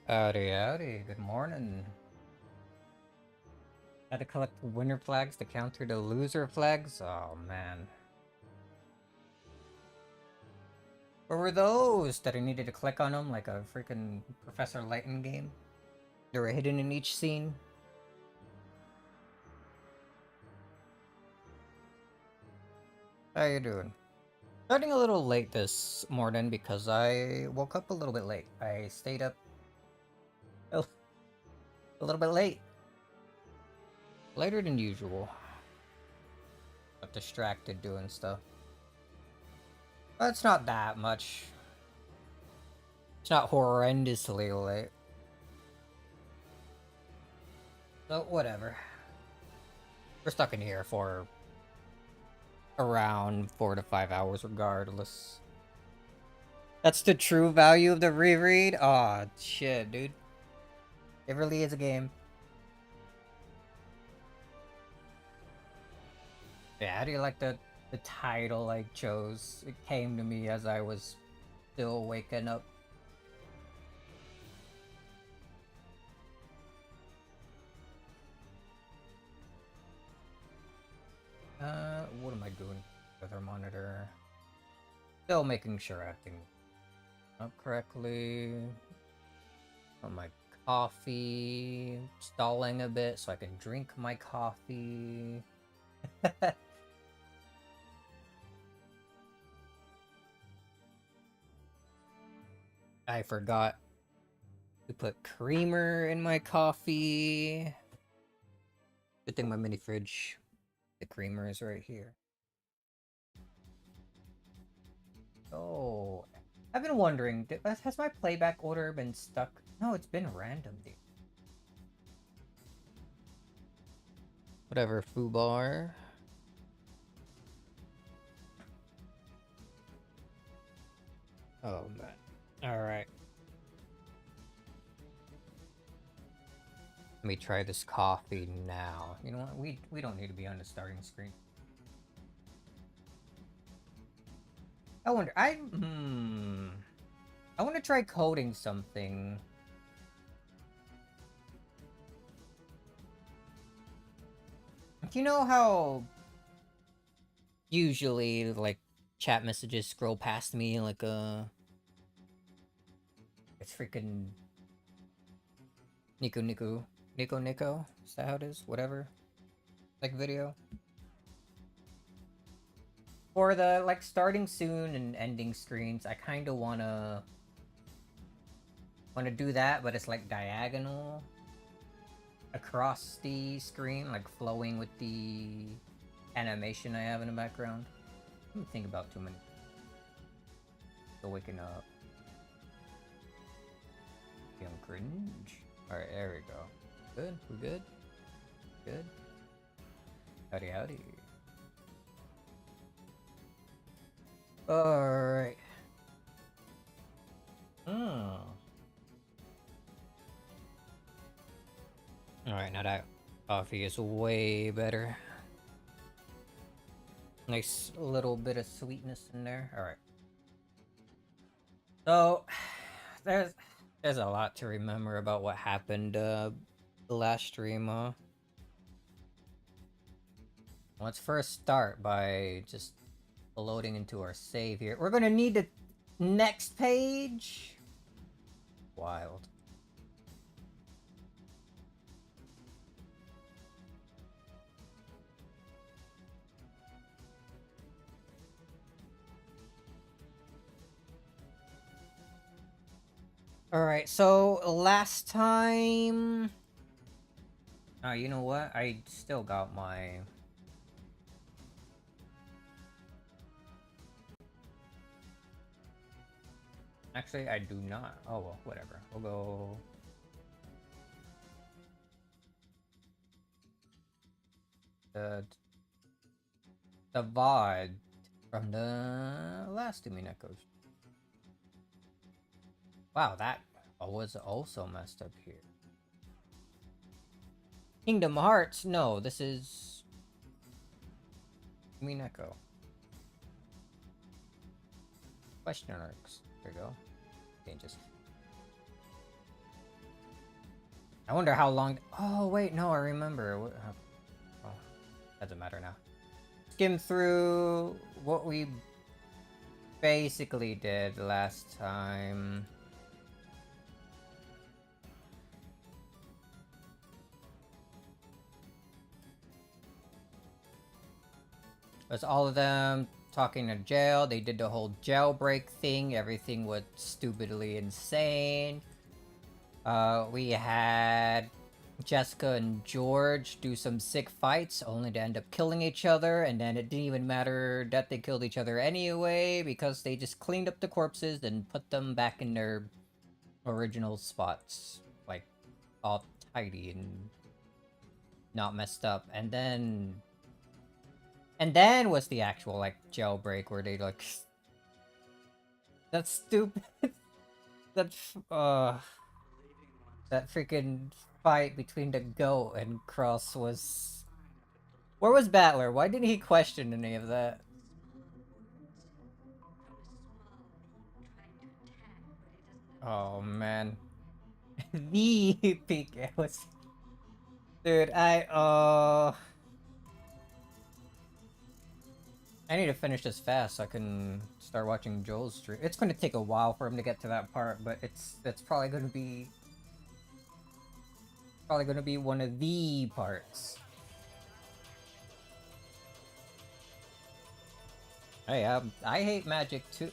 Howdy, howdy. Good morning. Had to collect winner flags to counter the loser flags? Oh, man. What were those that I needed to click on them like a freaking Professor Layton game? They were hidden in each scene. How you doing? Starting a little late this morning because I woke up a little bit late. I stayed up a a little bit late. Later than usual. Got distracted doing stuff. But it's not that much. It's not horrendously late. So, whatever. We're stuck in here for around 4 to 5 hours regardless. That's the true value of the reread? Aw, shit, dude. It really is a game. Yeah, how do you like the title I chose? It came to me as I was still waking up. What am I doing with our monitor? Still making sure everything up correctly. On my coffee, stalling a bit so I can drink my coffee. I forgot to put creamer in my coffee. Good thing my mini fridge, the creamer is right here. Oh, I've been wondering, has my playback order been stuck? No, it's been random, dude. Whatever, foobar. Oh, man. Alright. Let me try this coffee now. You know what? We don't need to be on the starting screen. I wonder, I want to try coding something. You know how usually like chat messages scroll past me like it's freaking Nico, is that how it is? Whatever, like video for the like starting soon and ending screens. I kind of wanna do that, but it's like diagonal across the screen, like flowing with the animation I have in the background. Let me think about too many. Still waking up. Feeling cringe. Alright, there we go. Good, we're good. Good. Howdy, howdy. Alright. Alright, now that coffee is way better. Nice little bit of sweetness in there. Alright. So, there's a lot to remember about what happened the last stream. Let's first start by just loading into our save here. We're gonna need the next page. Wild. Alright, so last time... you know what? I still got my... Actually, I do not. Oh, well, whatever. We'll go... The VOD from the last Umineko. Wow, that was also messed up here. Kingdom Hearts? No, this is... Umineko. Question marks. There you go. Changes. I wonder how long. Oh wait, no, I remember. Oh, doesn't matter now. Skim through what we basically did last time. It was all of them talking in jail. They did the whole jailbreak thing. Everything was stupidly insane. We had Jessica and George do some sick fights, only to end up killing each other, and then it didn't even matter that they killed each other anyway, because they just cleaned up the corpses and put them back in their original spots. Like, all tidy and not messed up. And then was the actual, like, jailbreak where they, like... That's stupid. That's, that freaking fight between the goat and Cross was... Where was Battler? Why didn't he question any of that? Oh, man. The peak was... Dude, I need to finish this fast so I can start watching Joel's stream. It's gonna take a while for him to get to that part, but it's probably gonna be... Probably gonna be one of the parts. Hey, I hate magic too.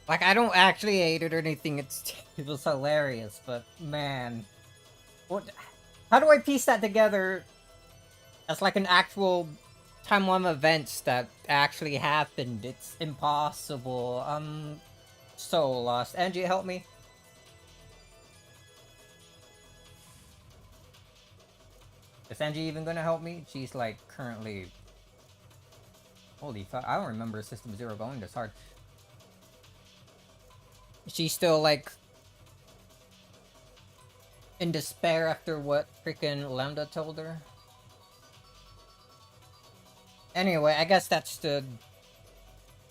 Like, I don't actually hate it or anything, it was hilarious, but man... What? How do I piece that together as like an actual timeline of events that actually happened? It's impossible. I'm so lost. Angie, help me. Is Angie even gonna help me? She's like currently... Holy fuck, I don't remember System Zero going this hard. She's still like... in despair after what freaking Lambda told her. Anyway, I guess that's the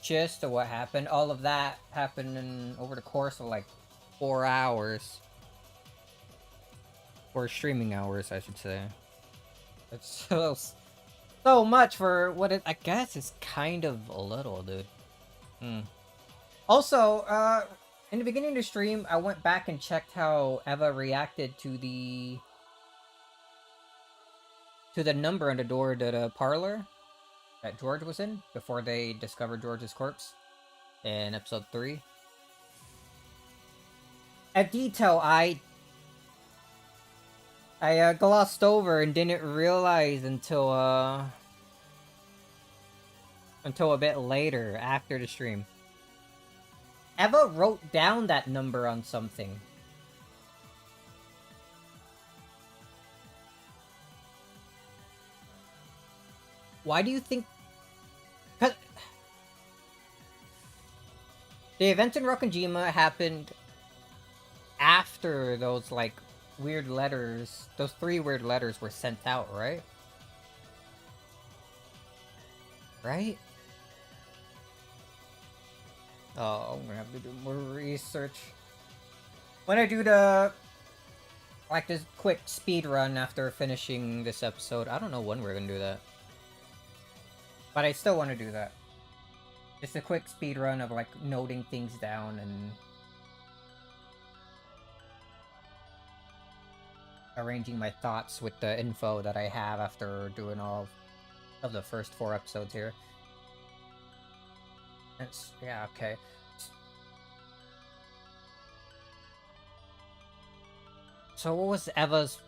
gist of what happened. All of that happened over the course of like 4 hours. Or streaming hours, I should say. It's so much for what it, I guess, is kind of a little, dude. Also, in the beginning of the stream, I went back and checked how Eva reacted to the number on the door to the parlor that George was in before they discovered George's corpse in episode 3. A detail I glossed over and didn't realize until a bit later after the stream. Eva wrote down that number on something. Why do you think... Cause... The event in Rokkenjima happened after those, like, weird letters... Those 3 weird letters were sent out, right? Right? Oh, I'm gonna have to do more research. When I do the... like, this quick speed run after finishing this episode, I don't know when we're gonna do that. But I still want to do that. Just a quick speed run of, like, noting things down and... arranging my thoughts with the info that I have after doing all of the first 4 episodes here. Yeah, okay. So what was Eva's...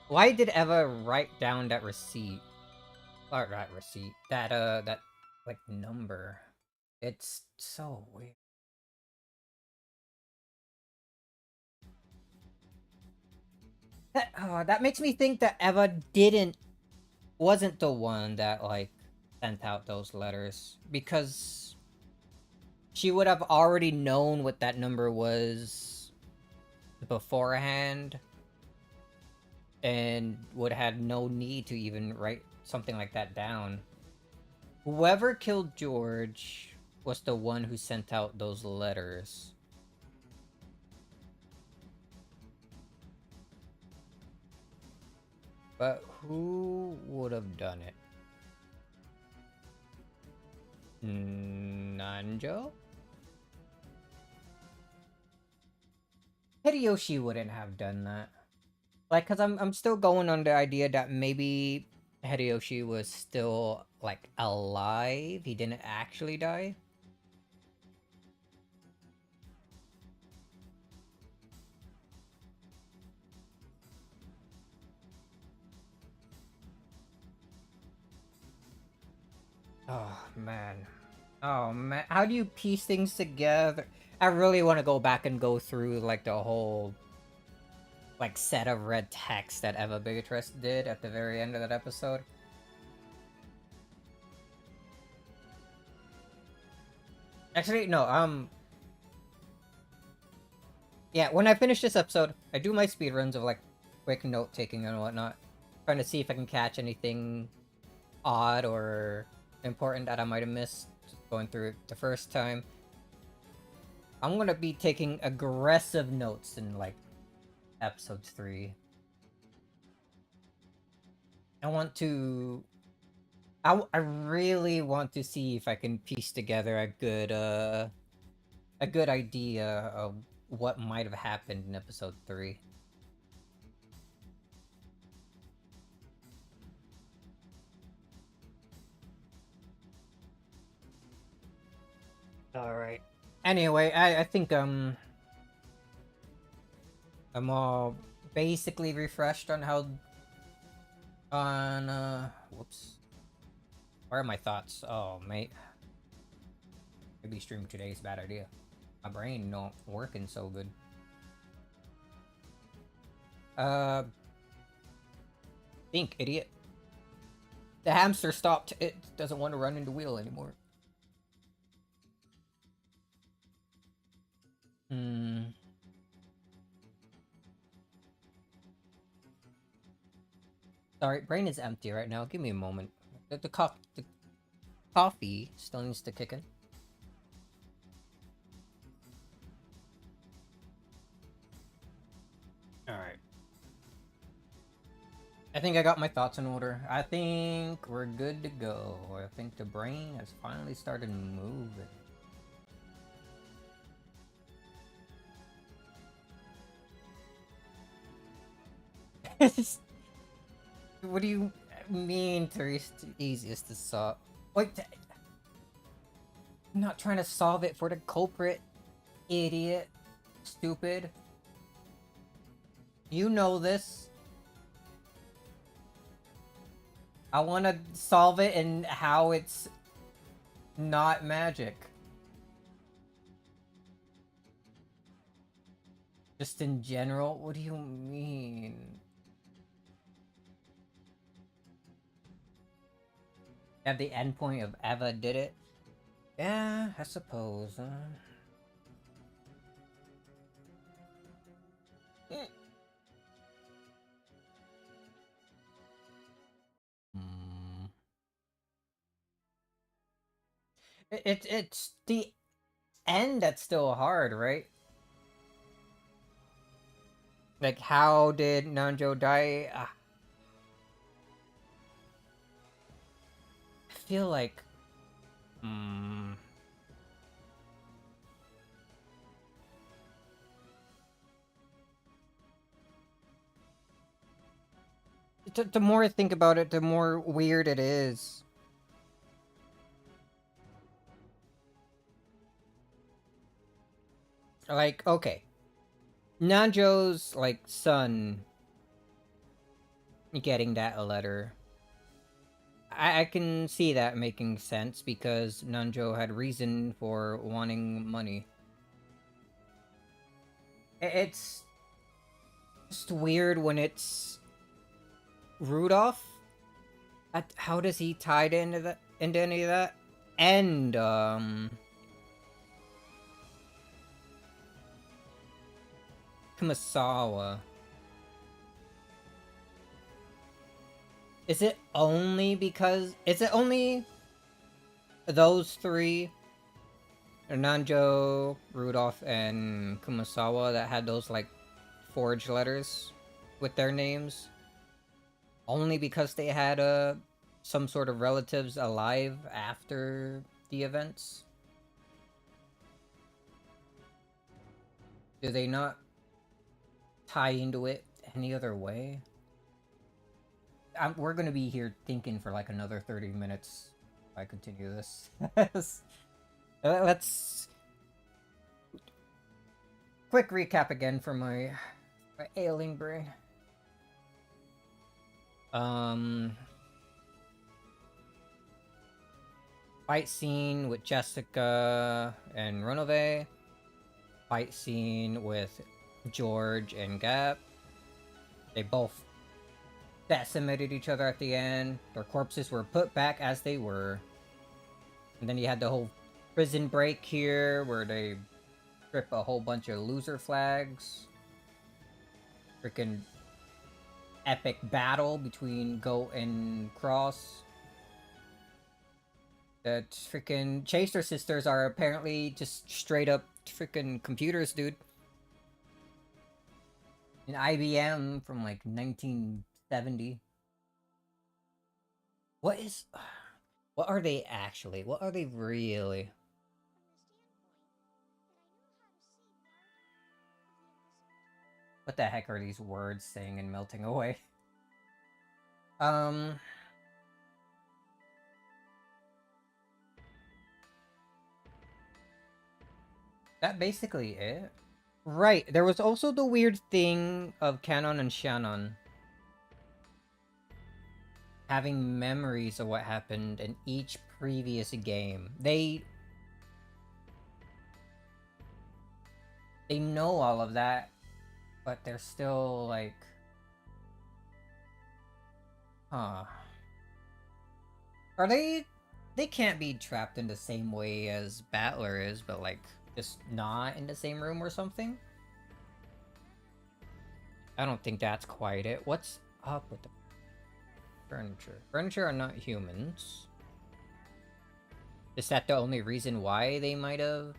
Why did Eva write down that receipt? Or not receipt. That, like, number. It's so weird. That makes me think that Eva wasn't the one that, like, sent out those letters. Because she would have already known what that number was beforehand. And would have had no need to even write something like that down. Whoever killed George was the one who sent out those letters. But who would have done it? Nanjo? Hideyoshi wouldn't have done that. Like, cause I'm still going on the idea that maybe Hideyoshi was still like alive. He didn't actually die. Oh man. Oh man. How do you piece things together? I really want to go back and go through like the whole like set of red text that Eva Bigatress did at the very end of that episode. Actually, no, yeah, when I finish this episode, I do my speedruns of like quick note taking and whatnot. Trying to see if I can catch anything odd or important that I might have missed going through it the first time. I'm gonna be taking aggressive notes in like episode 3. I want to I really want to see if I can piece together a good idea of what might have happened in episode 3. Alright. Anyway, I think I'm all basically refreshed on how whoops. Where are my thoughts? Oh mate. Maybe streaming today is a bad idea. My brain not working so good. Think, idiot. The hamster stopped. It doesn't want to run in the wheel anymore. Hmm. Sorry, brain is empty right now. Give me a moment. The coffee still needs to kick in. Alright. I think I got my thoughts in order. I think we're good to go. I think the brain has finally started moving. What do you mean, Therese? Easiest to solve. Wait, I'm not trying to solve it for the culprit, idiot. Stupid. You know this. I want to solve it and how it's not magic. Just in general? What do you mean? At the endpoint of Eva did it? Yeah, I suppose. Hmm. It's the end that's still hard, right? Like, how did Nanjo die? I feel like... The more I think about it, the more weird it is. Like, okay. Nanjo's, like, son getting that letter. I can see that making sense because Nanjo had reason for wanting money. It's just weird when it's Rudolph. How does he tie into that? Into any of that? And Kumasawa. Is it only because... Is it only those three? Nanjo, Rudolph, and Kumasawa that had those, like, forged letters with their names? only because they had some sort of relatives alive after the events? Do they not tie into it any other way? We're gonna be here thinking for like another 30 minutes if I continue this. Let's quick recap again for my ailing brain. Fight scene with Jessica and Renove. Fight scene with George and Gap. They both decimated each other at the end. Their corpses were put back as they were. And then you had the whole prison break here where they strip a whole bunch of loser flags. Freaking epic battle between Goat and Cross. That freaking Chaser sisters are apparently just straight up freaking computers, dude. An IBM from like 1970. What are they actually? What are they really? What the heck are these words saying and melting away? That basically it. Right, there was also the weird thing of Canon and Shannon having memories of what happened in each previous game. They know all of that, but they're still like, huh. Are they can't be trapped in the same way as Battler is, but like just not in the same room or something? I don't think that's quite it. What's up with the furniture? Furniture are not humans. Is that the only reason why they might have?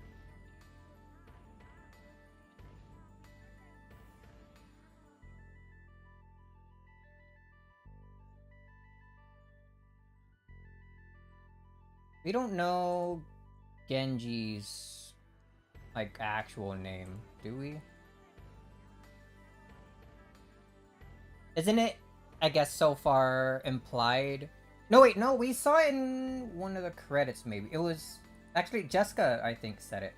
We don't know Genji's like actual name, do we? Isn't it, I guess, so far implied? No, wait, no, we saw it in one of the credits, maybe. It was actually Jessica, I think, said it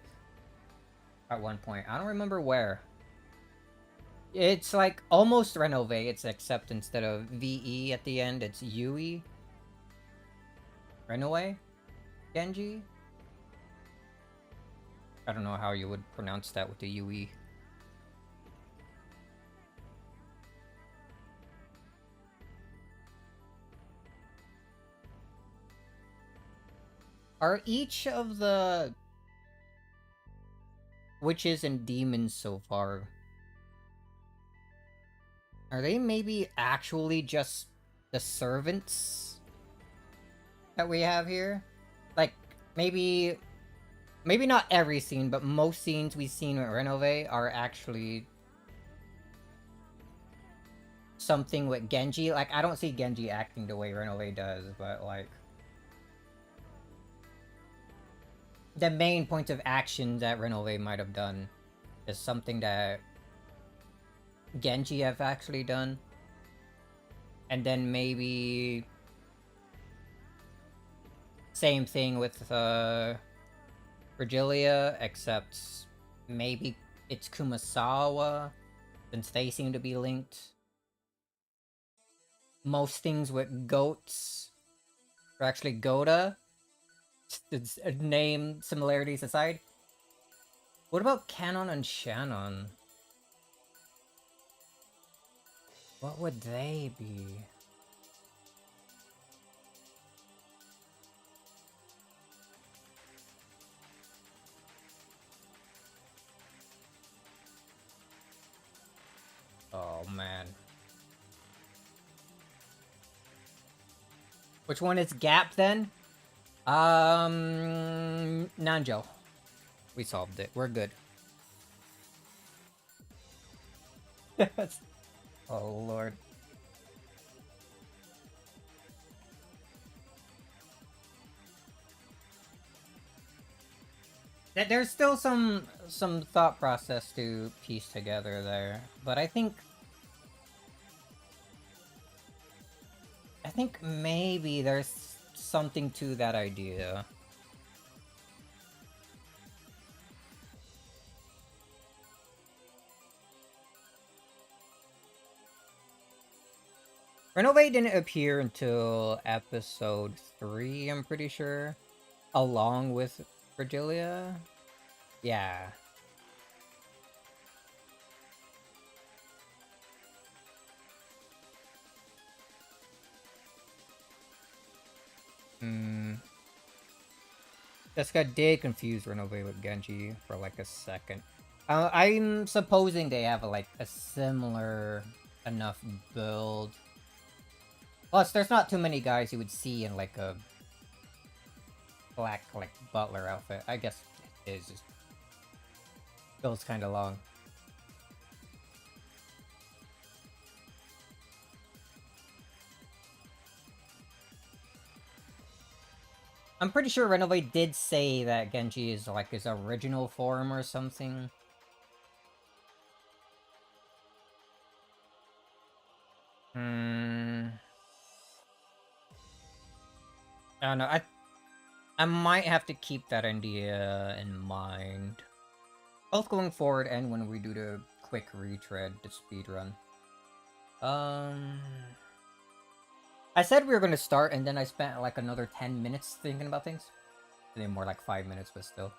at one point. I don't remember where. It's like almost Renove, it's except instead of VE at the end, it's UE. Renove? Genji? I don't know how you would pronounce that with the UE. Are each of the witches and demons so far, are they maybe actually just the servants that we have here? Like, maybe not every scene, but most scenes we've seen with Renove are actually something with Genji. Like, I don't see Genji acting the way Renove does, but like, the main point of action that Renove might have done is something that Genji have actually done. And then maybe same thing with Virgilia, except maybe it's Kumasawa, since they seem to be linked. Most things with goats are actually Goda. Name similarities aside. What about Canon and Shannon? What would they be? Oh man. Which one is Gap then? Nanjo. We solved it. We're good. Oh lord. There's still some thought process to piece together there, but I think maybe there's something to that idea. Renove didn't appear until episode 3, I'm pretty sure, along with Virgilia. Yeah. Hmm. Jessica did confuse Renove with Genji for like a second. I'm supposing they have like a similar enough build. Plus, there's not too many guys you would see in like a black like butler outfit. I guess it is just feels kind of long. I'm pretty sure Renove did say that Genji is like his original form or something. Hmm. I don't know. I might have to keep that idea in mind. Both going forward and when we do the quick retread, the speed run. I said we were going to start, and then I spent like another 10 minutes thinking about things. I think more like 5 minutes, but still.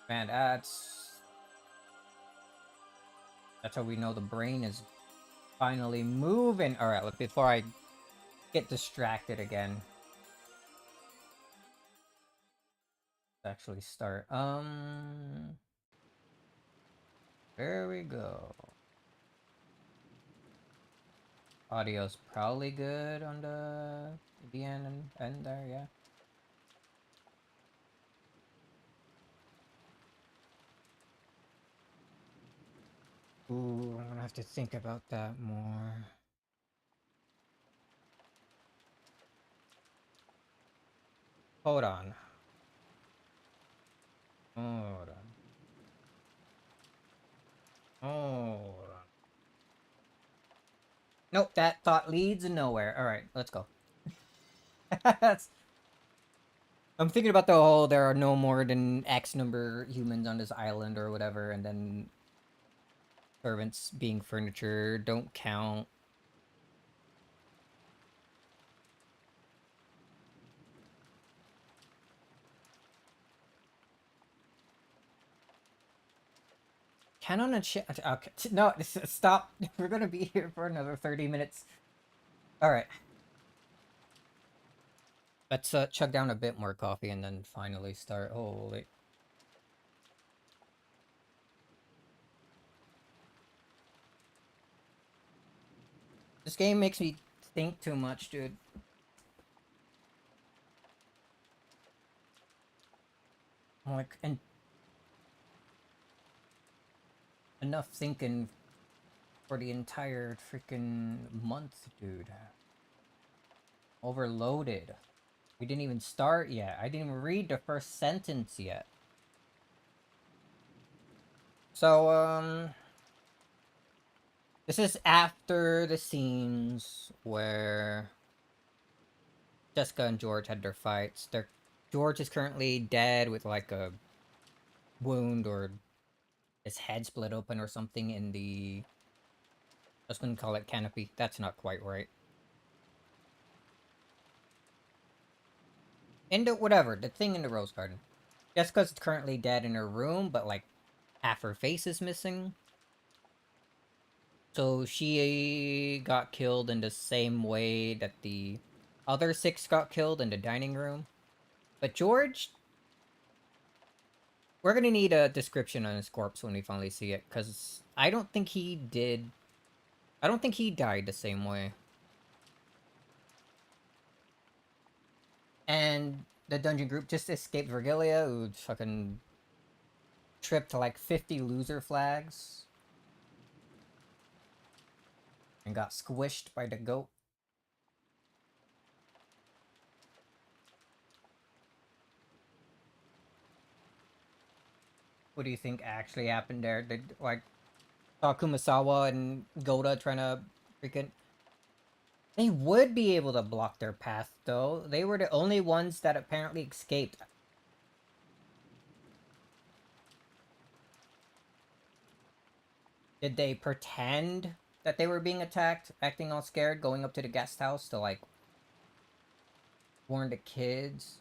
Man, that's how we know the brain is finally moving. Alright, before I get distracted again. Let's actually start. There we go. Audio's probably good on the end and end there, yeah. Ooh, I'm gonna have to think about that more. Hold on. Hold on. Hold on. Nope, that thought leads nowhere. Alright, let's go. I'm thinking about the whole there are no more than X number humans on this island or whatever, and then servants being furniture don't count. Canon and shit. Okay, no, stop. We're gonna be here for another 30 minutes. Alright. Let's chug down a bit more coffee and then finally start. Holy. This game makes me think too much, dude. Like, and enough thinking for the entire freaking month, dude. Overloaded. We didn't even start yet. I didn't even read the first sentence yet. So, this is after the scenes where Jessica and George had their fights. George is currently dead with like a wound or his head split open or something in the... I was gonna call it canopy. That's not quite right. In the whatever, the thing in the rose garden. Jessica's currently dead in her room, but like half her face is missing. So she got killed in the same way that the other 6 got killed in the dining room. But George, we're gonna need a description on his corpse when we finally see it, because I don't think he died the same way. And the dungeon group just escaped Virgilia, who fucking tripped like 50 loser flags. And got squished by the goat. What do you think actually happened there? Did, like, saw Kumasawa and Goda trying to freaking... They would be able to block their path, though. They were the only ones that apparently escaped. Did they pretend that they were being attacked, acting all scared, going up to the guest house to, like, warn the kids?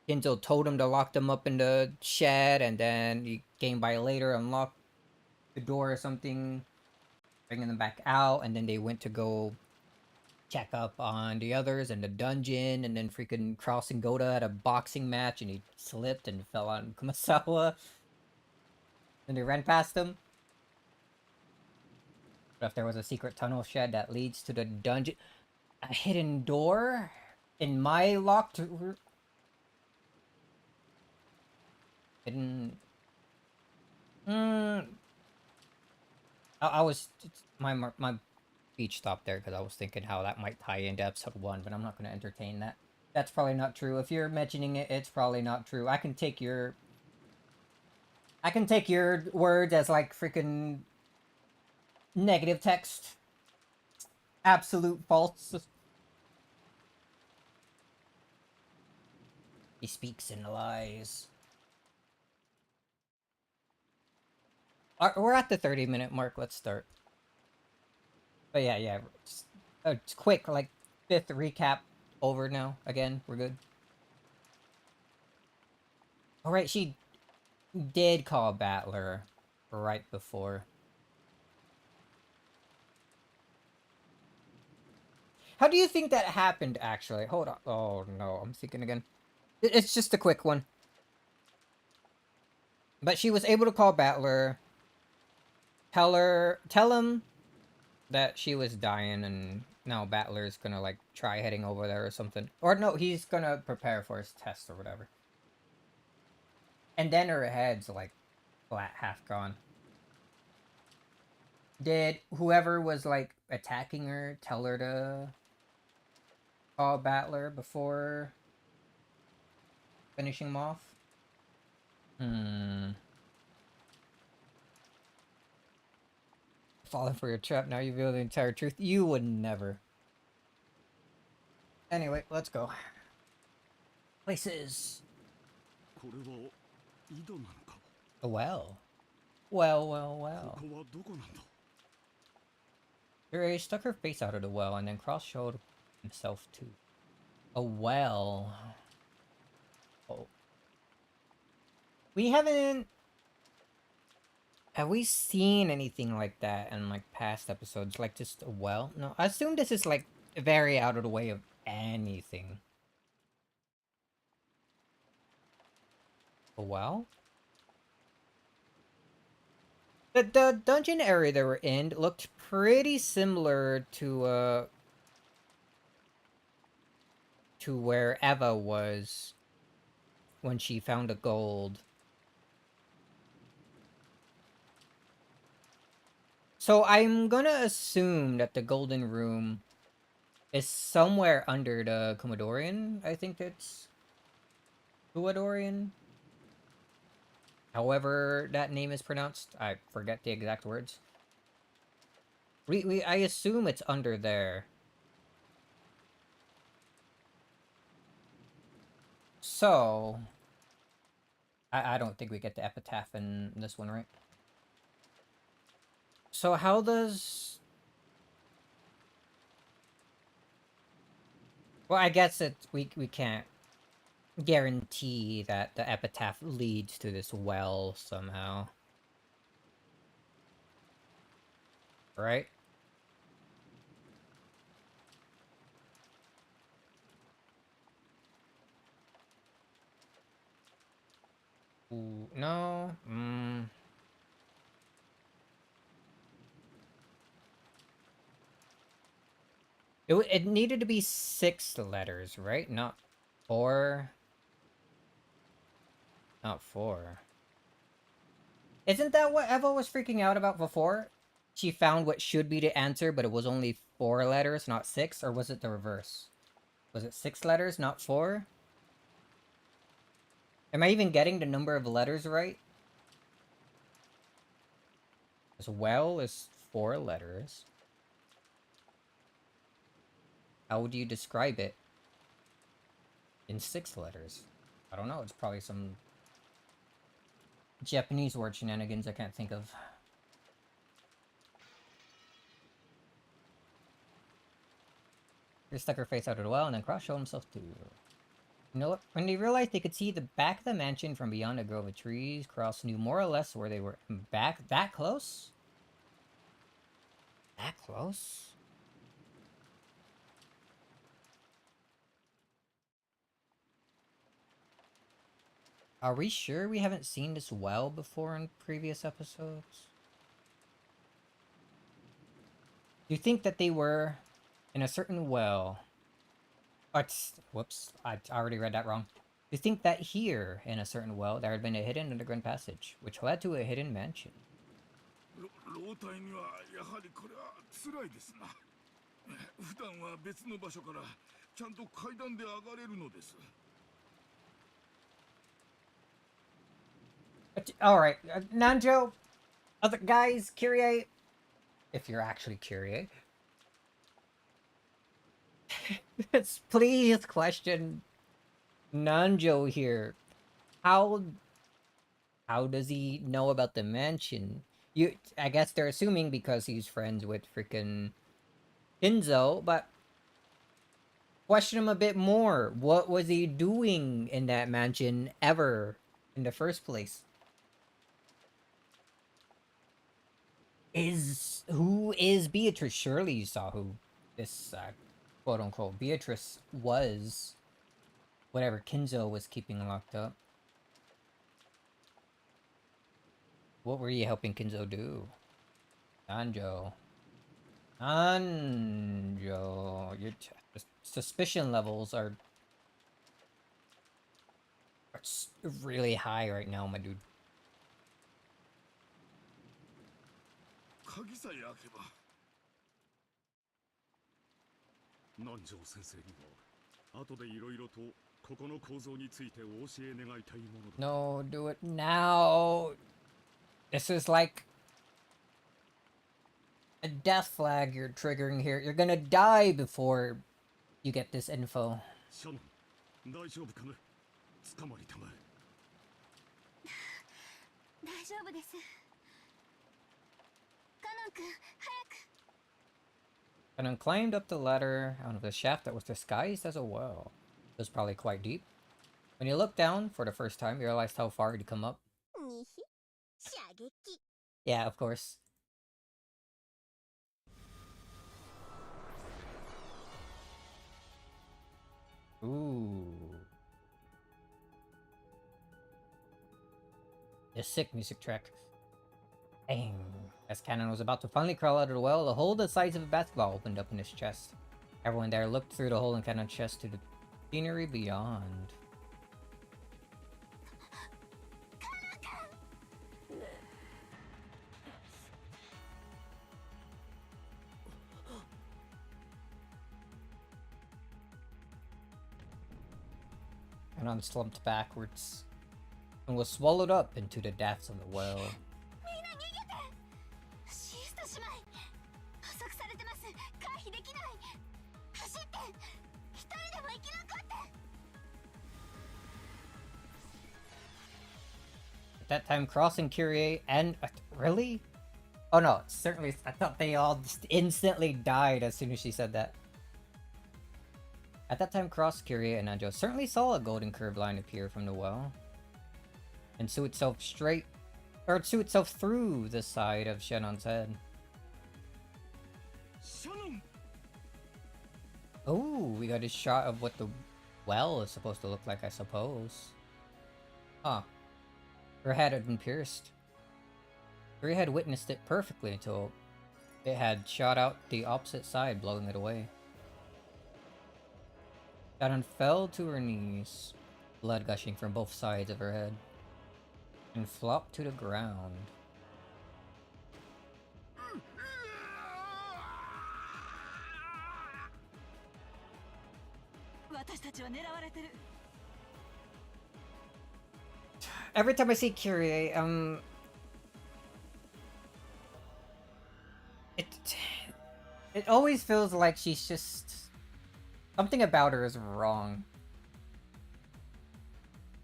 Kinzo told him to lock them up in the shed, and then he came by later, unlocked the door or something, bringing them back out, and then they went to go check up on the others in the dungeon, and then freaking crossing Goda at a boxing match, and he slipped and fell on Kumasawa. Then they ran past him. But if there was a secret tunnel shed that leads to the dungeon, a hidden door in my locked hidden. I was my speech stopped there because I was thinking how that might tie into episode 1, but I'm not going to entertain that. That's probably not true. If you're mentioning it, it's probably not true. I can take your words as like freaking negative text. Absolute false. He speaks in lies. We're at the 30-minute mark. Let's start. But yeah. It's quick, like 5th recap over now. Again, we're good. Alright, she did call Battler right before. How do you think that happened, actually? Hold on. Oh, no. I'm thinking again. It's just a quick one. But she was able to call Battler, tell him that she was dying, and now Battler's gonna, like, try heading over there or something. Or no, he's gonna prepare for his test or whatever. And then her head's, like, flat, half gone. Did whoever was, like, attacking her tell her to call Battler before finishing him off? Falling for your trap, now you reveal the entire truth. You would never. Anyway, let's go. Places. A well. Well. Yurei stuck her face out of the well, and then Cross showed himself too. A well. Oh. We haven't... Have we seen anything like that in, like, past episodes? Like, just a well? No, I assume this is, like, very out of the way of anything. A well? The dungeon area they were in looked pretty similar to where Eva was when she found the gold. So I'm gonna assume that the golden room is somewhere under the Commodorian. I think it's Commodorian. However that name is pronounced. I forget the exact words. I assume it's under there. So I don't think we get the epitaph in this one, right? So how does... Well, I guess we can't guarantee that the epitaph leads to this well somehow. Right? Ooh, no? It needed to be 6 letters, right? Not 4. Not 4. Isn't that what Eva was freaking out about before? She found what should be the answer, but it was only 4 letters, not 6? Or was it the reverse? Was it 6 letters, not 4? Am I even getting the number of letters right? As well as 4 letters. How would you describe it in 6 letters? I don't know. It's probably some Japanese word shenanigans I can't think of. They stuck her face out of the well, and then Cross showed himself too. You know what? When they realized they could see the back of the mansion from beyond a grove of trees, Cross knew more or less where they were. Back that close? That close? Are we sure we haven't seen this well before in previous episodes? Do you think that they were in a certain well? Whoops, I already read that wrong. Do you think that here, in a certain well, there had been a hidden underground passage, which led to a hidden mansion? 老体にはやはりこれは辛いですな。普段は別の場所からちゃんと階段で上がれるのです。Alright, Nanjo, other guys, Kyrie, if you're actually Kyrie, please question Nanjo here. How does he know about the mansion? I guess they're assuming because he's friends with freaking Hinzo, but question him a bit more. What was he doing in that mansion ever in the first place? Who is Beatrice? Surely you saw who this quote unquote Beatrice was. Whatever Kinzo was keeping locked up. What were you helping Kinzo do? Anjo. Anjo. Your suspicion levels are really high right now, my dude. 鍵さえ開けば。南條先生には後でいろいろとここの構造についてお教え願いたいものだ。No, do it now. This is like a death flag you're triggering here. You're gonna die before you get this info. シャノン、大丈夫かね。捕まりたまえ。大丈夫です。カノン君、早く。And then climbed up the ladder out of the shaft that was disguised as a well. It was probably quite deep. When you looked down for the first time, you realized how far you'd come up. Yeah, of course. Ooh. A sick music track. Bang. As Cannon was about to finally crawl out of the well, a hole the size of a basketball opened up in his chest. Everyone there looked through the hole in Cannon's chest to the scenery beyond. Cannon slumped backwards and was swallowed up into the depths of the well. At that time, Cross and Kyrie and... really? Oh no, certainly... I thought they all just instantly died as soon as she said that. At that time, Cross, Kyrie, and Nanjo certainly saw a golden curved line appear from the well. And sew itself straight... or sew itself through the side of Shannon's head. Shannon! Oh, we got a shot of what the well is supposed to look like, I suppose. Huh. Her head had been pierced. Kyrie had witnessed it perfectly until it had shot out the opposite side, blowing it away. Shannon fell to her knees, blood gushing from both sides of her head, and flopped to the ground. every time I see Kyrie, it it always feels like she's just something about her is wrong.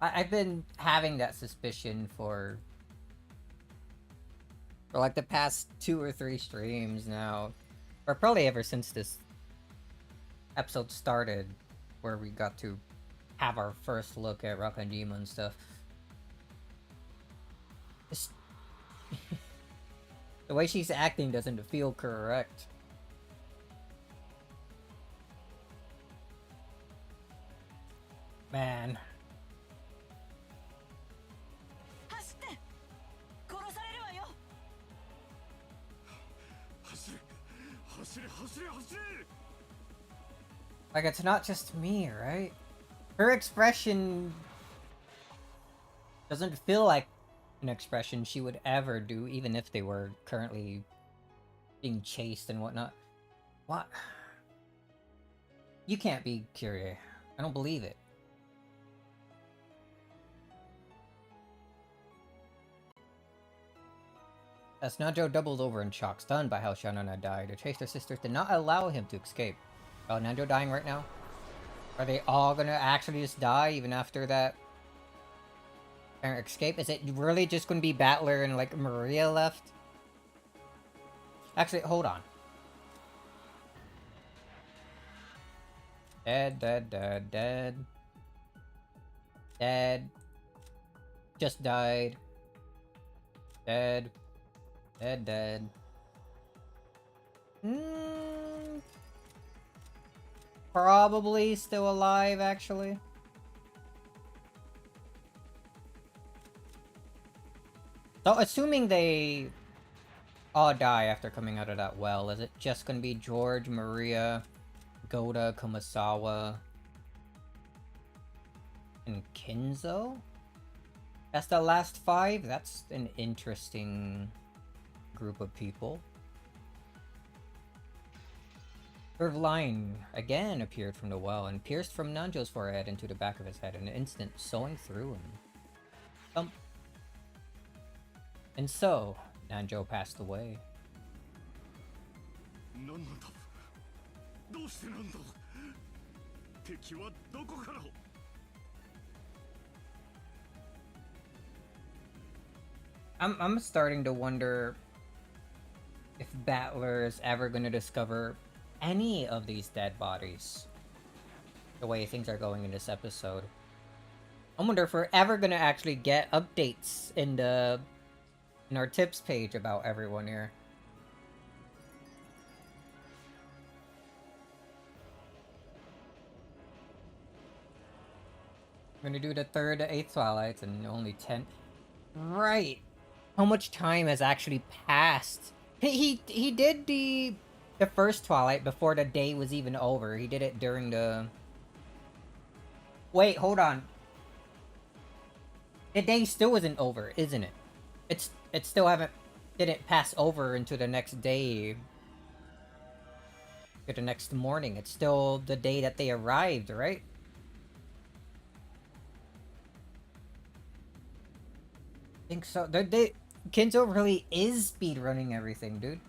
I've been having that suspicion for like the past 2 or 3 streams now, or probably ever since this episode started, where we got to have our first look at Rakanjima and stuff. Just the way she's acting doesn't feel correct. Man. 走って殺されるわよ 走れ走れ走れ走れ Like, it's not just me, right? Her expression doesn't feel like an expression she would ever do, even if they were currently being chased and whatnot. What? You can't be Kyrie. I don't believe it. As Nanjo doubled over in shock, stunned by how Shanana died, the Chaser sisters did not allow him to escape. Oh, Nanjo dying right now? Are they all gonna actually just die even after that escape? Is it really just gonna be Battler and like Maria left? Actually, hold on. Dead, dead, dead, dead. Dead. Just died. Dead. Dead, dead. Probably still alive, actually. So, assuming they all die after coming out of that well, is it just gonna be George, Maria, Goda, Kumasawa, and Kinzo? That's the last 5? That's an interesting group of people. Curved line again appeared from the well and pierced from Nanjo's forehead into the back of his head in an instant, sewing through him. And so, Nanjo passed away. I'm starting to wonder if Battler is ever going to discover any of these dead bodies. The way things are going in this episode. I wonder if we're ever going to actually get updates in our tips page about everyone here. I'm gonna do the 3rd to 8th Twilights and only 10. Right. How much time has actually passed? He did the first Twilight before the day was even over. He did it during the... Wait, hold on. The day still isn't over, isn't it? It still didn't pass over into the next day. To the next morning. It's still the day that they arrived, right? I think so. Kinzo really is speedrunning everything, dude.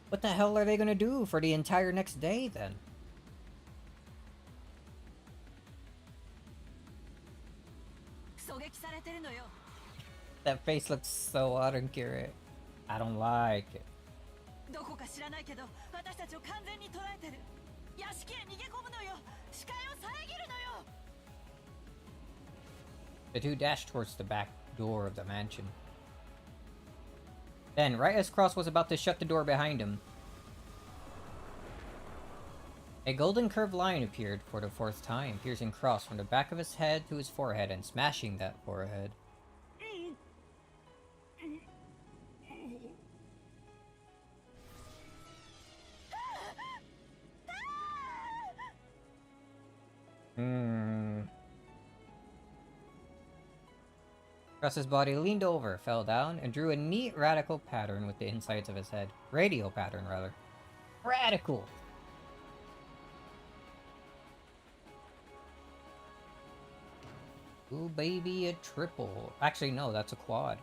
What the hell are they gonna do for the entire next day, then? That face looks so unaccurate. I don't like it. The two dashed towards the back door of the mansion. Then, right as Cross was about to shut the door behind him, a golden curved line appeared for the 4th time, piercing Cross from the back of his head to his forehead and smashing that forehead. Cross's body leaned over, fell down, and drew a neat radical pattern with the insides of his head. Radial pattern, rather. Radical! Ooh, baby, a triple. Actually, no, that's a quad.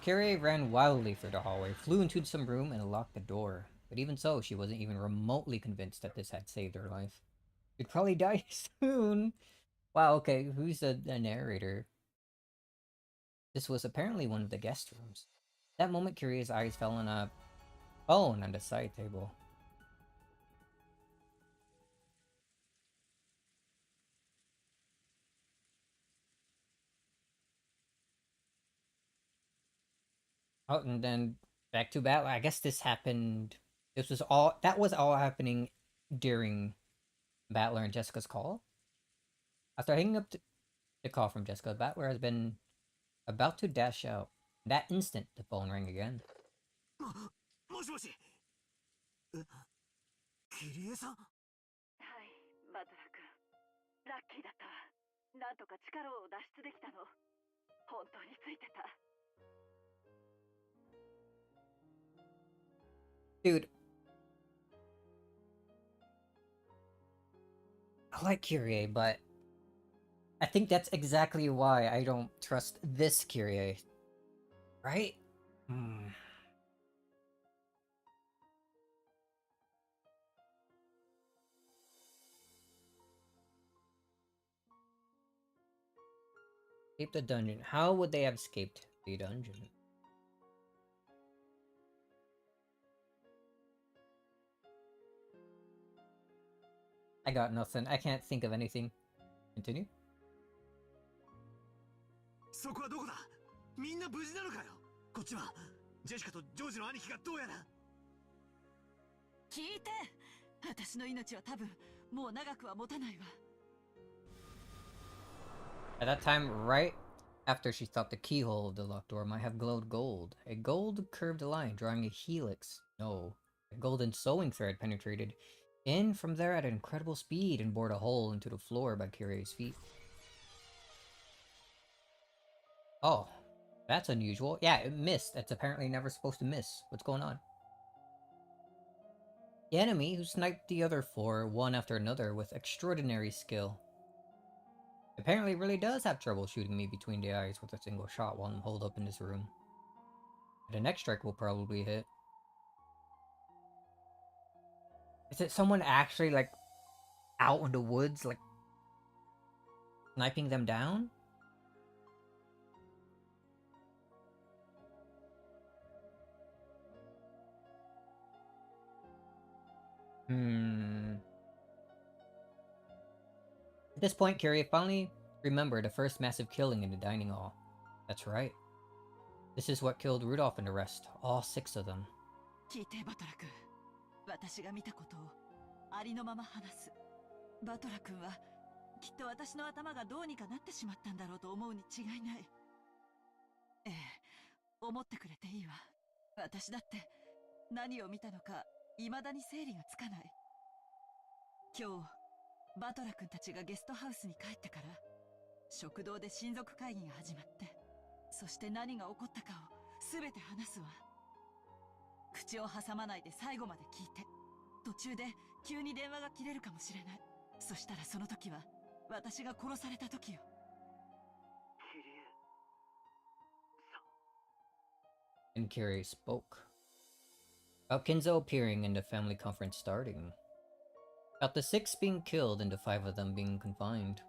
Kyrie ran wildly through the hallway, flew into some room, and locked the door. But even so, she wasn't even remotely convinced that this had saved her life. She'd probably die soon. Wow, okay, who's the narrator? This was apparently one of the guest rooms. That moment, Kyrie's eyes fell on a phone on the side table. Oh, and then back to battle. I guess this happened. That was all happening during Battler and Jessica's call. After hanging up the call from Jessica, Battler has been about to dash out. That instant, the phone rang again. もしもしキリエさんはい、バトラ君。ラッキーだったわ。なんとか力を脱出できたの。本当についてた。Dude, I like Kyrie, but I think that's exactly why I don't trust this Kyrie. Right? Hmm. Escape the dungeon. How would they have escaped the dungeon? I got nothing. I can't think of anything. Continue. そこはどこだみんな無事なのかよこっちはジェシカとジョージの兄貴がどうやら聞いて。私の命は多分もう長くは持たないわ。At that time, right after she thought the keyhole of the locked door might have glowed gold, a gold curved line drawing a helix. No, a golden sewing thread penetrated in from there at incredible speed and bored a hole into the floor by Kyrie's feet. Oh, that's unusual. Yeah, it missed. It's apparently never supposed to miss. What's going on? The enemy, who sniped the other four one after another with extraordinary skill, apparently really does have trouble shooting me between the eyes with a single shot while I'm holed up in this room. The next strike will probably hit. Is it someone actually, like, out in the woods, like, sniping them down? At this point, Kyrie finally remembered the first massive killing in the dining hall. That's right. This is what killed Rudolph and the rest, all 6 of them. 聞いて、バトラ君。私が見たことをありのまま話す。バトラ君はきっと私の頭がどうにかなってしまったんだろうと思うに違いない。ええ、思ってくれていいわ。私だって何を見たのか未だに整理がつかない。今日バトラ君たちがゲストハウスに帰ってから食堂で親族会議が始まって、そして何が起こったかを全て話すわ。口を挟まないで最後まで聞いて。途中で急に電話が切れるかもしれない。そしたらその時は私が殺された時よ。キリエ And Kyrie spoke. About Kinzo appearing and the family conference starting. About the 6 being killed and the 5 of them being confined.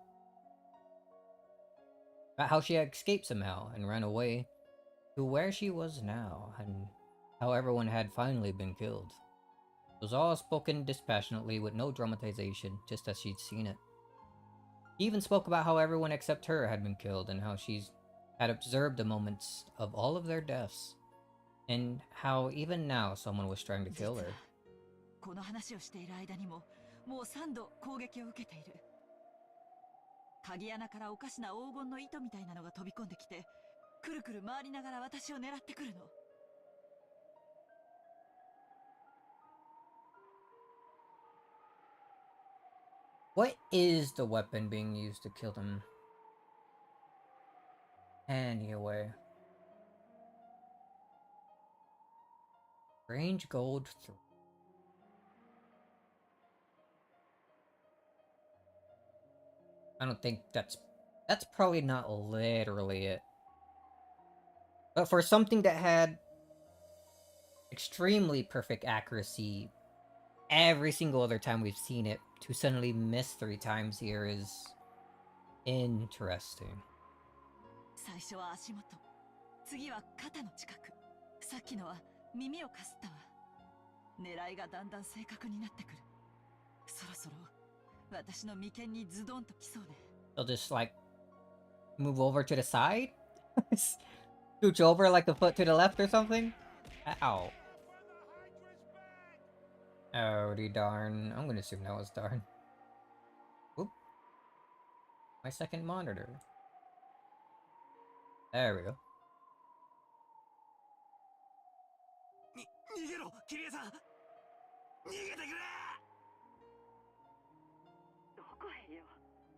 About how she had escaped somehow and ran away to where she was now, and how everyone had finally been killed. It was all spoken dispassionately with no dramatization, just as she'd seen it. He even spoke about how everyone except her had been killed and how she had observed the moments of all of their deaths, and how even now someone was trying to kill her. この話をしている間にももう3度攻撃を受けている。鍵穴からおかしな黄金の糸みたいなのが飛び込んできて、くるくる回りながら私を狙ってくるの。What is the weapon being used to kill them? Anyway. Range gold 3. I don't think that's probably not literally it. But for something that had extremely perfect accuracy every single other time we've seen it, to suddenly miss 3 times here is interesting. 最初は足元、次は肩の近く、さっきのは耳をかすったわ。狙いがだんだん正確になってくる。そろそろ私の眉間にズドンと来そうね。They'll just like move over to the side? Scooch over like a foot to the left or something? Ow. Oh, darn. I'm gonna assume that was darn. Oop. My second monitor. There we go. 逃げろキリエさん、逃げてくれ。どこへよ。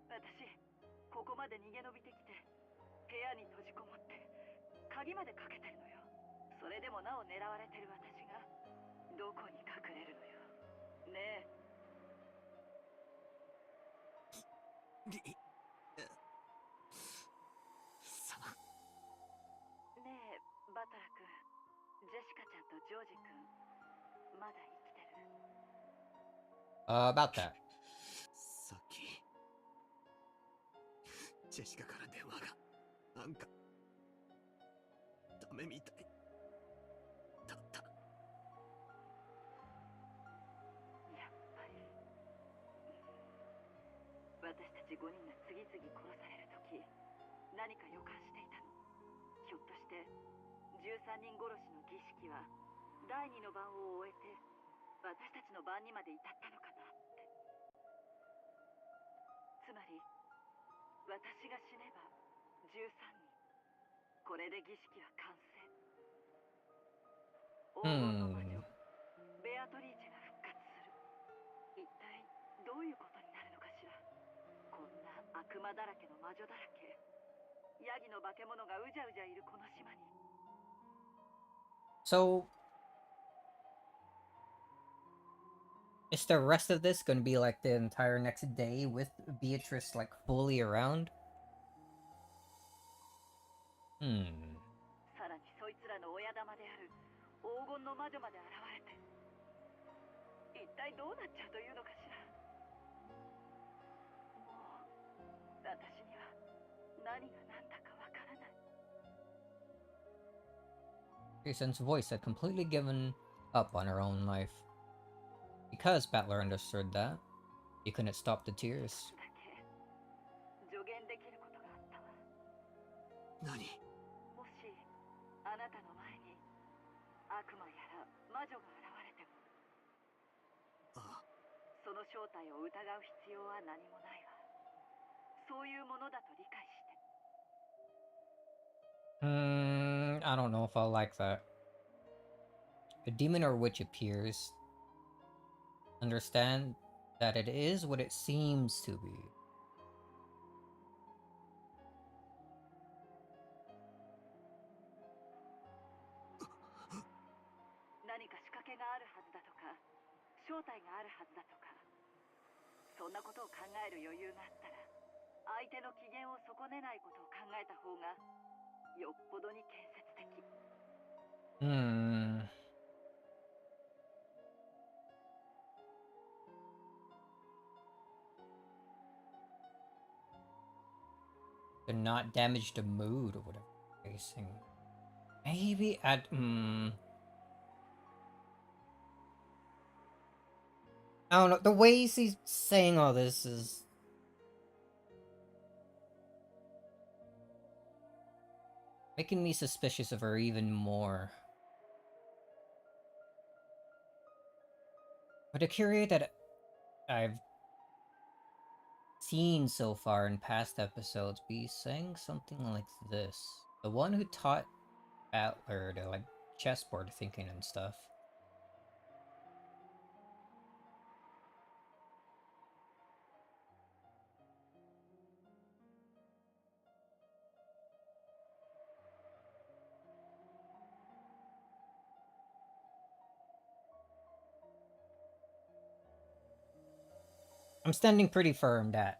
私、ここまで逃げ延びてきて、部屋に閉じこもって、鍵までかけてるのよ。それでもなお狙われてる私が、どこに隠れるのよ。ねえ。様。ねえ、バトラ君。ジェシカちゃんとジョージ君、まだ生きてる？ About that. さっきジェシカから電話がなんかダメみたいだった。やっぱり私たち5人が次々殺されるとき、何か予感していたの。ひょっとして13人殺しの儀式は第2の番を終えて私たちの番にまで至ったのかなって。つまり私が死ねば13人、これで儀式は完成。黄金の魔女、ベアトリーチェが復活する。一体どういうことになるのかしら。こんな悪魔だらけの魔女だらけ、ヤギの化け物がうじゃうじゃいるこの島に。 So, is the rest of this gonna be like the entire next day with Beatrice like fully around? さらにそいつらの親玉である黄金の魔女まで現れて、一体どうなっちゃうというのかしら。もう私には何が何だかわからない。Jason's voice had completely given up on her own life. Because Battler understood that, he couldn't stop the tears. だけ助言できることがあったわ。何？もしあなたの前に悪魔やら魔女が現れても、ああ、その正体を疑う必要は何もないわ。そういうものだと理解して。I don't know if I'll like that. A demon or witch appears. Understand that it is what it seems to be. 何か仕掛けがあるはずだとか、正体があるはずだとか、そんなことを考える余裕があったら、相手の機嫌を損ねないことを考えた方がよっぽどに建設的。To not damage the mood or whatever you're facing. Maybe at I don't know. The ways he's saying all this is making me suspicious of her even more. But a curator that I've seen so far in past episodes be saying something like this. The one who taught Atler to like chessboard thinking and stuff. I'm standing pretty firm that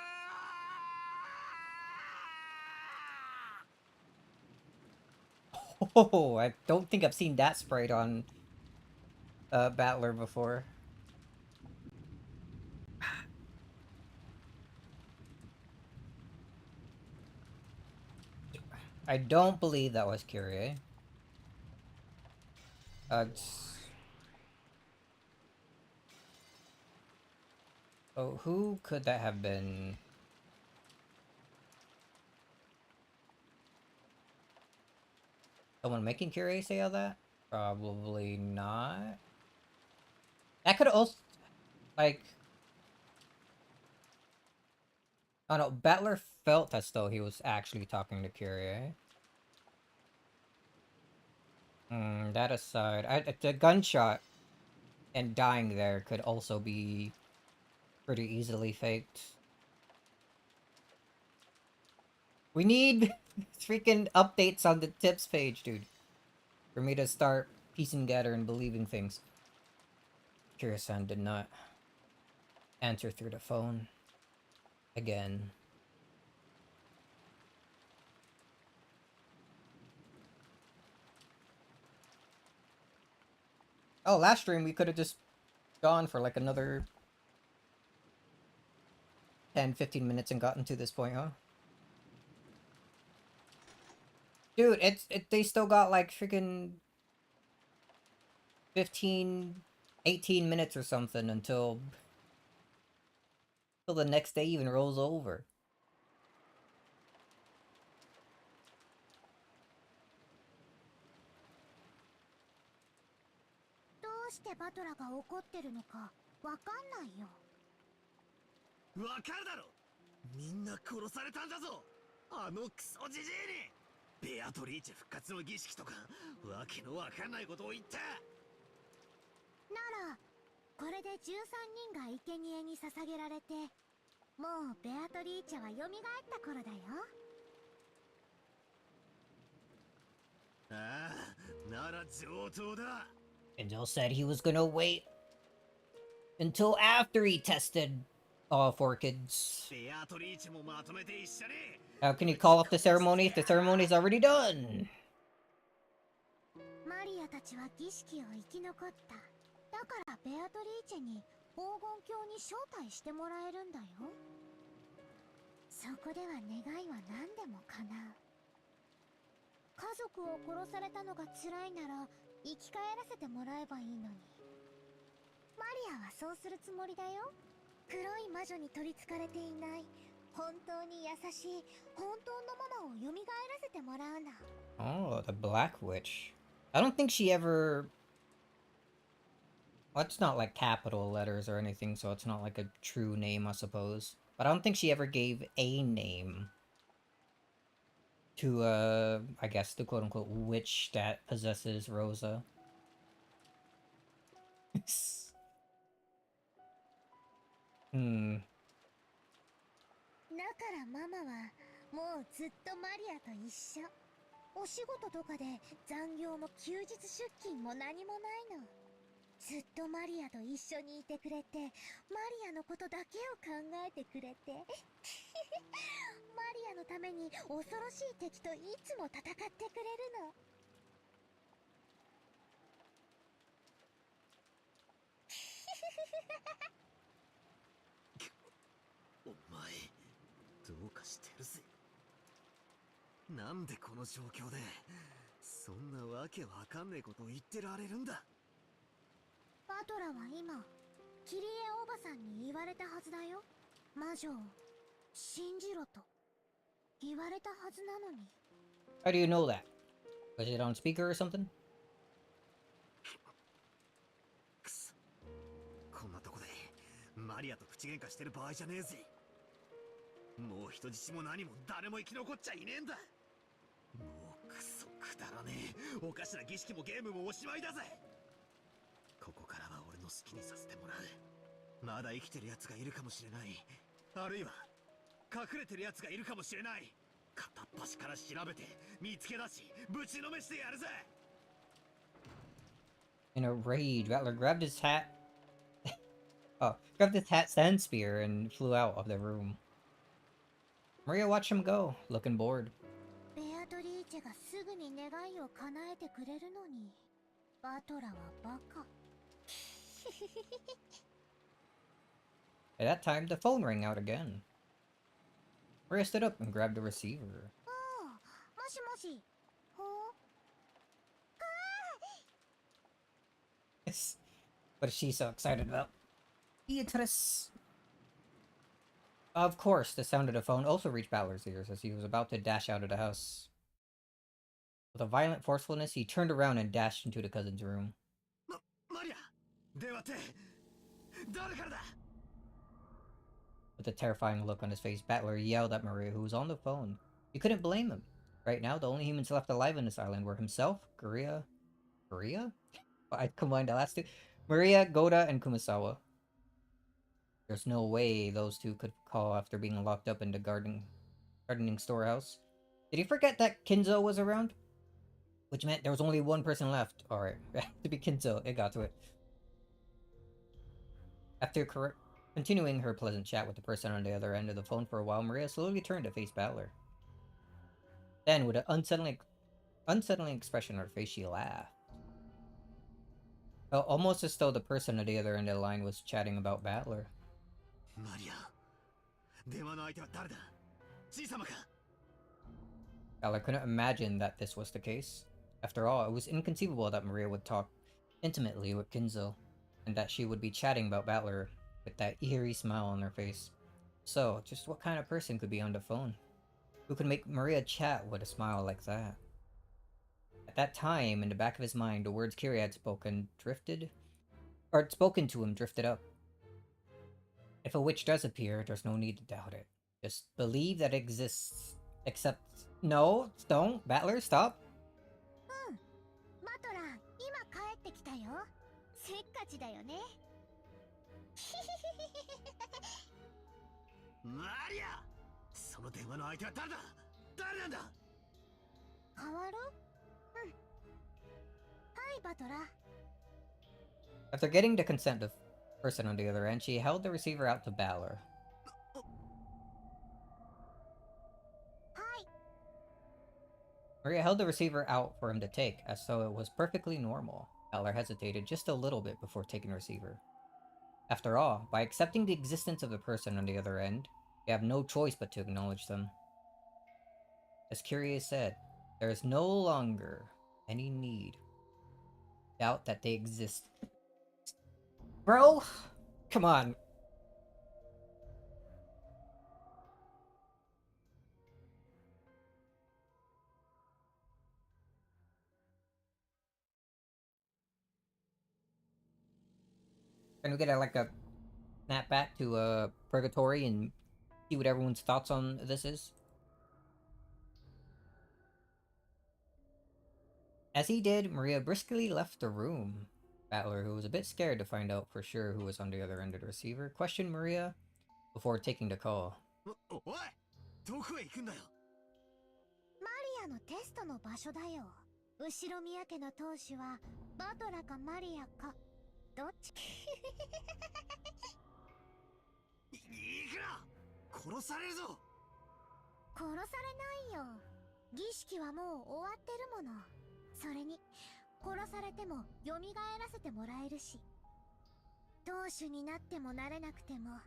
Oh, I don't think I've seen that sprite on Battler before. I don't believe that was Kyrie. Oh, who could that have been? Someone making Kyrie say all that? Probably not. That could also, like, I don't know, Battler felt as though he was actually talking to Kyrie. That aside, the gunshot and dying there could also be pretty easily faked. We need freaking updates on the tips page, dude, for me to start piecing together and believing things. Kira-san did not answer through the phone. Again. Oh, last stream we could have just gone for like another 10-15 minutes and gotten to this point, huh? Dude, they still got like freaking 15-18 minutes or something until the next day even rolls over. どうしてバトラが怒ってるのかわかんないよ。わかるだろ。みんな殺されたんだぞ。あのクソジジイに。ベアトリーチェ復活の儀式とかわけのわかんないことを言った。ならこれで13人が生贄に捧げられて、もうベアトリーチェは蘇った頃だよ。ああ、なら上等だ。Angel said he was gonna wait until after he tested all 4 kids. ベアトリーチェもまとめて一緒に。How can you call off the ceremony if the ceremony is already done? マリアたちは儀式を生き残った。だからベアトリーチェに黄金鏡に招待してもらえるんだよ。そこでは願いは何でも叶う。家族を殺されたのが辛いなら生き返らせてもらえばいいのに。マリアはそうするつもりだよ。黒い魔女に取り憑かれていない本当に優しい本当のママを蘇らせてもらうの。 Oh, the Black Witch. I don't think she ever... Well, it's not like capital letters or anything, so it's not like a true name, I suppose. But I don't think she ever gave a name to, I guess the quote-unquote witch that possesses Rosa. だからママはもうずっとマリアと一緒。お仕事とかで残業も休日出勤も何もないの。ずっとマリアと一緒にいてくれて、マリアのことだけを考えてくれてマリアのために恐ろしい敵といつも戦ってくれるの。お前どうかしてるぜ。なんでこの状況でそんなわけわかんねえことを言ってられるんだ。バトラは今キリエおばさんに言われたはずだよ。魔女を信じろと言われたはずなのに。 How do you know that? Was it on speaker or something? くそ、こんなとこでマリアと口喧嘩してる場合じゃねえぜ。もう人質も何も誰も生き残っちゃいねえんだ。もうクソくだらねえ。おかしな儀式もゲームもおしまいだぜ。ここからは俺の好きにさせてもらう。まだ生きてる奴がいるかもしれない。あるいは隠れてる奴がいるかもしれない。片っ端から調べて見つけ出しぶちのめしてやるぜ。 In a rage, Rattler grabbed his hat. Oh, grabbed his hat and spear and flew out of the room. Maria watched him go, looking bored. ベアトリーリーチェがすぐに願いを叶えてくれるのに、バトラはバカ。At that time, the phone rang out again. Maria stood up and grabbed the receiver. おう、もしもし。ほう。Yes. What is she so excited about? Beatrice! Of course, the sound of the phone also reached Balor's ears as he was about to dash out of the house. With a violent forcefulness, he turned around and dashed into the cousin's room. Maria! 電話って誰からだ? With a terrifying look on his face, Battler yelled at Maria, who was on the phone. You couldn't blame him. Right now, the only humans left alive on this island were himself, Korea? I combined the last two. Maria, Goda, and Kumasawa. There's no way those two could call after being locked up in the gardening storehouse. Did he forget that Kinzo was around? Which meant there was only one person left. Alright, to be Kinzo, it got to it. After continuing her pleasant chat with the person on the other end of the phone for a while, Maria slowly turned to face Battler. Then, with an unsettling expression on her face, she laughed. Almost as though the person at the other end of the line was chatting about Battler. Maria, 電話の相手は誰だ? じい様か? Battler couldn't imagine that this was the case. After all, it was inconceivable that Maria would talk intimately with Kinzo, and that she would be chatting about Battler with that eerie smile on her face. So, just what kind of person could be on the phone? Who could make Maria chat with a smile like that? At that time, in the back of his mind, the words Kiri had spoken to him drifted up. If a witch does appear, there's no need to doubt it. Just believe that it exists. Except... No, don't. Battler, stop. バトラー、今帰ってきたよ。せっかちだよね。マリア! その電話の相手は誰だ? 誰なんだ? 変わる？うん。はい、バトラー。After getting the consent of the person on the other end, she held the receiver out to Battler. はい。 Maria held the receiver out for him to take, as though it was perfectly normal. Battler hesitated just a little bit before taking the receiver. After all, by accepting the existence of the person on the other end, you have no choice but to acknowledge them. As Kyrie said, there is no longer any need to doubt that they exist. Bro! Come on. Can we get a snap back to Purgatory and see what everyone's thoughts on this is? As he did, Maria briskly left the room. Battler, who was a bit scared to find out for sure who was on the other end of the receiver, questioned Maria before taking the call. おい! どこへ行くんだよ? マリアのテストの場所だよ。後ろ宮家の当主はバトラかマリアか。どっち？いくら! 殺されるぞ! 殺されないよ。儀式はもう終わってるもの。それに殺されても蘇らせてもらえるし、当主になってもなれなくても、も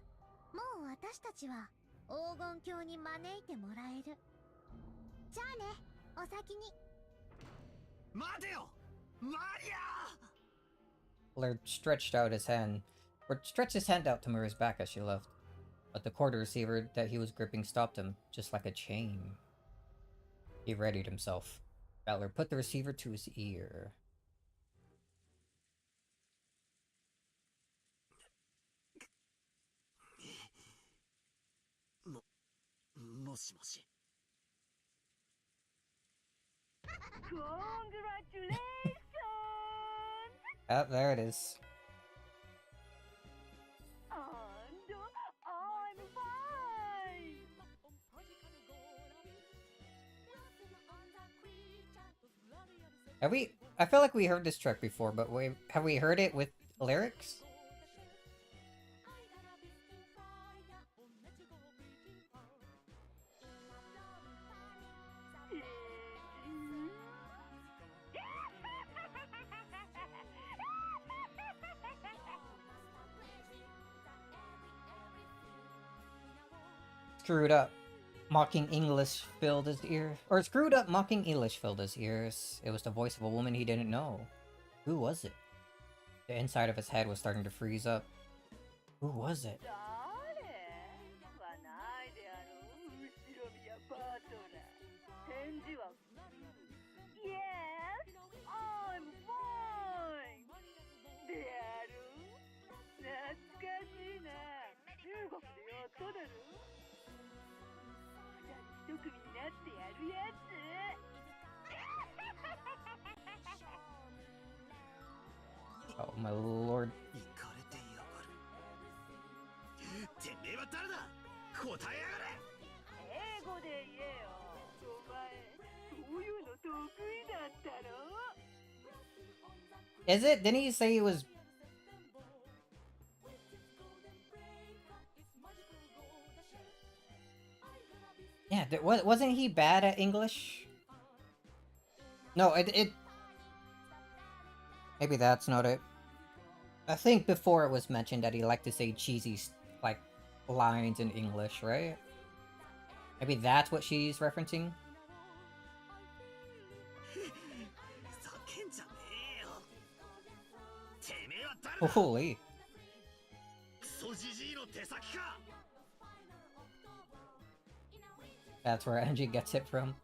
う私たちは黄金鏡に招いてもらえる。じゃあね、お先に。待てよ! マリア! Battler stretched his hand out to Maria's back as she left, but the quarter receiver that he was gripping stopped him, just like a chain. He readied himself. Battler put the receiver to his ear. もしもし。Congratulations! Ah, there it is. And I'm fine! I feel like we heard this track before, but have we heard it with lyrics? screwed up mocking English filled his ear. Or screwed up mocking English filled his ears. It was the voice of a woman he didn't know. Who was it? The inside of his head was starting to freeze up. Who was it? Oh my lord. イカれてやがる。てめえは誰だ？答えやがれ。英語で言えよ。お前、そういうの得意だったろ？ Is it? Didn't he say he was... Yeah, wasn't he bad at English? No, it... Maybe that's not it. I think before it was mentioned that he liked to say cheesy, like, lines in English, right? Maybe that's what she's referencing? 叫んじゃねえよ。てめえは誰だ？ Holy. クソジジイの手先か。 That's where Angie gets it from.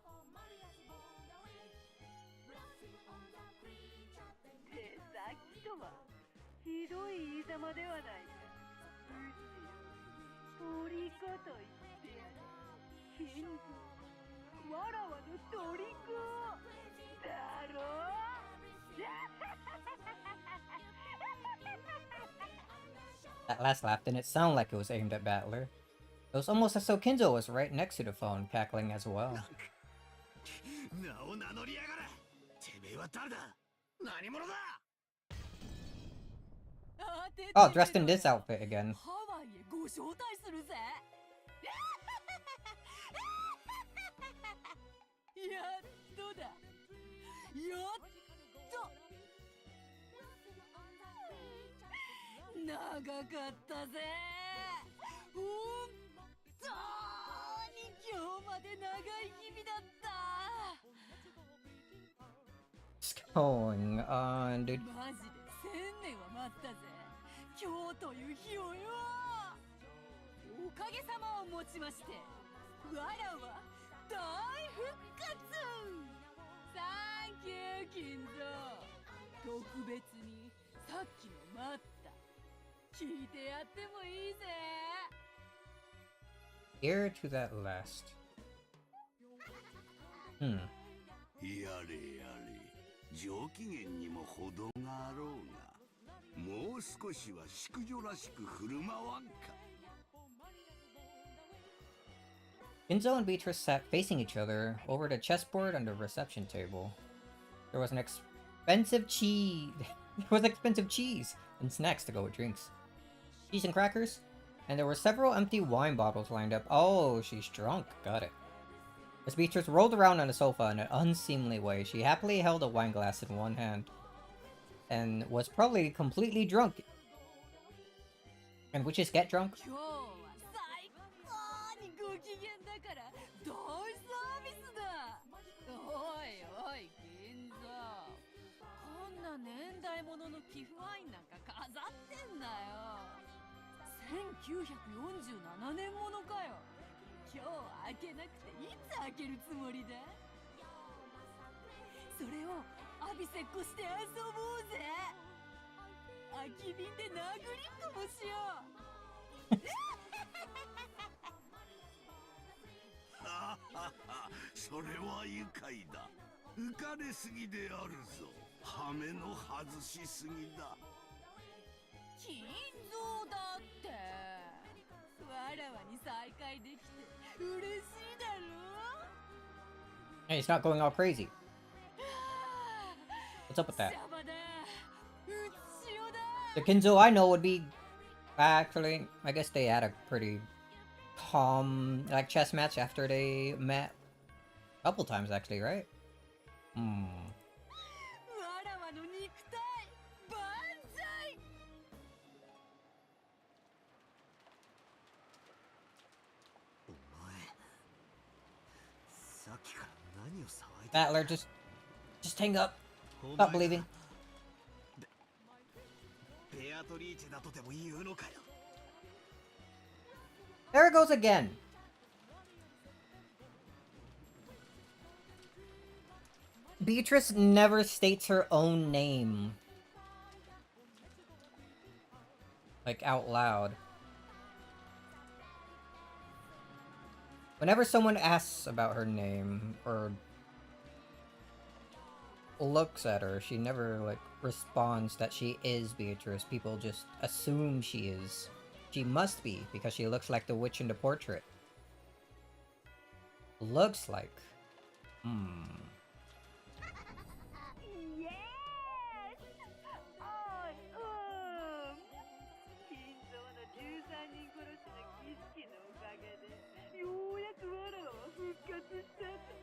手先とはひどい言いざまではないか。うちよ、鳥子と言ってやる。金蔵、わらわの鳥子だろ。That last laugh didn't sound like it was aimed at Battler. It was almost as though Kinzo was right next to the phone, cackling as well. 名を名乗りやがれ。てめえは誰だ？何者だ？ Oh, dressed in this outfit again. ハワイへご招待するぜ。やっとだ。やっと。長かったぜ。本当に今日まで長い日々だった。 What's going on, dude? マジで1000年は待ったぜ。今日という日をよ。おかげさまをもちまして、わらは大復活。サンキュー金蔵。特別にさっきの待った。聞いてやってもいいぜ。 Ear to that last. やれやれ、上機嫌にも程があろうが、もう少しは淑女らしく振る舞わんか。 Kinzo and Beatrice sat facing each other over the chessboard on the reception table. There was an expensive cheese. There was expensive cheese and snacks to go with drinks. Cheese and crackers, and there were several empty wine bottles lined up. Oh, she's drunk. Got it. As Beatrice rolled around on the sofa in an unseemly way, she happily held a wine glass in one hand, and was probably completely drunk. And witches get drunk? 今日は最高にご機嫌だから大サービスだ。おいおい銀座、こんな年代物の寄付ワインなんか飾ってんだよ。1947年ものかよ。今日開けなくていつ開けるつもりだ？それをアビセッコして遊ぼうぜ。空き瓶で殴りっこもしよう。それは愉快だ。浮かれすぎであるぞ。羽目の外しすぎだ。金蔵だって。わらわに再会できて嬉しいだろ。 Hey, he's not going all crazy. What's up with that? シャバだ。うつしおだ。 The Kinzo I know would be... Actually, I guess they had a pretty calm, like, chess match after they met. A couple times, actually, right? わらわの肉体万歳。お Battler, just hang up. Stop believing. ベアトリーチェだとでも言うのかよ。 There it goes again. Beatrice never states her own name. Like, out loud. Whenever someone asks about her name, or looks at her, she never, like, responds that she is Beatrice. People just assume she is. She must be, because she looks like the witch in the portrait. Looks like. Yes! おい、金蔵の13人殺しの儀式のおかげで、ようやくわらわは復活したと。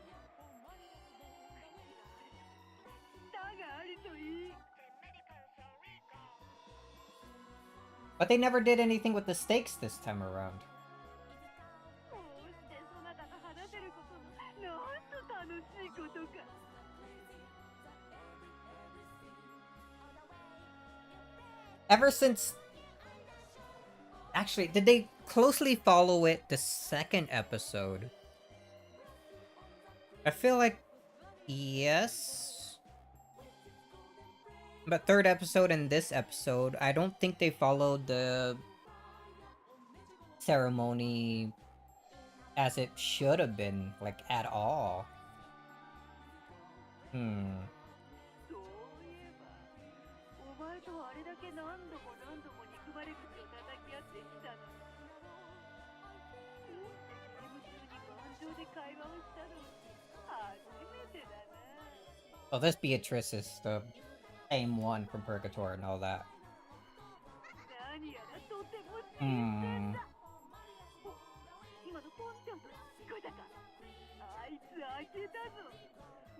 舌があるといい。 But they never did anything with the stakes this time around. こうしてそなたと話せることのなんと楽しいことか。 Ever since... Actually, did they closely follow it the second episode? I feel like... Yes? But third episode and this episode, I don't think they followed the... ceremony... as it should have been, like, at all. そういえば、お前とあれだけ何度も憎まれ口を叩き合ってきたのに、こうしてゲーム中に盤上で会話をしたのは初めてだな。 Well, this Beatrice is the same one from Purgatory and all that. 何やらとても新鮮だ。お、今のポンちゃんと聞こえたか。あいつ開けたぞ。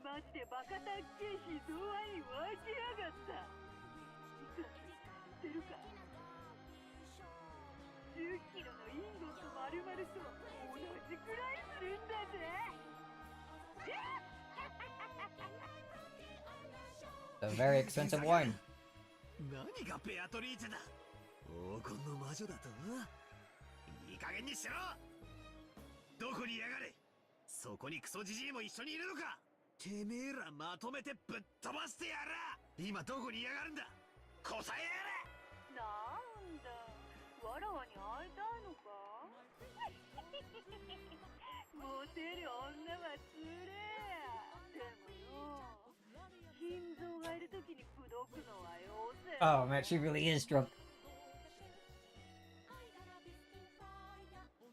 マジでバカたっけえ秘蔵ワインを開けやがった。いくら知ってるか。10キロのインゴット丸々と同じくらいするんだぜ。 A very expensive wine. 何がベアトリーチェだ。黄金の魔女だと。いい加減にしろ。どこにいやがれ。そこにクソジジイも一緒にいるのか。てめえらまとめてぶっ飛ばしてやら。今どこにいやがるんだ。答えやれ。なんだ、わらわに会いたいのか。モテる女はつれえや。でもよ、金蔵がいるときに口説くのはよせ。 Oh man, she really is drunk.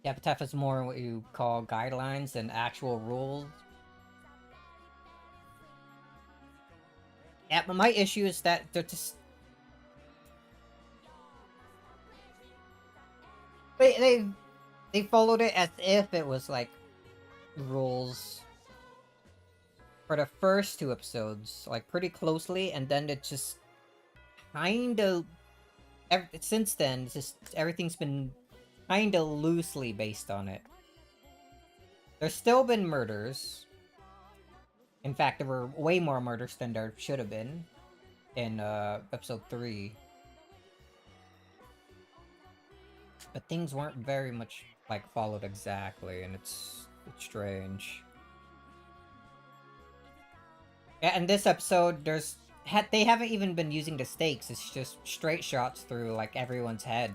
Yeah, Epitaph is more what you call guidelines than actual rules. Yeah, but my issue is that they're just... They followed it as if it was like rules for the first two episodes, like pretty closely, and then it just kind of since then, it's just everything's been kind of loosely based on it. There's still been murders. In fact, there were way more murders than there should have been in episode 3. But things weren't very much like followed exactly, and it's strange. Yeah, in this episode, they haven't even been using the stakes. It's just straight shots through like everyone's head.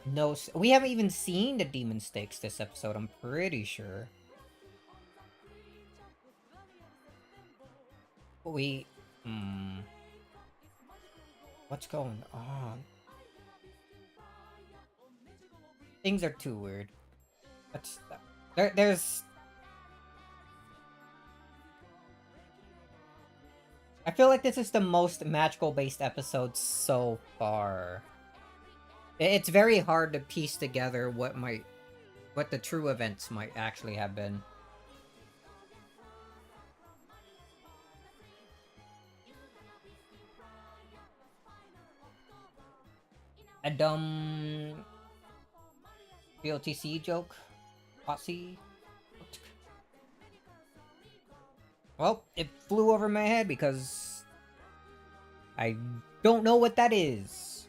No, we haven't even seen the demon stakes this episode, I'm pretty sure. What's going on? Things are too weird. There's... I feel like this is the most magical-based episode so far. It's very hard to piece together what the true events might actually have been. BOTC joke? Potsy? Well, it flew over my head because I don't know what that is.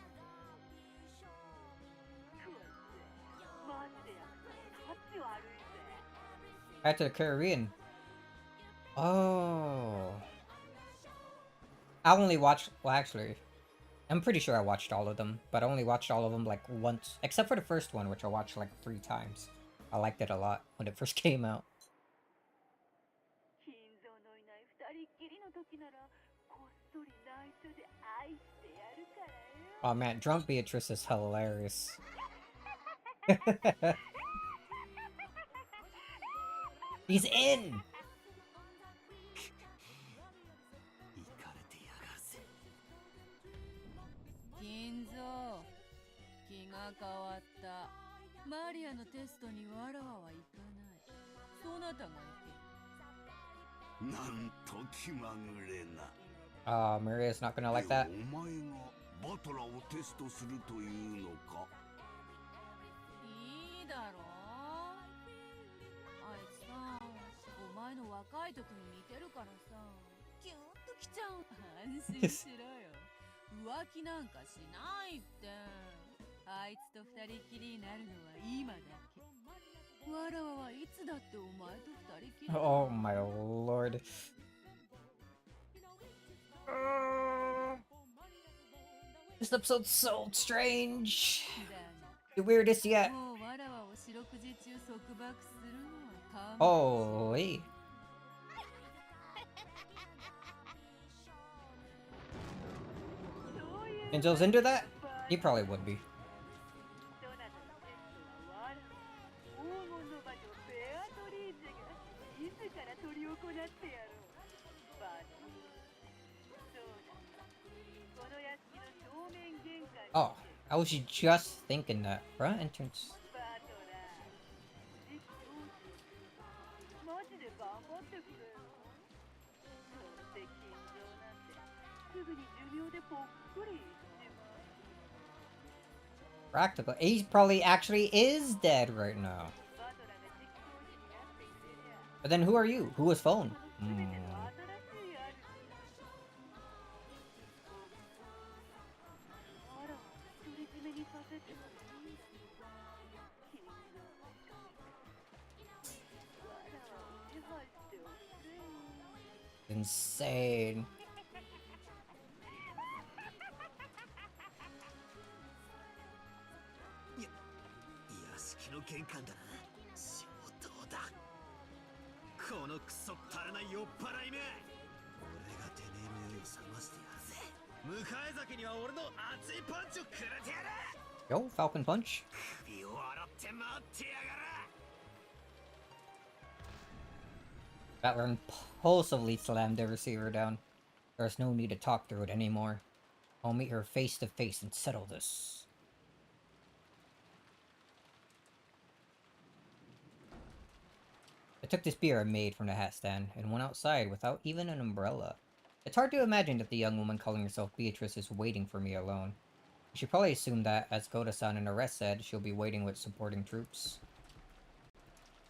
マジでやくさタッチ悪いぜ。 Back to the Caribbean. Oh. I only watched, well actually, I'm pretty sure I watched all of them, but I only watched all of them like once, except for the first one, which I watched like 3 times. I liked it a lot when it first came out. 心臓のいない二人っきりの時ならこっそり内緒で愛してやるからよ。 Oh man, Drunk Beatrice is hilarious. He's in! 行かれてやがるぜ。金蔵、気が変わった。マリアのテストにわらわは行かない。そなたが行け。なんと気まぐれな。Maria's not gonna like that. お前がバトラをテストするというのか。いいだろう。あいつさ、お前の若い時に似てるからさ、キュンときちゃう。安心しろよ。浮気なんかしないって。あいつと二人きりになるのは今だけ。わらわはいつだってお前と二人きり。Oh my lord. This episode's so strange. The weirdest yet. もうわらわを四六時中束縛するのは勘弁。 Holy. Enzo's into that? He probably would be. どなたのテストはわら黄金の魔女ベアトリーチェが自ら執り行ってやろう。バトル。そうだ。この屋敷の正面玄関に Oh, I was just thinking that. Front entrance. バトラー。実況マジで頑張ってくれよ。どうせ金城なんてすぐに寿命でぽっくりいっちまう。 Practical. He probably actually is dead right now. バトラが実行時になってくれりゃ But then who are you? Who is phone? 全て Hmm. の新しい主。あら、独り占めにさせてもいい。金城。わらを支配しておくれよ。 Insane. 屋敷の玄関だな。上等だ。このクソったらない酔っ払いめ。俺がてめえの酔いを覚ましてやるぜ。迎え酒には俺の熱いパンチをくれてやる。 Yo, Falcon Punch. 首を洗って待ってやがる。 Battler impulsively slammed the receiver down. There's no need to talk through it anymore. I'll meet her face to face and settle this. I took this beer I made from the hat stand and went outside without even an umbrella. It's hard to imagine that the young woman calling herself Beatrice is waiting for me alone. She probably assumed that, as Goda-san and the rest said, she'll be waiting with supporting troops.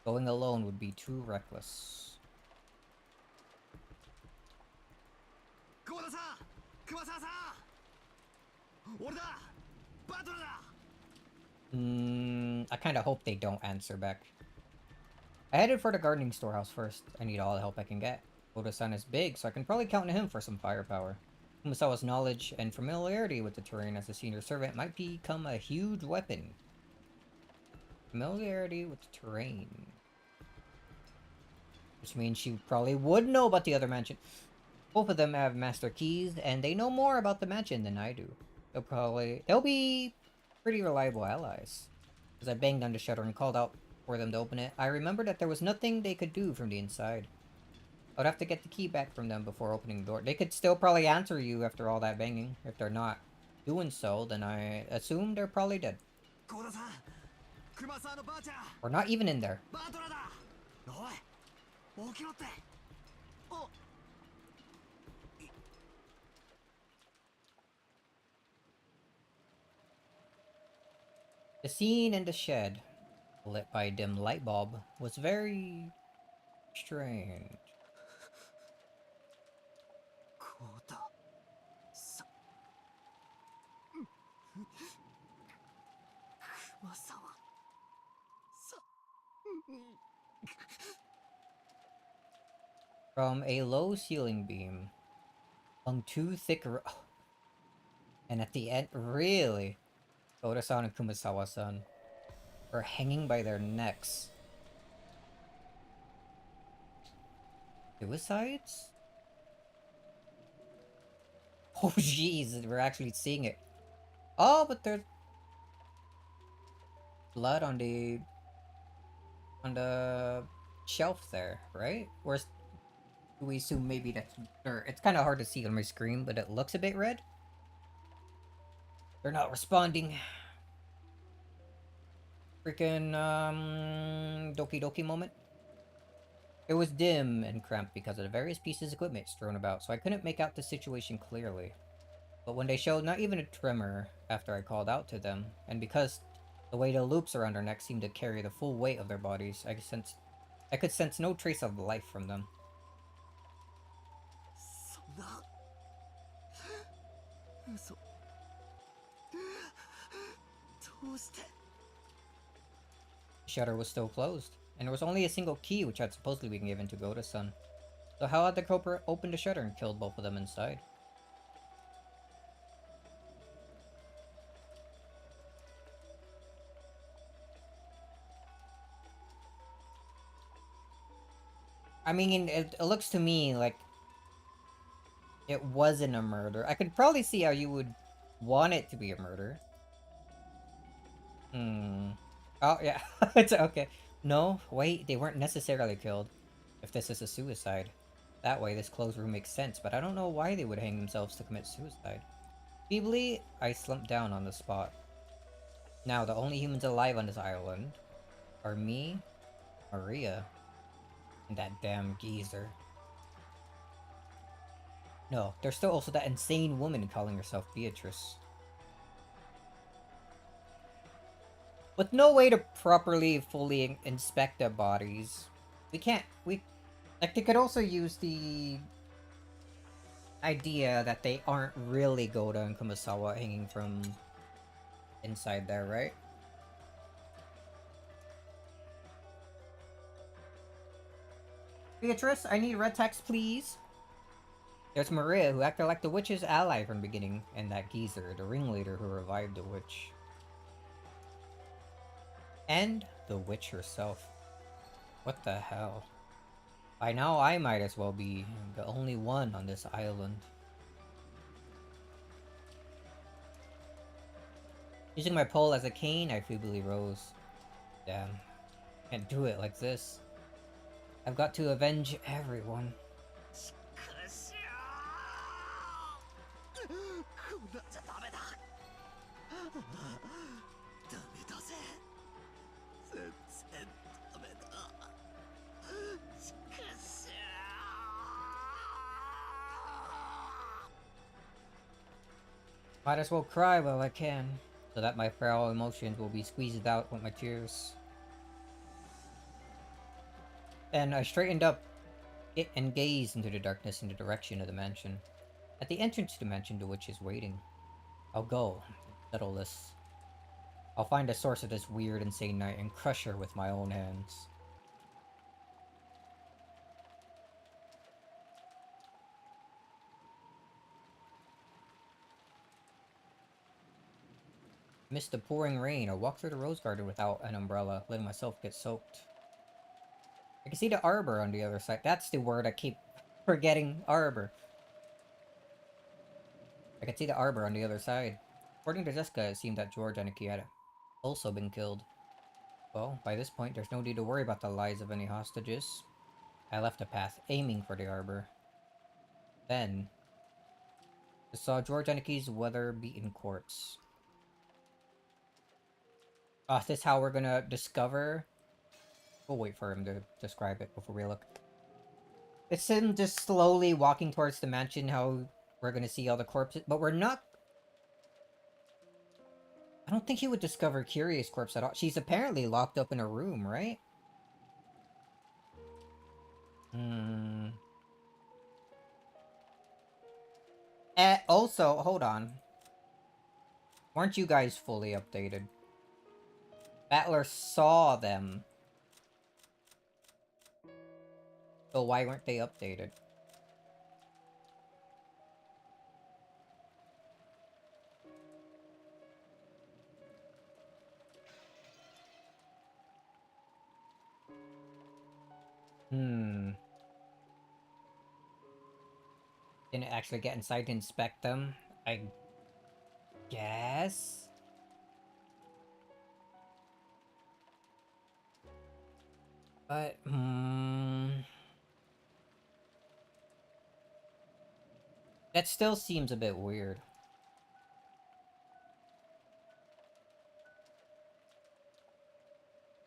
Going alone would be too reckless. ゴーダさん、熊沢さん、俺だ、バトルだ。 I kinda hope they don't answer back. I headed for the gardening storehouse first. I need all the help I can get. Oda-san is big, so I can probably count on him for some firepower. Kumasawa's knowledge and familiarity with the terrain as a senior servant might become a huge weapon. Familiarity with the terrain. Which means she probably would know about the other mansion. Both of them have master keys, and they know more about the mansion than I do. They'll be pretty reliable allies. As I banged on the shutter and called out for them to open it, I remembered that there was nothing they could do from the inside. I'd have to get the key back from them before opening the door. They could still probably answer you after all that banging. If they're not doing so, then I assume they're probably dead. ゴーダさん、熊沢のばあちゃん、 Or not even in there. バトルだ。おい、起きろって。お。 The scene in the shed. lit by a dim light bulb, was very strange. こうだ。さ、熊沢。さ、From a low ceiling beam hung two thick and at the end, really, Oda-san and Kumasawa-san were hanging by their necks. Suicides? Oh jeez, we're actually seeing it. Oh, but there's blood on the shelf there, right? Or do we assume maybe that's, or it's kind of hard to see on my screen, but it looks a bit red. They're not responding. Freaking Doki Doki moment. It was dim and cramped because of the various pieces of equipment strewn about, so I couldn't make out the situation clearly. But when they showed not even a tremor after I called out to them, and because the way the loops around their necks seemed to carry the full weight of their bodies, I could sense no trace of life from them. そんな。嘘。どうして。The shutter was still closed, and there was only a single key which had supposedly been given to Goda-san. So how had the culprit opened the shutter and killed both of them inside? I mean, it looks to me like it wasn't a murder. I could probably see how you would want it to be a murder. Oh, yeah. It's okay. No, wait, they weren't necessarily killed. If this is a suicide. That way, this closed room makes sense, but I don't know why they would hang themselves to commit suicide. Feebly, I slumped down on the spot. Now, the only humans alive on this island are me, Maria, and that damn geezer. No, there's still also that insane woman calling herself Beatrice. With no way to properly, fully inspect the bodies, like, they could also use the idea that they aren't really Goda and Kumasawa hanging from inside there, right? Beatrice, I need red text, please. There's Maria, who acted like the witch's ally from the beginning, and that geezer, the ringleader who revived the witch. And the witch herself. What the hell? By now, I might as well be the only one on this island. Using my pole as a cane, I feebly rose. Damn. Can't do it like this. I've got to avenge everyone. しかしこんなんじゃダメだ。ダメだぜ。全然ダメだ。しかし。Might as well cry while I can, so that my feral emotions will be squeezed out with my tears. Then I straightened up and gazed into the darkness in the direction of the mansion. At the entrance to the mansion, the witch is waiting. I'll go, settle this. I'll find the source of this weird, insane night and crush her with my own hands. Amidst the pouring rain, I walked through the rose garden without an umbrella, letting myself get soaked. I can see the arbor on the other side. That's the word I keep forgetting. Arbor. I can see the arbor on the other side. According to Jessica, it seemed that George and Nikki had also been killed. Well, by this point, there's no need to worry about the lives of any hostages. I left the path, aiming for the arbor. Then, I saw George Aniki's weather-beaten corpse. Is this how we're gonna discover? We'll wait for him to describe it before we look. It's him just slowly walking towards the mansion, how we're gonna see all the corpses, but we're not... don't think he would discover Curious corpse at all. She's apparently locked up in a room, right? Hmm. Also, hold on. Weren't you guys fully updated? Battler saw them. So why weren't they updated? Hmm. Didn't actually get inside to inspect them, I guess? But, that still seems a bit weird.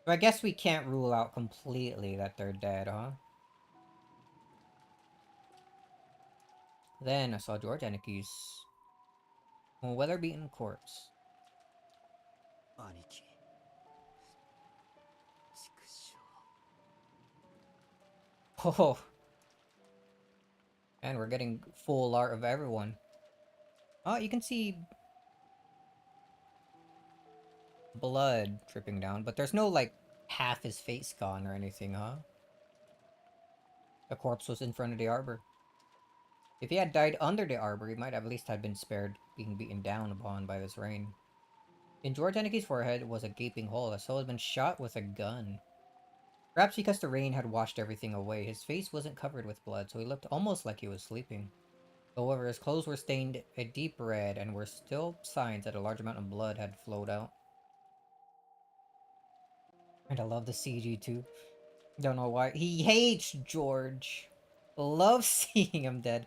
So I guess we can't rule out completely that they're dead, huh? Then I saw George Aniki's weather-beaten corpse. 兄貴。畜生。 Oh, and we're getting full art of everyone. Oh, you can see blood dripping down, but there's no, like, half his face gone or anything, huh? The corpse was in front of the arbor. If he had died under the arbor, he might at least have been spared being beaten down upon by this rain. In George Eniki's forehead was a gaping hole, as though he had been shot with a gun. Perhaps because the rain had washed everything away, his face wasn't covered with blood, so he looked almost like he was sleeping. However, his clothes were stained a deep red, and were still signs that a large amount of blood had flowed out. And I love the CG too. Don't know why. He hates George. Loves seeing him dead.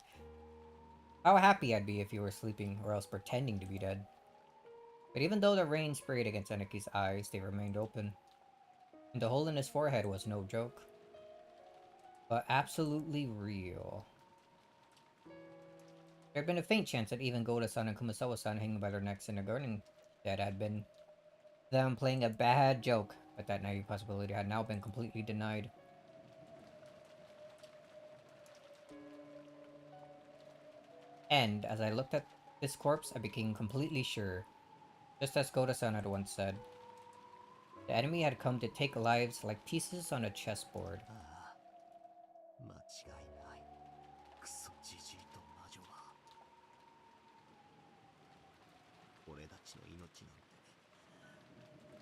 How happy I'd be if he were sleeping, or else pretending to be dead. But even though the rain sprayed against Eniki's eyes, they remained open. And the hole in his forehead was no joke. But absolutely real. There had been a faint chance that even Goda-san and Kumasawa-san hanging by their necks in the garden shed had been them playing a bad joke, but that naive possibility had now been completely denied. And as I looked at this corpse, I became completely sure, just as Goda-san had once said, the enemy had come to take lives like pieces on a chessboard. ああ、間違いない。クソジジイと魔女は。俺たちの命なんて、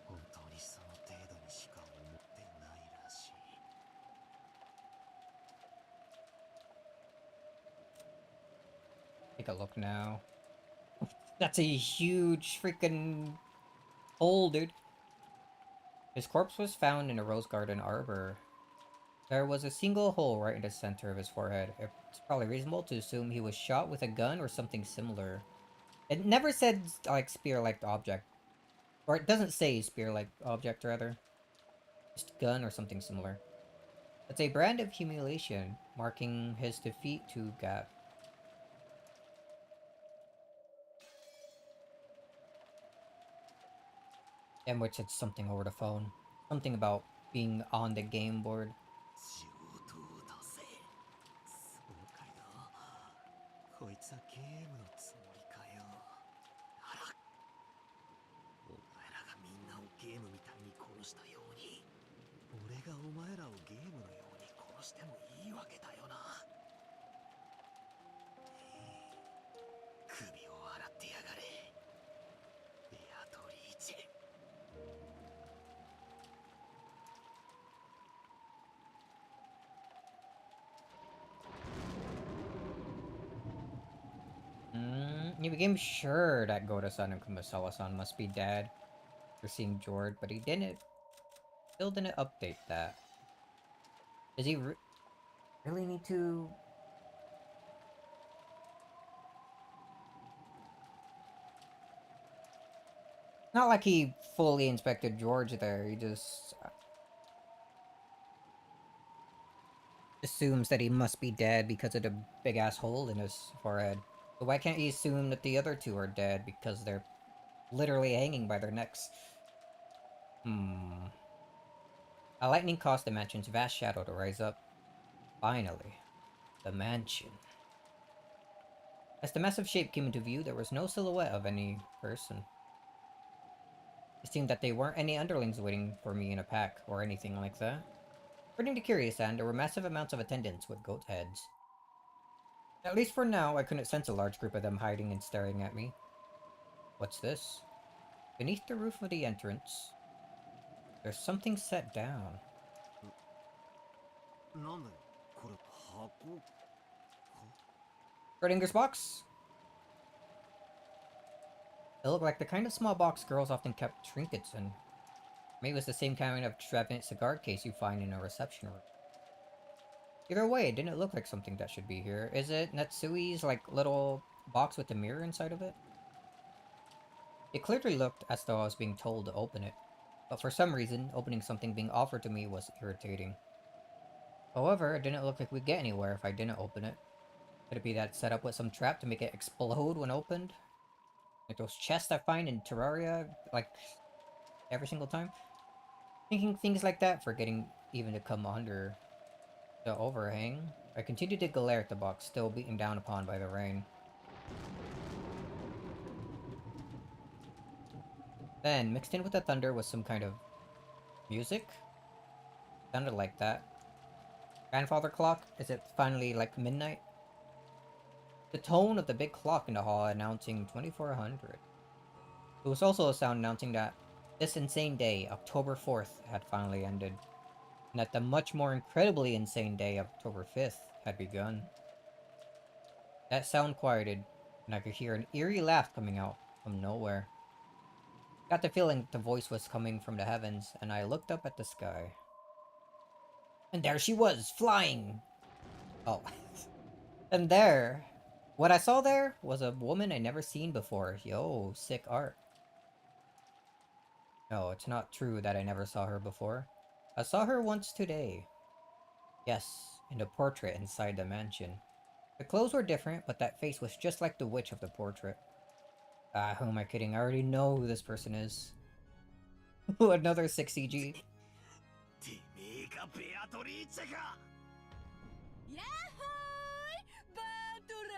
本当にその程度にしか思ってないらしい。Take a look now. That's a huge freaking hole, dude. His corpse was found in a rose garden arbor. There was a single hole right in the center of his forehead. It's probably reasonable to assume he was shot with a gun or something similar. It never said, like, spear-like object. Or it doesn't say spear-like object, rather. Just gun or something similar. It's a brand of humiliation, marking his defeat to Gat. In which it's something over the phone. Something about being on the game board. 上等だぜ。そうかよ。こいつはゲームのつもりかよ。あら。お前らがみんなをゲームみたいに殺したように、俺がお前らをゲームのように殺してもいいわけだよな。首を洗ってやがれ。ベアトリーチェ。He became sure that Goda-san and Kumasawa-san must be dead for seeing George, but he still didn't update that. Does he really need to? Not like he fully inspected George there, he just assumes that he must be dead because of the big ass hole in his forehead. So why can't he assume that the other two are dead because they're literally hanging by their necks. Hmm. A lightning caused the mansion's vast shadow to rise up. Finally, the mansion. As the massive shape came into view, there was no silhouette of any person. It seemed that they weren't any underlings waiting for me in a pack or anything like that. According to Curious Ann, there were massive amounts of attendants with goat heads. At least for now, I couldn't sense a large group of them hiding and staring at me. What's this? Beneath the roof of the entrance, there's something set down. なんだよこれ箱か Schrodinger's box? It looked like the kind of small box girls often kept trinkets in. Maybe it was the same kind of extravagant cigar case you find in a reception room. Either way, it didn't look like something that should be here. Is it Netsui's, like, little box with a mirror inside of it? It clearly looked as though I was being told to open it. But for some reason, opening something being offered to me was irritating. However, it didn't look like we'd get anywhere if I didn't open it. Could it be that it's set up with some trap to make it explode when opened? Like those chests I find in Terraria, like, every single time? Thinking things like that, forgetting even to come under the overhang. I continued to glare at the box, still beaten down upon by the rain. Then, mixed in with the thunder was some kind of music? Sounded like that. Grandfather clock? Is it finally like midnight? The tone of the big clock in the hall announcing 2400. It was also a sound announcing that this insane day, October 4th, had finally ended. And that the much more incredibly insane day, October 5th, had begun. That sound quieted, and I could hear an eerie laugh coming out from nowhere. Got the feeling that the voice was coming from the heavens, and I looked up at the sky. And there she was, flying! Oh. And there, what I saw there was a woman I never seen before. Yo, sick art. No, it's not true that I never saw her before. I saw her once today. Yes, in the portrait inside the mansion. The clothes were different, but that face was just like the witch of the portrait. Ah, who am I kidding? I already know who this person is. Another 6CG. てめえがベアトリーチェか Yahoo! Battler!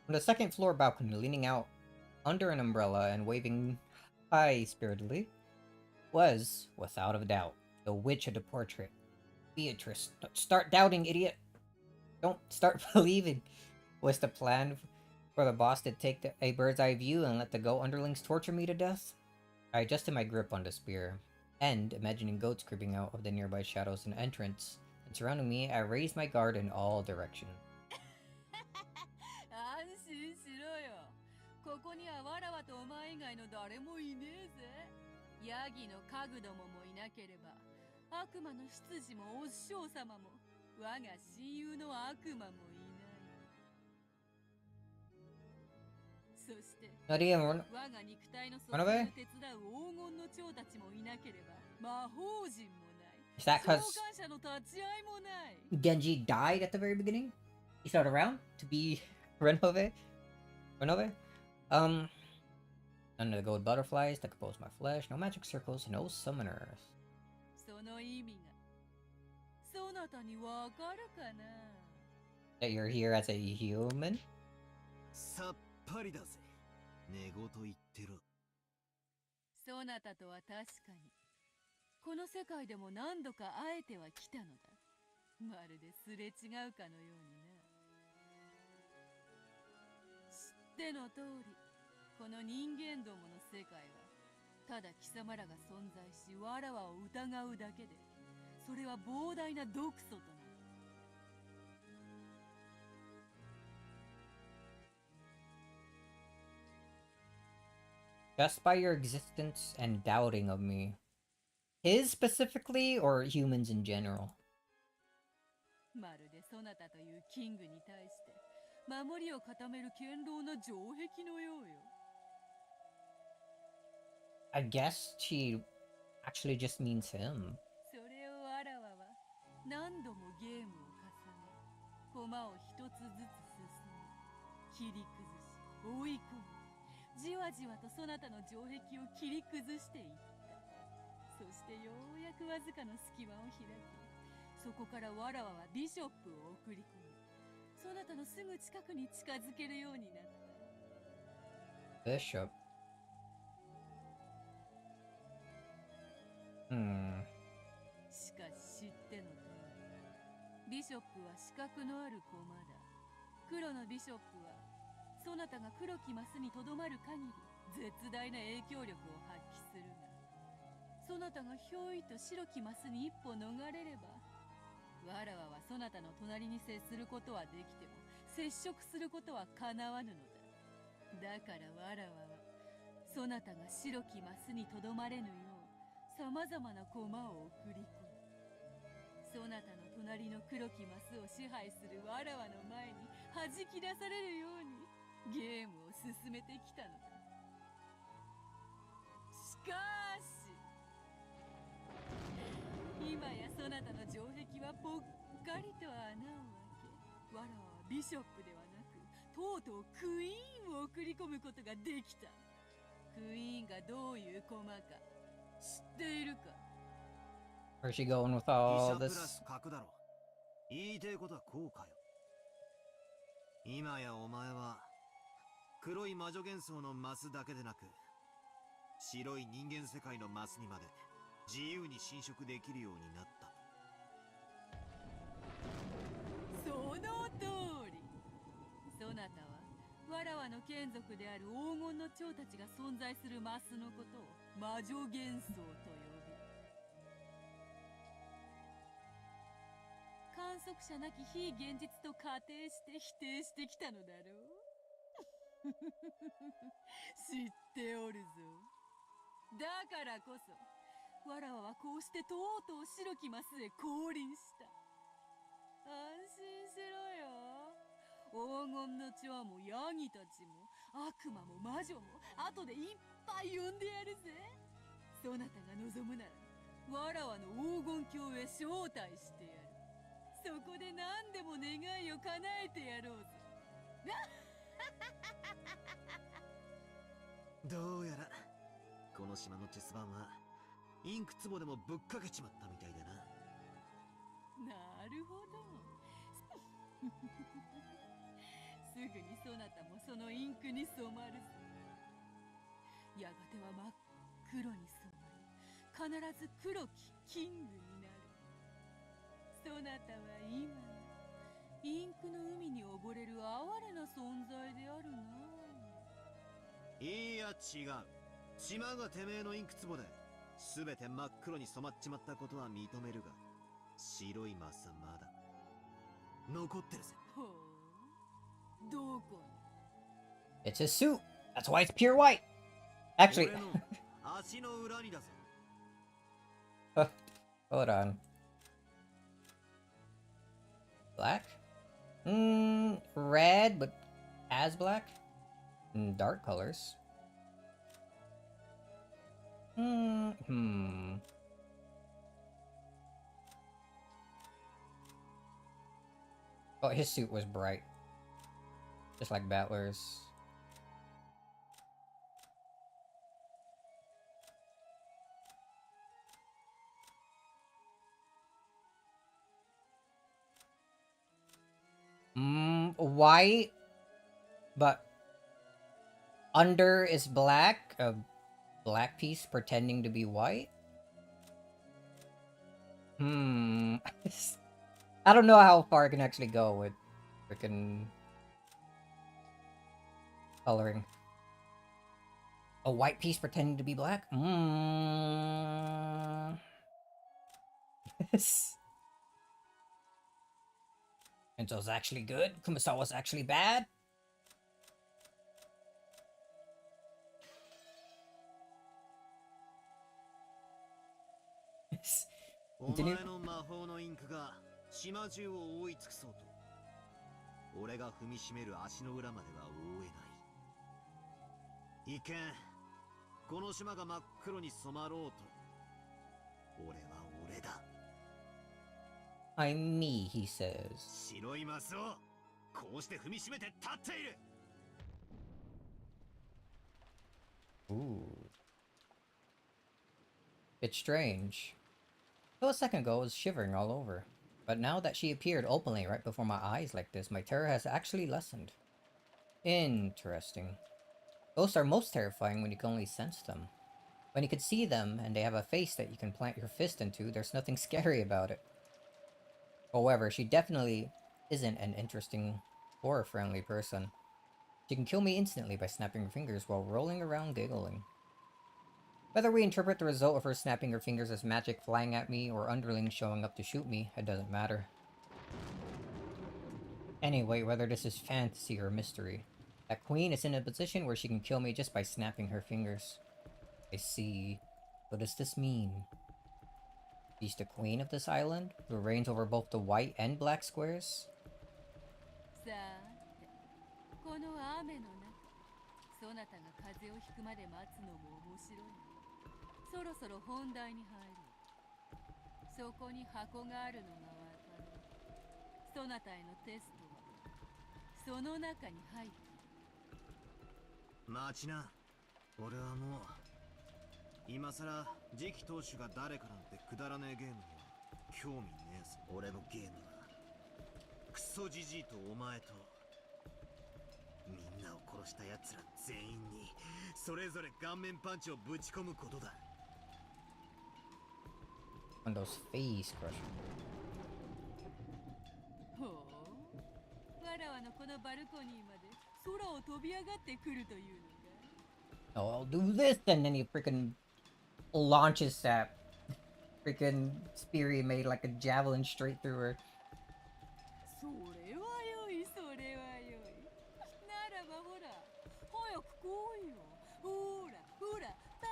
From the second floor balcony, leaning out under an umbrella and waving high-spiritedly, was, without a doubt, the witch of the portrait. Beatrice. Don't start doubting, idiot! Don't start believing. Was the plan for the boss to take a bird's eye view and let the goat underlings torture me to death? I adjusted my grip on the spear, and, imagining goats creeping out of the nearby shadows and entrance, and surrounding me, I raised my guard in all directions. 安心しろよ。ここにはわらわとお前以外の誰もいねえぜ。ヤギの家具どももいなければ、悪魔の執事もお師匠様も、我が親友の悪魔もいない。そして、 Not even run. 我が肉体の蘇 Run 生 away? を手伝う黄金の蝶たちもいなければ魔法陣もない。 Is that 召 because 喚者の立ち会いもない。 Genji died at the very beginning? He's not around to be Renove? Renove? None of the gold butterflies that compose my flesh, no magic circles, no summoners. その意味がそなたにわかるかな。 That you're here as a human? さっぱりだぜ寝言言ってろそなたとは確かにこの世界でも何度か会えてはきたのだ。まるですれ違うかのようにな。知っての通り、この人間どもの世界はただ貴様らが存在しわらわを疑うだけで、それは膨大な毒素となる。 Just by your existence and doubting of me. His specifically, or humans in general? まるでそなたというキングに対して守りを固める堅牢な城壁のようよ。 I guess she actually just means him. それをわらわは何度もゲームを重ね、駒を一つずつ進み、切り崩し、追い込み、じわじわとそなたの城壁を切り崩していった。そしてようやくわずかの隙間を開き、そこからわらわはビショップを送り込み、そなたのすぐ近くに近づけるようになった。Bishop. Hmm. しかし知ってのとおり、ビショップは資格のある駒だ。黒のビショップはそなたが黒きマスにとどまる限り絶大な影響力を発揮するが、そなたがひょいと白きマスに一歩逃れれば、わらわはそなたの隣に接することはできても接触することはかなわぬのだ。だからわらわはそなたが白きマスにとどまれぬようさまざまな駒を送り込む。そなたの隣の黒きマスを支配するわらわの前に弾き出されるようにゲームを進めてきたのだ。しかし今やそなたの城壁はぽっかりと穴を開け、わらわはビショップではなくとうとうクイーンを送り込むことができた。クイーンがどういう駒か知っているか？ Where's she going with 飛 all 車プラス this? 角だろ。言いてえことはこうかよ。今やお前は黒い魔女幻想のマスだけでなく、白い人間世界のマスにまで自由に侵食できるようになった。その通り。そなたはわらわの眷属である黄金の蝶たちが存在するマスのことを魔女幻想と呼び、観測者なき非現実と仮定して否定してきたのだろう。知っておるぞ。だからこそわらわはこうしてとうとう白きマスへ降臨した。安心しろよ。黄金の蝶もヤギたちも悪魔も魔女も後でいっぱい呼んでやるぜ。そなたが望むならわらわの黄金鏡へ招待してやる。そこで何でも願いを叶えてやろうぜ。どうやらこの島のチェス盤はインク壺でもぶっかけちまったみたいだな。なるほど。すぐにそなたもそのインクに染まるぜ。やがては真っ黒に染まり、必ず黒きキングになる。そなたは今インクの海に溺れる哀れな存在であるな。いや違う。島がてめえのインク壺で全て真っ黒に染まっちまったことは認めるが、白いマスはまだ残ってるぜ。ほう、どこに？ It's his suit. That's why it's pure white. Actually, 俺の足の裏にだぜ。hold on. Black? Red, but as black? Dark colors. Oh, his suit was bright. Just like Battler's. White, but under is black, a black piece pretending to be white. I don't know how far I can actually go with freaking coloring. A white piece pretending to be black? Enzo's actually good? Kumasawa's actually bad? お前の魔法のインクが島中を覆い尽くそうと、俺が踏みしめる足の裏までは覆えない。いけん、この島が真っ黒に染まろうと、俺は俺だ。I'm me, he says. 白いマスをこうして踏みしめて立っている。Ooh. It's strange. Till a second ago, I was shivering all over. But now that she appeared openly right before my eyes like this, my terror has actually lessened. Interesting. Ghosts are most terrifying when you can only sense them. When you can see them, and they have a face that you can plant your fist into, there's nothing scary about it. However, she definitely isn't an interesting or friendly person. She can kill me instantly by snapping her fingers while rolling around giggling. Whether we interpret the result of her snapping her fingers as magic flying at me or underlings showing up to shoot me, it doesn't matter. Anyway, whether this is fantasy or mystery, that queen is in a position where she can kill me just by snapping her fingers. I see. What does this mean? She's the queen of this island, who reigns over both the white and black squares? さて、この雨の中、そなたが風邪をひくまで待つのも面白いが、そろそろ本題に入ろう。そこに箱があるのがわかる。そなたへのテストは、その中に入っている。待ちな。俺はもう今さら次期当主が誰かなんてくだらねえゲームには興味ねえぞ。俺のゲームはクソジジイとお前とみんなを殺した奴ら全員にそれぞれ顔面パンチをぶち込むことだ。 One of those face crusher. ほう、わらわのこのバルコニーまで空を飛び上がってくるというのか。 Oh, I'll do this, and then he freaking launches that freaking spear he made like a javelin straight through her. それはよい、それはよい。ならばほら、早く来いよ。ほら、ほら、パン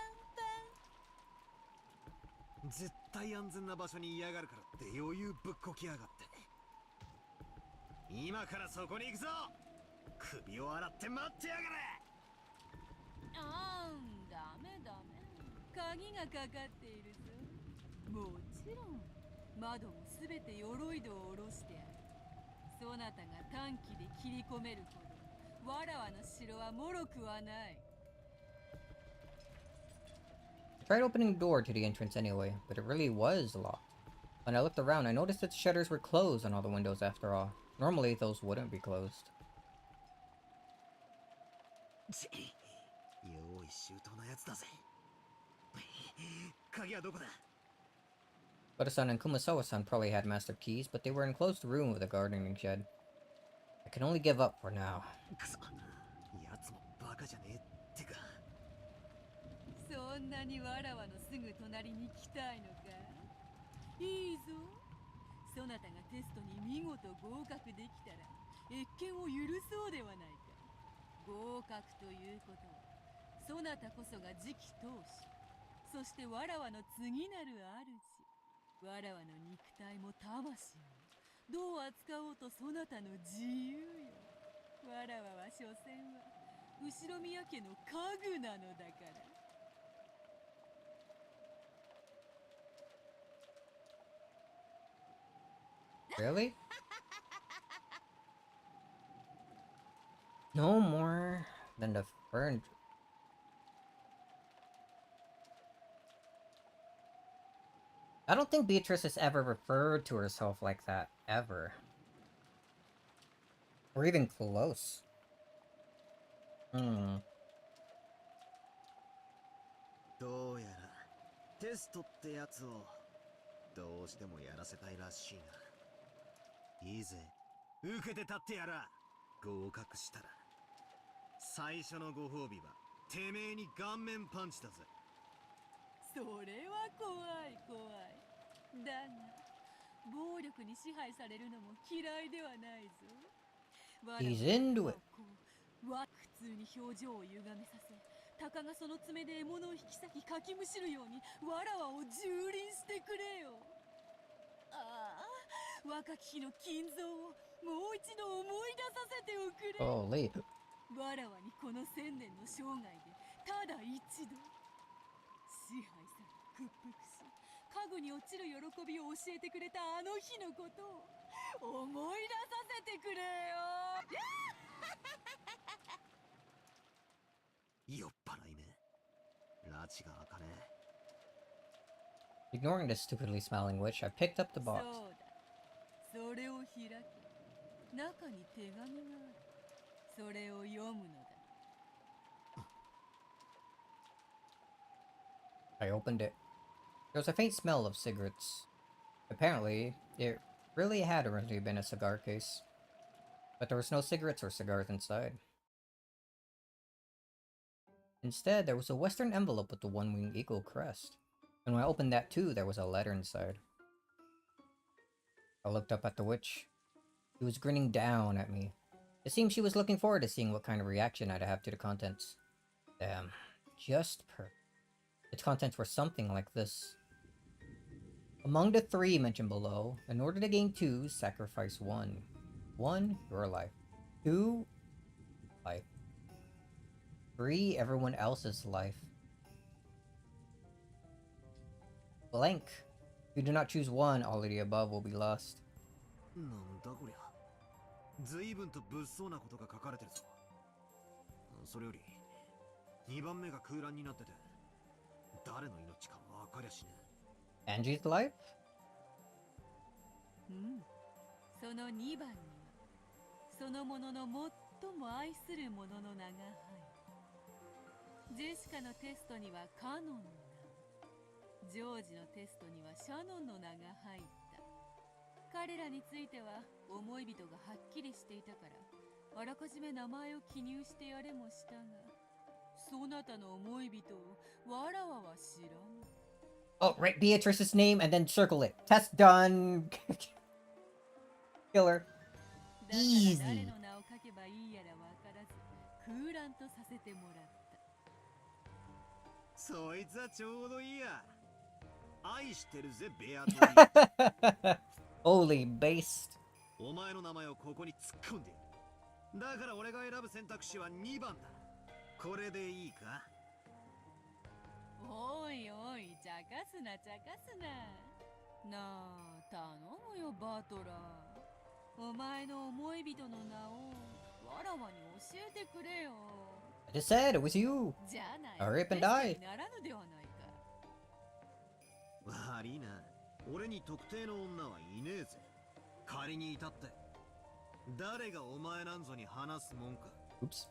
パン。絶対安全な場所に嫌がるからって余裕ぶっこきやがって。今からそこに行くぞ。首を洗って待ってやがれ。あん、ダメダメ。鍵がかかっているぞ。もちろん、窓もすべて鎧戸を下ろしてある。そなたが短期で切り込めるほど、わらわの城は脆くはない。I tried opening the door to the entrance anyway, but it really was locked. When I looked around, I noticed that the shutters were closed on all the windows after all. Normally, those wouldn't be closed. 用意周到なやつだぜ。鍵はどこだ？ Koda-san and Kumasawa-san probably had master keys, but they were in a closed room with a gardening shed. I can only give up for now. くそ、やつもバカじゃねえってか。そんなにわらわのすぐ隣に来たいのか。いいぞ。そなたがテストに見事合格できたら越見を許そうではないか。合格ということはそなたこそが次期当主、そしてわらわの次なる主。わらわの肉体も魂もどう扱おうとそなたの自由よ。わらわは所詮は後ろ宮家の家具なのだから。Really? No more than the furniture. I don't think Beatrice has ever referred to herself like that, ever. Or even close. どうやらテストってやつをどうしてもやらせたいらしいな。いいぜ、受けて立ってやら。合格したら最初のご褒美はてめえに顔面パンチだぜ。それは怖い怖い。だが暴力に支配されるのも嫌いではないぞ。 He's into it. 普通に表情を歪めさせ、タカがその爪で獲物を引き裂きかきむしるようにわらわを蹂躙してくれよ。ああ、若き日の金蔵をもう一度思い出させておくれ。 Holy. わらわにこの1000年の生涯でただ一度支配され屈服し家具に落ちる喜びを教えてくれたあの日のことを思い出させてくれよ。酔っ払いめ。ちが開かねえ。 Ignoring the stupidly smiling witch, I picked up the そう box. だ。それを開け。中に手紙がある。それを読むのだ。I opened it. There was a faint smell of cigarettes. Apparently, it really had originally been a cigar case. But there was no cigarettes or cigars inside. Instead, there was a western envelope with the one-winged eagle crest. And when I opened that too, there was a letter inside. I looked up at the witch. She was grinning down at me. It seemed she was looking forward to seeing what kind of reaction I'd have to the contents. Damn. Just perfect. Its contents were something like this. Among the 3 mentioned below, in order to gain 2, sacrifice 1. 1, your life. 2, life. 3, everyone else's life. Blank. If you do not choose 1, all of the above will be lost. なんだこりゃ。随分と物騒なことが書かれてるぞ。それより2番目が空欄になってて、誰の命か分かりゃしねえ。 Angie's life? うん。その2番には、そのものの最も愛するものの名が入る。ジェシカのテストにはカノンの名。ジョージのテストにはシャノンの名が入った。彼らについては思い人がはっきりしていたから、あらかじめ名前を記入してやれもしたが、そなたの思い人をわらわは知らん。Oh, write Beatrice's name and then circle it. Test done. Killer. だから誰 Easy. の名を書けばいいやらわからず、空欄とさせてもらった。そいつはちょうどいいや。愛してるぜ、ベアトリー。Holy based. お前の名前をここに突っ込んでやる。だから俺が選ぶ選択肢は2番だ。これでいいか？おいおい、茶化すな茶化すな。なあ、頼むよバトラー。お前の思い人の名をわらわに教えてくれよ。I just said it was you. じゃない。 Hurry up and テスト die. にならぬではないか。悪いな。俺に特定の女はいねえぜ。仮にいたって。誰がお前なんぞに話すもんか。 Oops.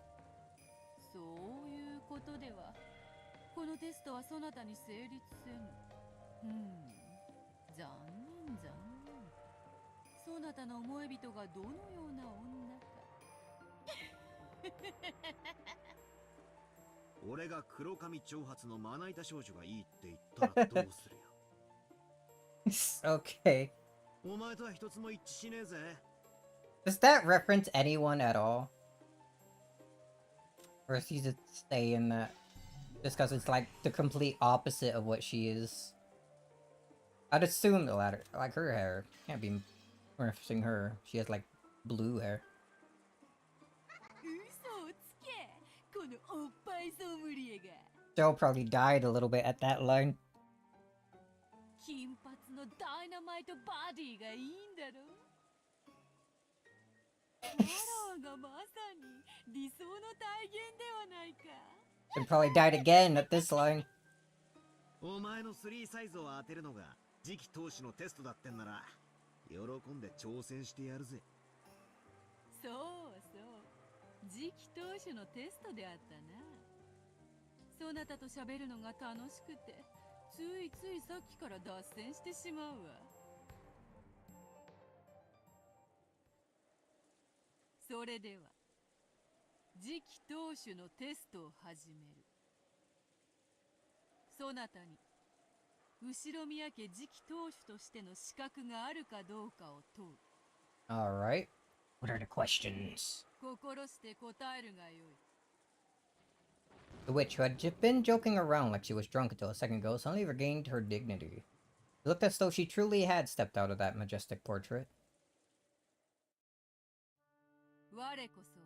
そういうことでは、このテストはそなたに成立せぬ。残念残念。そなたの思い人がどのような女か。俺が黒髪長髪のまな板少女がいいって言ったらどうするよ。Okay. お前とは一つも一致しねえぜ。 Does that reference anyone at all? Or is he just saying that just because it's like the complete opposite of what she is? I'd assume the latter. Like her hair can't be referencing her. She has like blue hair. 嘘をつけ。このおっぱいソムリエが。 Joe probably died a little bit at that line. 金髪のダイナマイトバディがいいんだろ。わらわがまさに理想の体現ではないか。 She probably died again at this line. お前の3サイズを当てるのが次期投手のテストだってんなら、喜んで挑戦してやるぜ。そうそう。次期投手のテストであったな。そなたと喋るのが楽しくて、ついついさっきから脱線してしまうわ。それでは次期投手のテストを始める。そなたに後宮家次期投手としての資格があるかどうかを問う。 Alright. What are the questions? 心して答えるがよい。 The witch, who had been joking around like she was drunk until a second ago, suddenly regained her dignity. It looked as though she truly had stepped out of that majestic portrait. 我こそは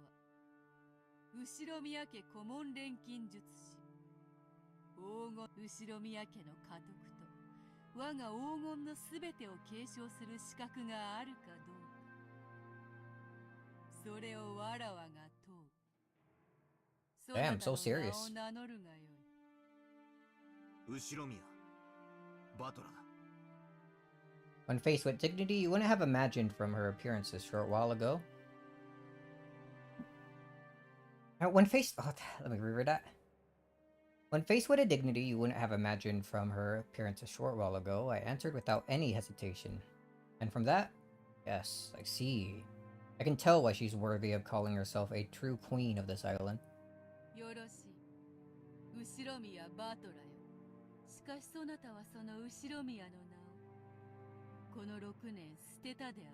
後宮家顧問錬金術師、黄金後宮家の家督と我が黄金のすべてを継承する資格があるかどうか、それをわらわが問う。 Damn, so serious. そなたの名を名乗るがよい。後宮バトラだ。 When faced with dignity you wouldn't have imagined from her appearance a short while ago. When faced... Oh, let me reread that. When faced with a dignity you wouldn't have imagined from her appearance a short while ago, I answered without any hesitation. And from that, yes, I see. I can tell why she's worthy of calling herself a true queen of this island. よろしい。後ろ宮バトラよ。しかしそなたはその後ろ宮の名をこの6年捨てたである。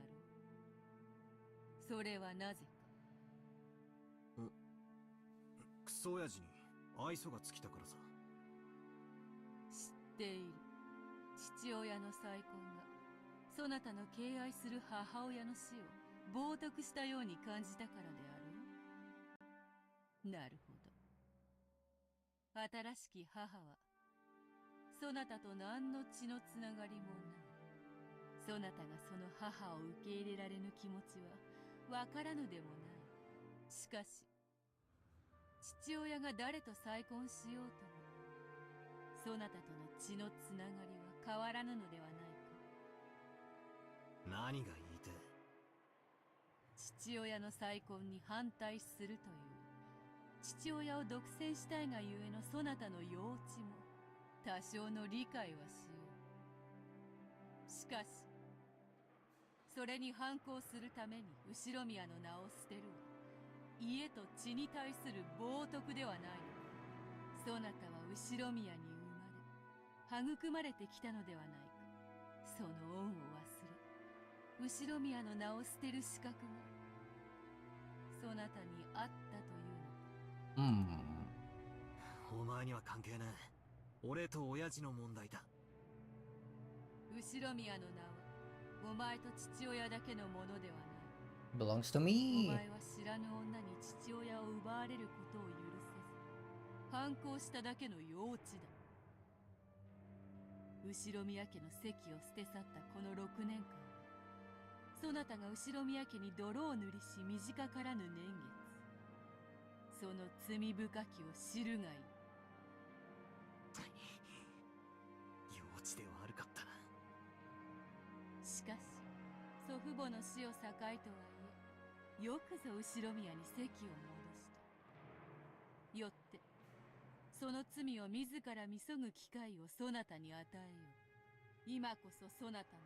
それはなぜか。クソ親父に愛想が尽きたからさ。知っている。父親の再婚がそなたの敬愛する母親の死を冒涜したように感じたからである。なるほど。新しき母はそなたと何の血のつながりもない。そなたがその母を受け入れられぬ気持ちはわからぬでもない。しかし父親が誰と再婚しようともそなたとの血のつながりは変わらぬのではないか。何が言いてえ。父親の再婚に反対するという父親を独占したいがゆえのそなたの幼稚も多少の理解はしよう。しかしそれに反抗するために後ろ宮の名を捨てるは家と血に対する冒涜ではないの。そなたは後ろ宮に生まれ育まれてきたのではないか。その恩を忘れ後ろ宮の名を捨てる資格がそなたにあったというのか。お前には関係ない。俺と親父の問題だ。後ろ宮の名はお前と父親だけのものではない。Belongs to お me. 前は知らぬ女に父親を奪われることを許せず反抗しただけの幼稚だ。後ろ宮家の席を捨て去ったこの6年間そなたが後ろ宮家に泥を塗りし短からぬ年月その罪深きを知るがいい。幼稚で悪かったな。しかし祖父母の死を境とはいえよくぞ後ろ宮に席を戻した。よってその罪を自ら見そぐ機会をそなたに与えよう。今こそそなた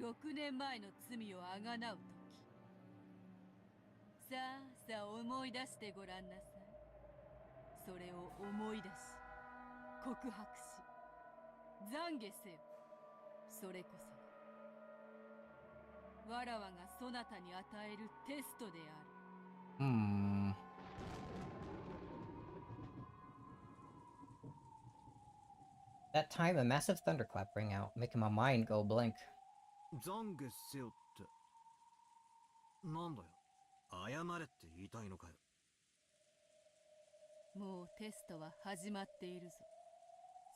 の6年前の罪をあがなう時。さあさあ思い出してごらんなさい。それを思い出し告白し懺悔せよ。それこそわらわがそなたに与えるテストである。That time, a massive thunderclap rang out, making my mind go blank. 懺悔せよってなんだよ。謝れって言いたいのかよ。もうテストは始まっているぞ。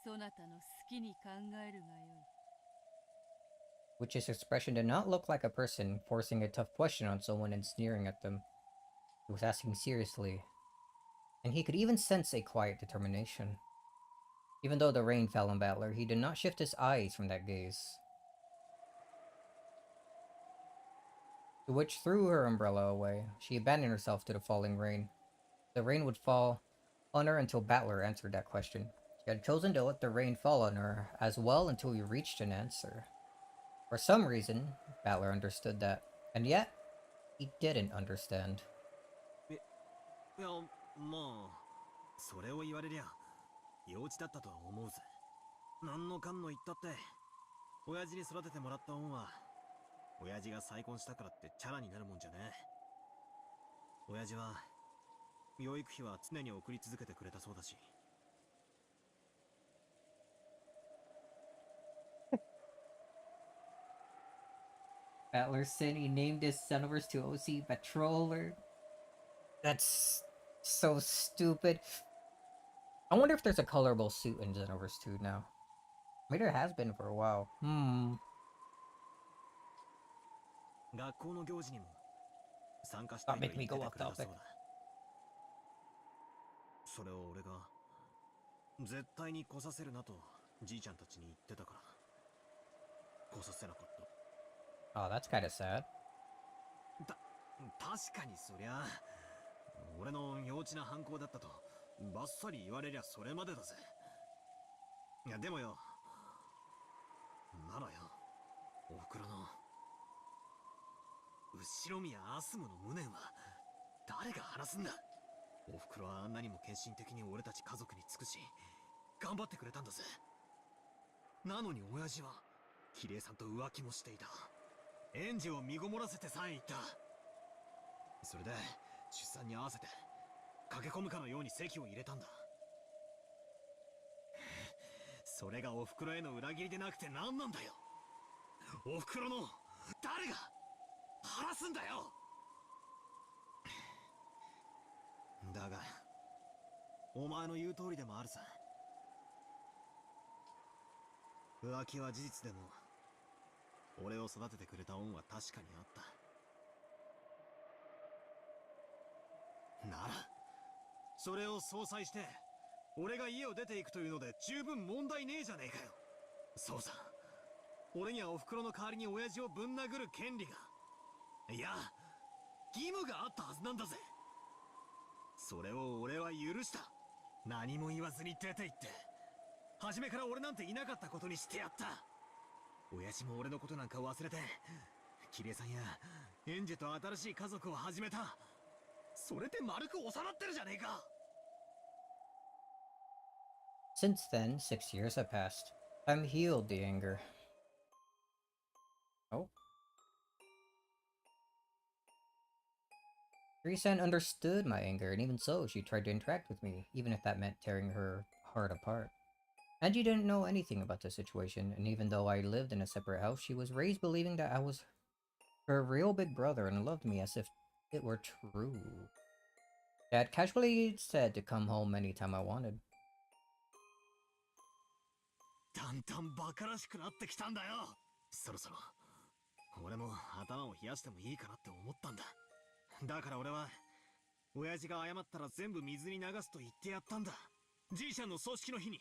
そなたの好きに考えるがよい。Witch's expression did not look like a person forcing a tough question on someone and sneering at them. He was asking seriously, and he could even sense a quiet determination. Even though the rain fell on Battler, he did not shift his eyes from that gaze. The witch threw her umbrella away. She abandoned herself to the falling rain. The rain would fall on her until Battler answered that question. She had chosen to let the rain fall on her as well until he reached an answer. For some reason, Battler understood that, and yet, he didn't understand. いや、まあ、それを言われりゃ、幼稚だったとは思うぜ。何のかんの言ったって、親父に育ててもらった恩は、親父が再婚したからってチャラになるもんじゃねえ。親父は、養育費は常に送り続けてくれたそうだし。Battler said he named his Xenoverse to OC Patroller. That's so stupid. I wonder if there's a colorable suit in Xenoverse 2 now. Maybe there has been for a while. 学校の行事にも参加したいと言っててくれたそうだ。それを俺が絶対に来させるなとじいちゃんたちに言ってたから来させなかった。 Oh, that's kind of sad. 確かにそりゃ俺の幼稚な犯行だったとバッサリ言われりゃそれまでだぜ。いやでもよ、ならよ、おふくろの後宮アスモの無念は誰が晴らすんだ。おふくろはあんなにも献身的に俺たち家族に尽くし頑張ってくれたんだぜ。なのに親父はキリエさんと浮気もしていた。園児を身ごもらせてさえいた。それで出産に合わせて駆け込むかのように籍を入れたんだ。それがおふくろへの裏切りでなくて何なんだよ。おふくろの誰が晴らすんだよ。だがお前の言う通りでもあるさ。浮気は事実でも俺を育ててくれた恩は確かにあった。ならそれを相殺して俺が家を出ていくというので十分問題ねえじゃねえかよ。そうさ、俺にはおふくろの代わりに親父をぶん殴る権利が、いや義務があったはずなんだぜ。それを俺は許した。何も言わずに出て行って初めから俺なんていなかったことにしてやった。親父も俺のことなんか忘れてキリエさんやエンジェと新しい家族を始めた。それで丸く収まってるじゃねえか。 Since then, 6 years have passed. I'm healed the anger. Oh. Risa understood my anger, and even so, she tried to interact with me, even if that meant tearing her heart apart. Angie didn't know anything about the situation, and even though I lived in a separate house, she was raised believing that I was her real big brother and loved me as if it were true. Dad casually said to come home anytime I wanted. だんだんバカらしくなってきたんだよ。そろそろ俺も頭を冷やしてもいいかなって思ったんだ。だから俺は親父が謝ったら全部水に流すと言ってやったんだ、じいちゃんの葬式の日に。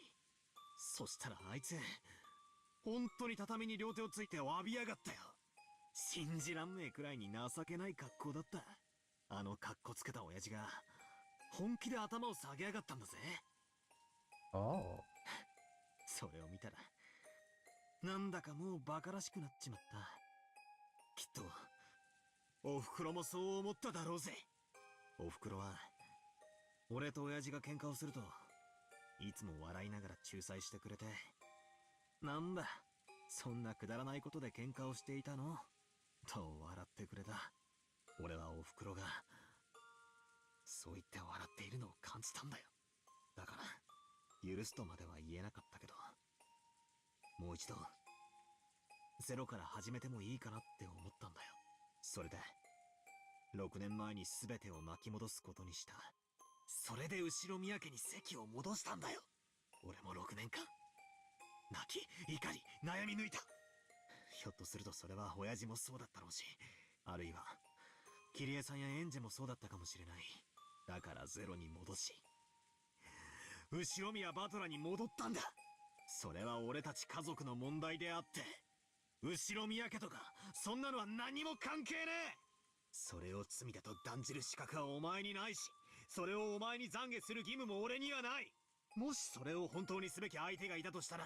そしたらあいつ本当に畳に両手をついて詫びやがったよ。信じらんねえくらいに情けない格好だった。あの格好つけた親父が本気で頭を下げやがったんだぜ。 Oh. それを見たらなんだかもうバカらしくなっちまった。きっとおふくろもそう思っただろうぜ。おふくろは俺と親父が喧嘩をするといつも笑いながら仲裁してくれて、なんだそんなくだらないことで喧嘩をしていたのと笑ってくれた。俺はおふくろがそう言って笑っているのを感じたんだよ。だから許すとまでは言えなかったけど、もう一度ゼロから始めてもいいかなって思ったんだよ。それで6年前に全てを巻き戻すことにした。それで後宮家に席を戻したんだよ。俺も6年間泣き怒り悩み抜いた。ひょっとするとそれは親父もそうだったろうし、あるいはキリエさんやエンジェもそうだったかもしれない。だからゼロに戻し後宮バトラに戻ったんだ。それは俺たち家族の問題であって、後宮家とかそんなのは何も関係ねえ。それを罪だと断じる資格はお前にないし、それをお前に懺悔する義務も俺にはない。もしそれを本当にすべき相手がいたとしたら、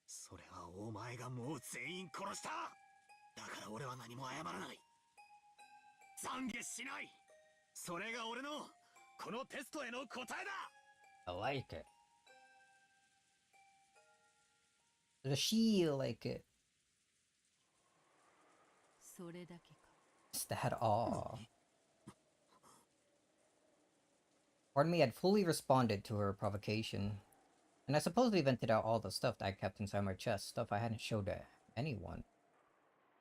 それはお前がもう全員殺した。だから俺は何も謝らない、懺悔しない。それが俺のこのテストへの答えだ。 I like it. Does she like it? それだけか。 Is that all? Part of me had fully responded to her provocation, and I supposedly vented out all the stuff that I kept inside my chest, stuff I hadn't showed to anyone.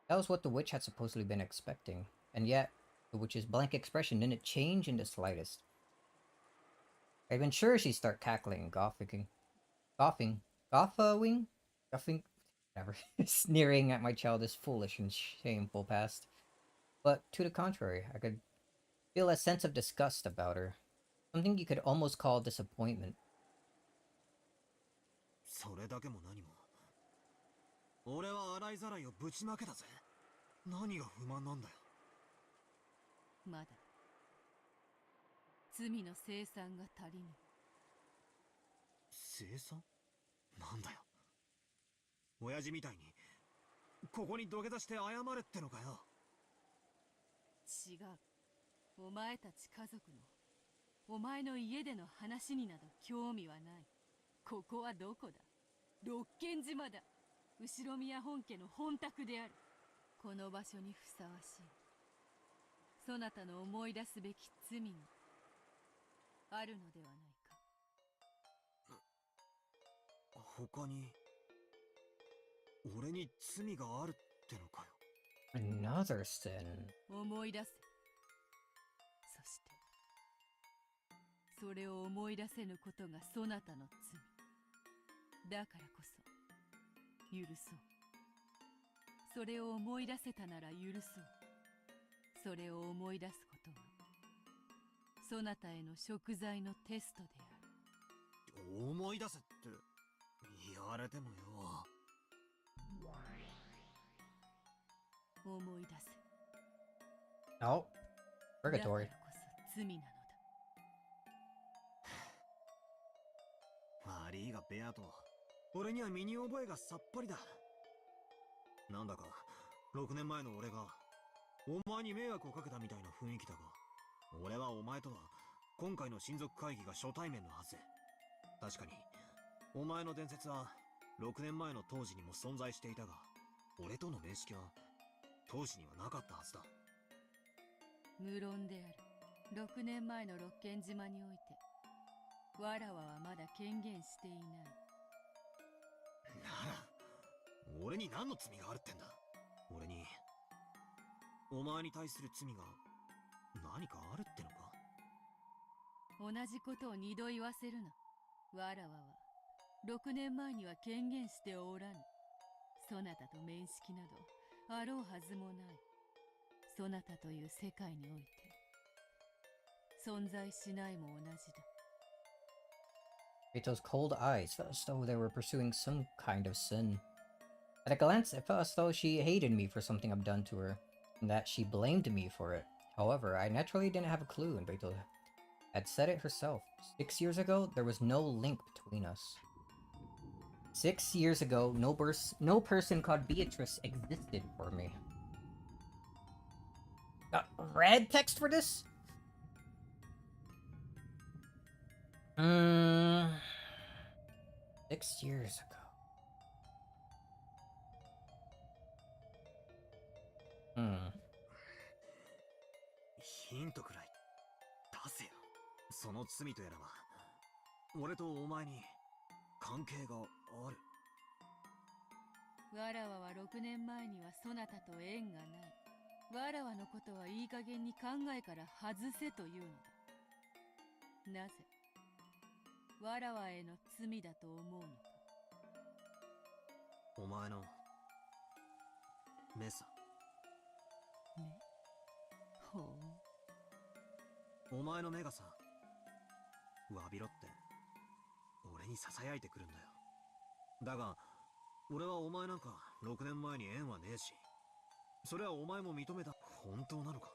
That was what the witch had supposedly been expecting, and yet, the witch's blank expression didn't change in the slightest. I'd been sure she'd start cackling and guffawing, whatever, sneering at my childish, foolish, and shameful past. But to the contrary, I could feel a sense of disgust about her. Something you could almost call disappointment. それだけも何も。俺は洗いざらいをぶちまけたぜ。何が不満なんだよ。まだ罪の清算が足りぬ。清算？なんだよ。親父みたいにここに土下座して謝れってのかよ。違う。お前たち家族の、お前の家での話になど興味はない。ここはどこだ？六軒島だ。後ろ宮本家の本宅である。この場所にふさわしい。そなたの思い出すべき罪があるのではないか。他に俺に罪があるってのかよ。Another sin. 思い出せ。そしてそれを思い出せぬことがそなたの罪。だからこそ許そう。それを思い出せたなら許そう。それを思い出すことはそなたへの贖罪のテストである。思い出せって言われてもよ。思い出せ。 Oh, だから purgatory. こそ罪なのだ。悪いがベアト、俺には身に覚えがさっぱりだ。なんだか6年前の俺がお前に迷惑をかけたみたいな雰囲気だが、俺はお前とは今回の親族会議が初対面のはず。確かにお前の伝説は6年前の当時にも存在していたが、俺との面識は当時にはなかったはずだ。無論である。6年前の六軒島においてわらわはまだ権限していない。なら俺に何の罪があるってんだ。俺にお前に対する罪が何かあるってのか。同じことを二度言わせるな。わらわは6年前には権限しておらぬ。そなたと面識などあろうはずもない。そなたという世界において存在しないも同じだ。Rito's cold eyes felt as though they were pursuing some kind of sin. At a glance, it felt as though she hated me for something I've done to her, and that she blamed me for it. However, I naturally didn't have a clue, and Rito had said it herself. 6 years ago, there was no link between us. 6 years ago, no person called Beatrice existed for me. Red text for this? 6 years ago. Hmm. ヒントくらい出せよ。その罪とやらは俺とお前に関係がある。わらわは6年前にはそなたと縁がない。わらわのことはいい加減に考えから外せというのだ。なぜわらわへの罪だと思うのか。お前の目さ。目？ほう。お前の目がさ、詫びろって俺に囁いてくるんだよ。だが俺はお前なんか6年前に縁はねえし、それはお前も認めた。本当なのか。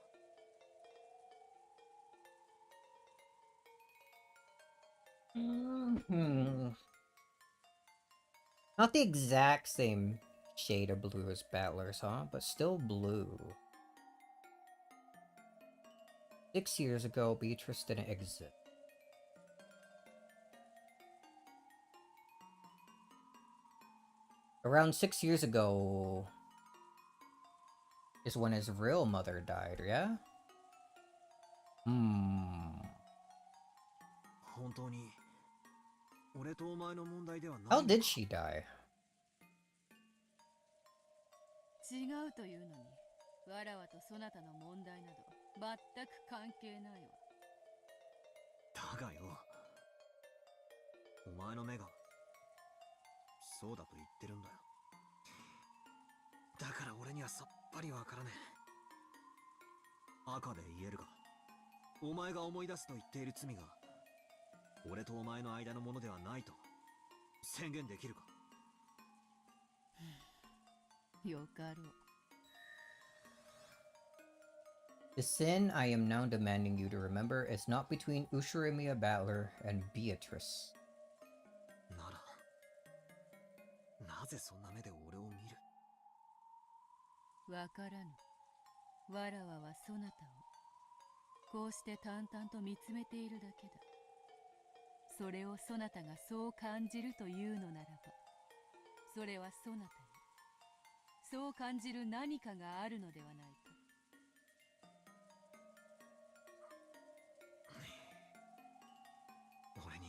Not the exact same shade of blue as Battlers, huh? But still blue. 6 years ago, Beatrice didn't exist. Around 6 years ago is when his real mother died, yeah? 本当に俺とお前の問題ではない。 How did she die? 違うというのに、わらわとそなたの問題など全く関係ないわ。だがよ、お前の目がそうだと言ってるんだよ。だから俺にはさっぱりわからねえ。赤で言えるが、お前が思い出すと言っている罪が俺とお前の間のものではないと宣言できるか？よかろう。The sin I am now demanding you to remember is not between Ushirimiya Battler and Beatrice. なら、なぜそんな目で俺を見る？わからぬ。わらわはそなたをこうして淡々と見つめているだけだ。それをそなたがそう感じるというのならば、それはそなたにそう感じる何かがあるのではないか。俺に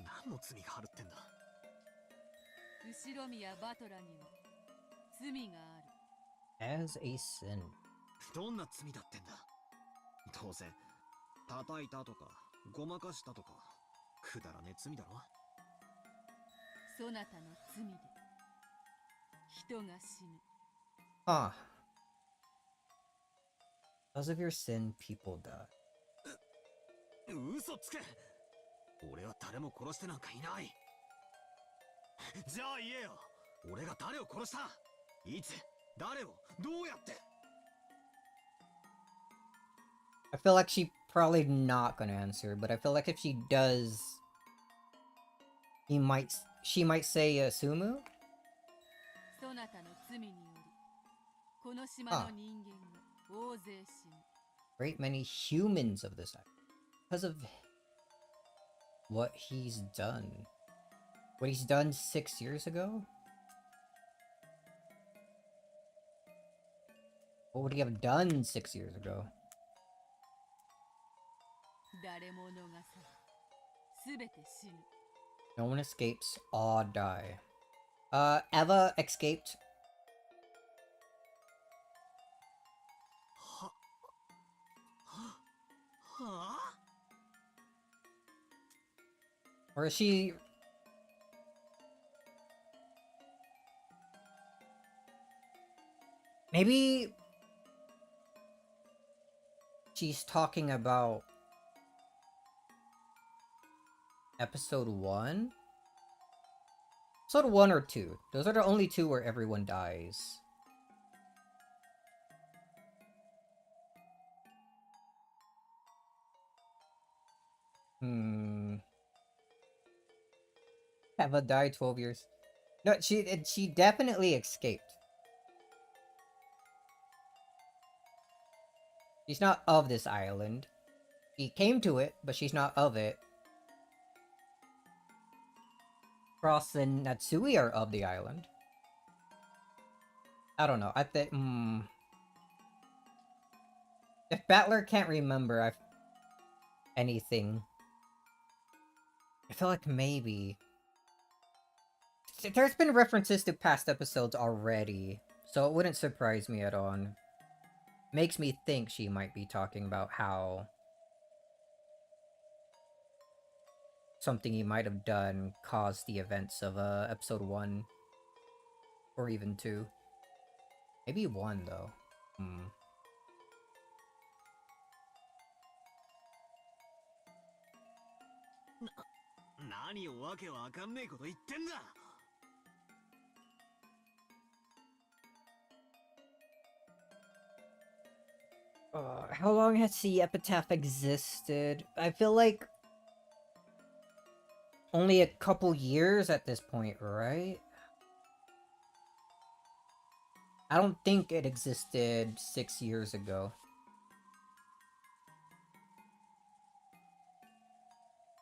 何の罪があるってんだ？後ろ宮バトラには罪がある。As a sin. どんな罪だってんだ？当然叩いたとかごまかしたとかくだらねえ罪だろ。そなたの罪で人が死ぬ。Ah. Because of your sin, people die. 嘘つけ！俺は誰も殺してなんかいない。じゃあ言えよ。俺が誰を殺した？いつ？誰を？どうやって？ I feel like she probably not gonna answer, but I feel like if she does, she might say Sumu? そなたの罪によりこの島の人間が大勢死ぬ。Great many humans of this island. Because of what he's done. What he's done 6 years ago? What would he have done 6 years ago? 誰も逃さず、すべて死ぬ。 No one escapes, all die. Eva escaped. はあ？ Or is she... Maybe... She's talking about... Episode 1? Episode 1 or 2. Those are the only two where everyone dies. Eva died 12 years. No, she definitely escaped. She's not of this island. She came to it, but she's not of it. Cross and Natsui are of the island. I don't know. I think... If Battler can't remember anything, I feel like maybe... There's been references to past episodes already, so it wouldn't surprise me at all. Makes me think she might be talking about how something he might have done caused the events of episode 1 or even 2. Maybe 1 though. 何をわけわかんねえこと言ってんだ。 How long has the epitaph existed? I feel like only a couple years at this point, right? I don't think it existed 6 years ago.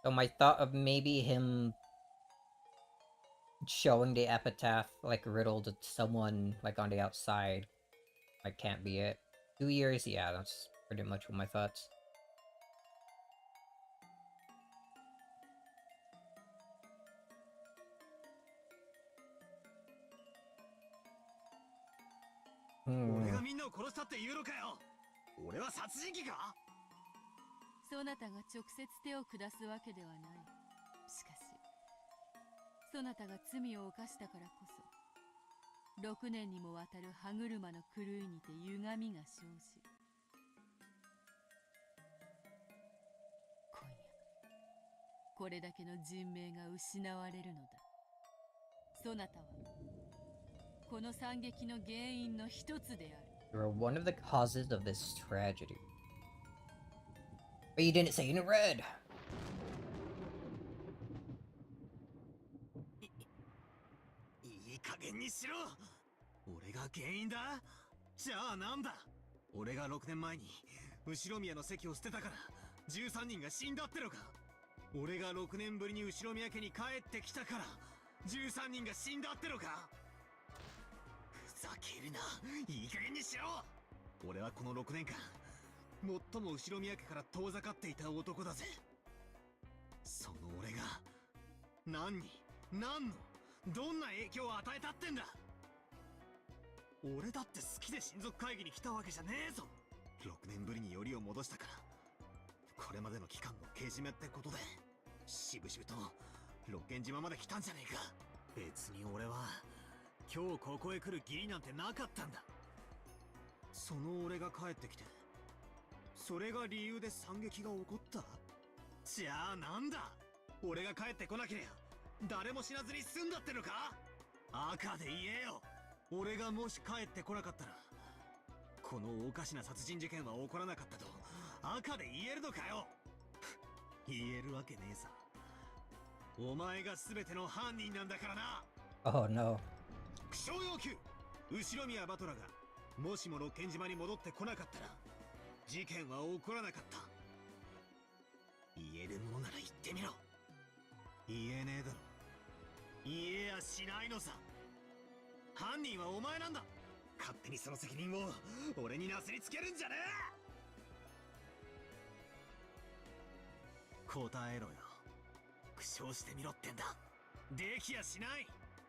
So my thought of maybe him showing the epitaph like riddle to someone like on the outside like can't be it. 2 years, yeah, that's pretty much what my thoughts. Hmm. 俺がみんなを殺したって言うのかよ。俺は殺人鬼か？そなたが直接手を下すわけではない。しかし、そなたが罪を犯したからこそ、6年にもわたる歯車の狂いにて歪みが生じ、これだけの人命が失われるのだ。そなたはこの惨劇の原因の一つである。You are one of the causes of this tragedy. But you didn't say it in red! いい加減にしろ。俺が原因だ。じゃあなんだ。俺が6年前に後宮の席を捨てたから13人が死んだってのか。俺が6年ぶりに後宮家に帰ってきたから13人が死んだってのか。ふざけるな。いい加減にしろ。俺はこの6年間最も後宮家から遠ざかっていた男だぜ。その俺が何のどんな影響を与えたってんだ。俺だって好きで親族会議に来たわけじゃねえぞ。6年ぶりによりを戻したからこれまでの期間のけじめってことでしぶしぶと六軒島まで来たんじゃねえか。別に俺は今日ここへ来る義理なんてなかったんだ。その俺が帰ってきてそれが理由で惨劇が起こった。じゃあなんだ。俺が帰ってこなけりゃ誰も死なずに済んだってのか。赤で言えよ。俺がもし帰ってこなかったらこのおかしな殺人事件は起こらなかったと赤で言えるのかよ。言えるわけねえさ。お前が全ての犯人なんだからな。 Oh no. 苦笑要求。後宮バトラがもしも六軒島に戻ってこなかったら事件は起こらなかった。言えるものなら言ってみろ。言えねえだろ。言えやしないのさ。犯人はお前なんだ。勝手にその責任を俺になすりつけるんじゃねえ。答えろよ。苦笑してみろってんだ。できやしない。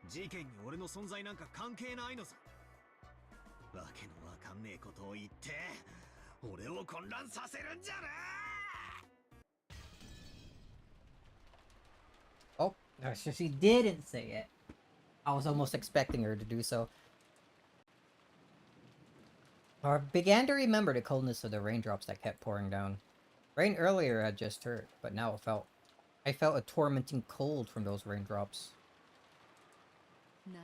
事件に俺の存在なんか関係ないのさ。わけのわかんねえことを言って俺を混乱させるんじゃねえ。 Oh, no, so she didn't say it. I was almost expecting her to do so. I began to remember the coldness of the raindrops that kept pouring down. Rain earlier had just hurt, but now I felt a tormenting cold from those raindrops. 何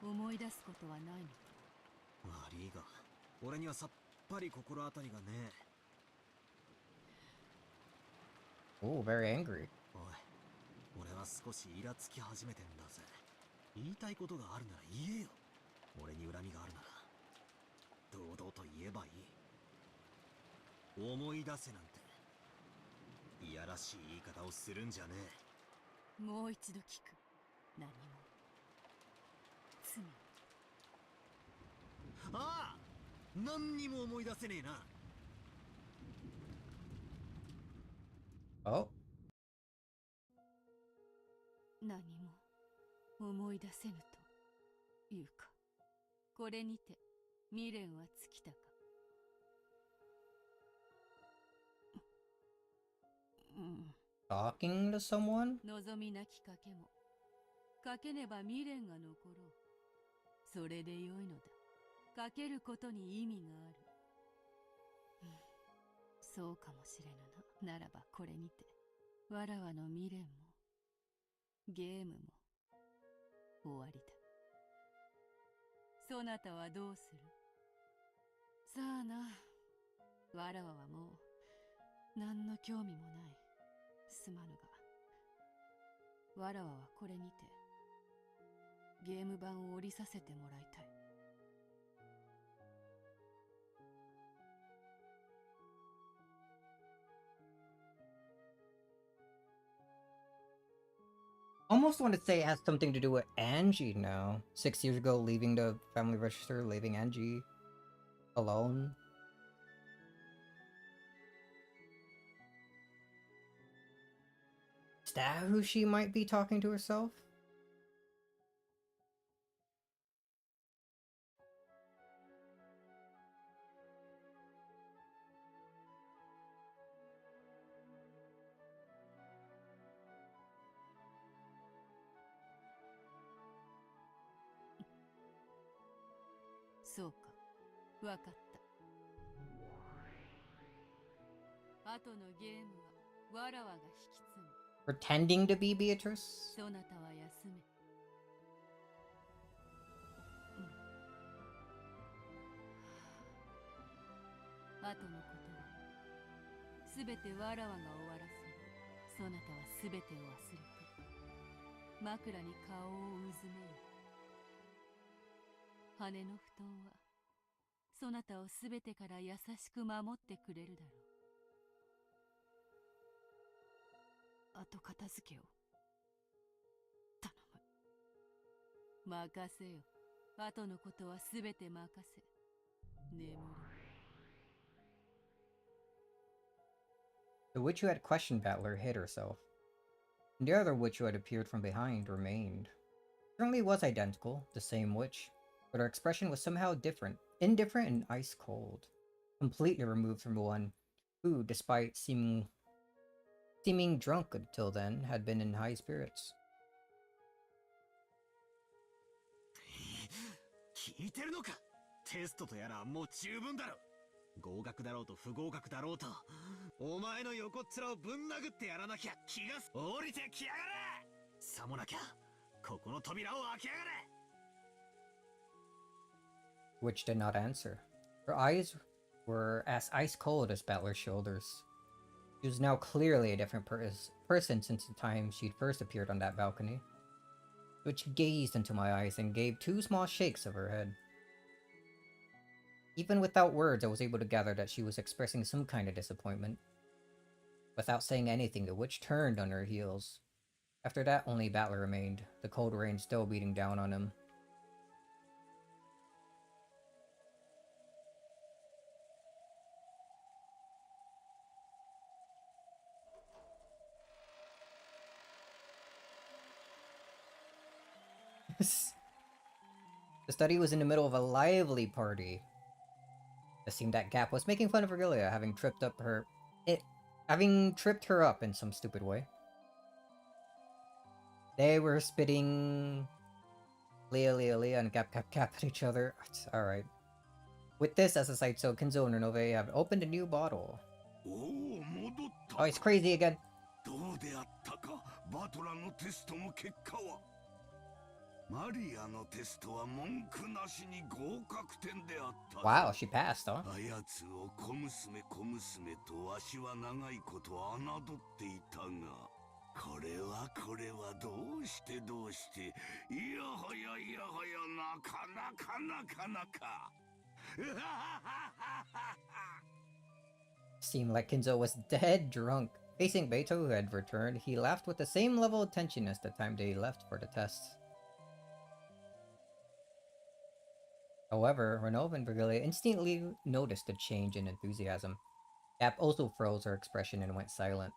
も思い出すことはないの。悪いが俺にはさっぱり心当たりがねえ。 Oh, very angry. おい、俺は少しイラつき始めてんだぜ。言いたいことがあるなら言えよ。俺に恨みがあるなら堂々と言えばいい。思い出せなんていやらしい言い方をするんじゃねえ。もう一度聞く。何も罪。ああ、何にも思い出せねえな。 Oh, 何も思い出せぬというか、これにて未練は尽きたか。talking to someone? 望みなき賭けも賭けねば未練が残ろう。それでよいのだ。賭けることに意味がある。そうかもしれぬな。ならばこれにてわらわの未練もゲームも終わりだ。そなたはどうする？さあな。わらわはもう何の興味もない。すまぬがわらわはこれにてゲーム版を降りさせてもらいたい。Almost want to say it has something to do with Angie now. 6 years ago, leaving the family register, leaving Angie alone. Is that who she might be talking to herself?そうか、わかった。後のゲームはわらわが引き継ぐ。 Pretending to be Beatrice? そなたは休め。あとのことはすべてわらわが終わらせ、そなたはすべてを忘れて枕に顔をうずめよ。羽の布団はそなたをすべてから優しく守ってくれるだろう。後片付けを頼む。任せよ。後のことはすべて任せ。眠れ。 The witch who had questioned Battler hid herself. And the other witch who had appeared from behind remained. Certainly was identical, the same witch, but her expression was somehow different, indifferent and ice cold, completely removed from the one who, despite seeming drunk until then, had been in high spirits. 聞いてるのか。テストとやらもう十分だろ。合格だろうと不合格だろうと、お前の横っ面をぶん殴ってやらなきゃ気が降りてきやがれ。さもなきゃここの扉を開けやがれ。 Witch did not answer. Her eyes were as ice cold as Battler's shoulders. She was now clearly a different person since the time she'd first appeared on that balcony. The witch gazed into my eyes and gave 2 small shakes of her head. Even without words, I was able to gather that she was expressing some kind of disappointment. Without saying anything, the witch turned on her heels. After that, only Battler remained, the cold rain still beating down on him. The study was in the middle of a lively party. It seemed that Gap was making fun of Regalia, having tripped her up in some stupid way. They were spitting Leah and Gap at each other. Alright. With this as a side, so Kenzo and Renove have opened a new bottle. Oh, he's crazy again. どうであったか、バトラのテストの結果は。マリアのテストは文句なしに合格点であった。Wow, she passed, huh? あやつを小娘とわしは長いこと侮っていたが、これはどうしていやはやなか。Seemed like Kenzo was dead drunk. Facing Beto, who had returned, he laughed with the same level of tension as the time they left for the tests. However, Renova and Virgilia instantly noticed the change in enthusiasm. Gap also froze her expression and went silent.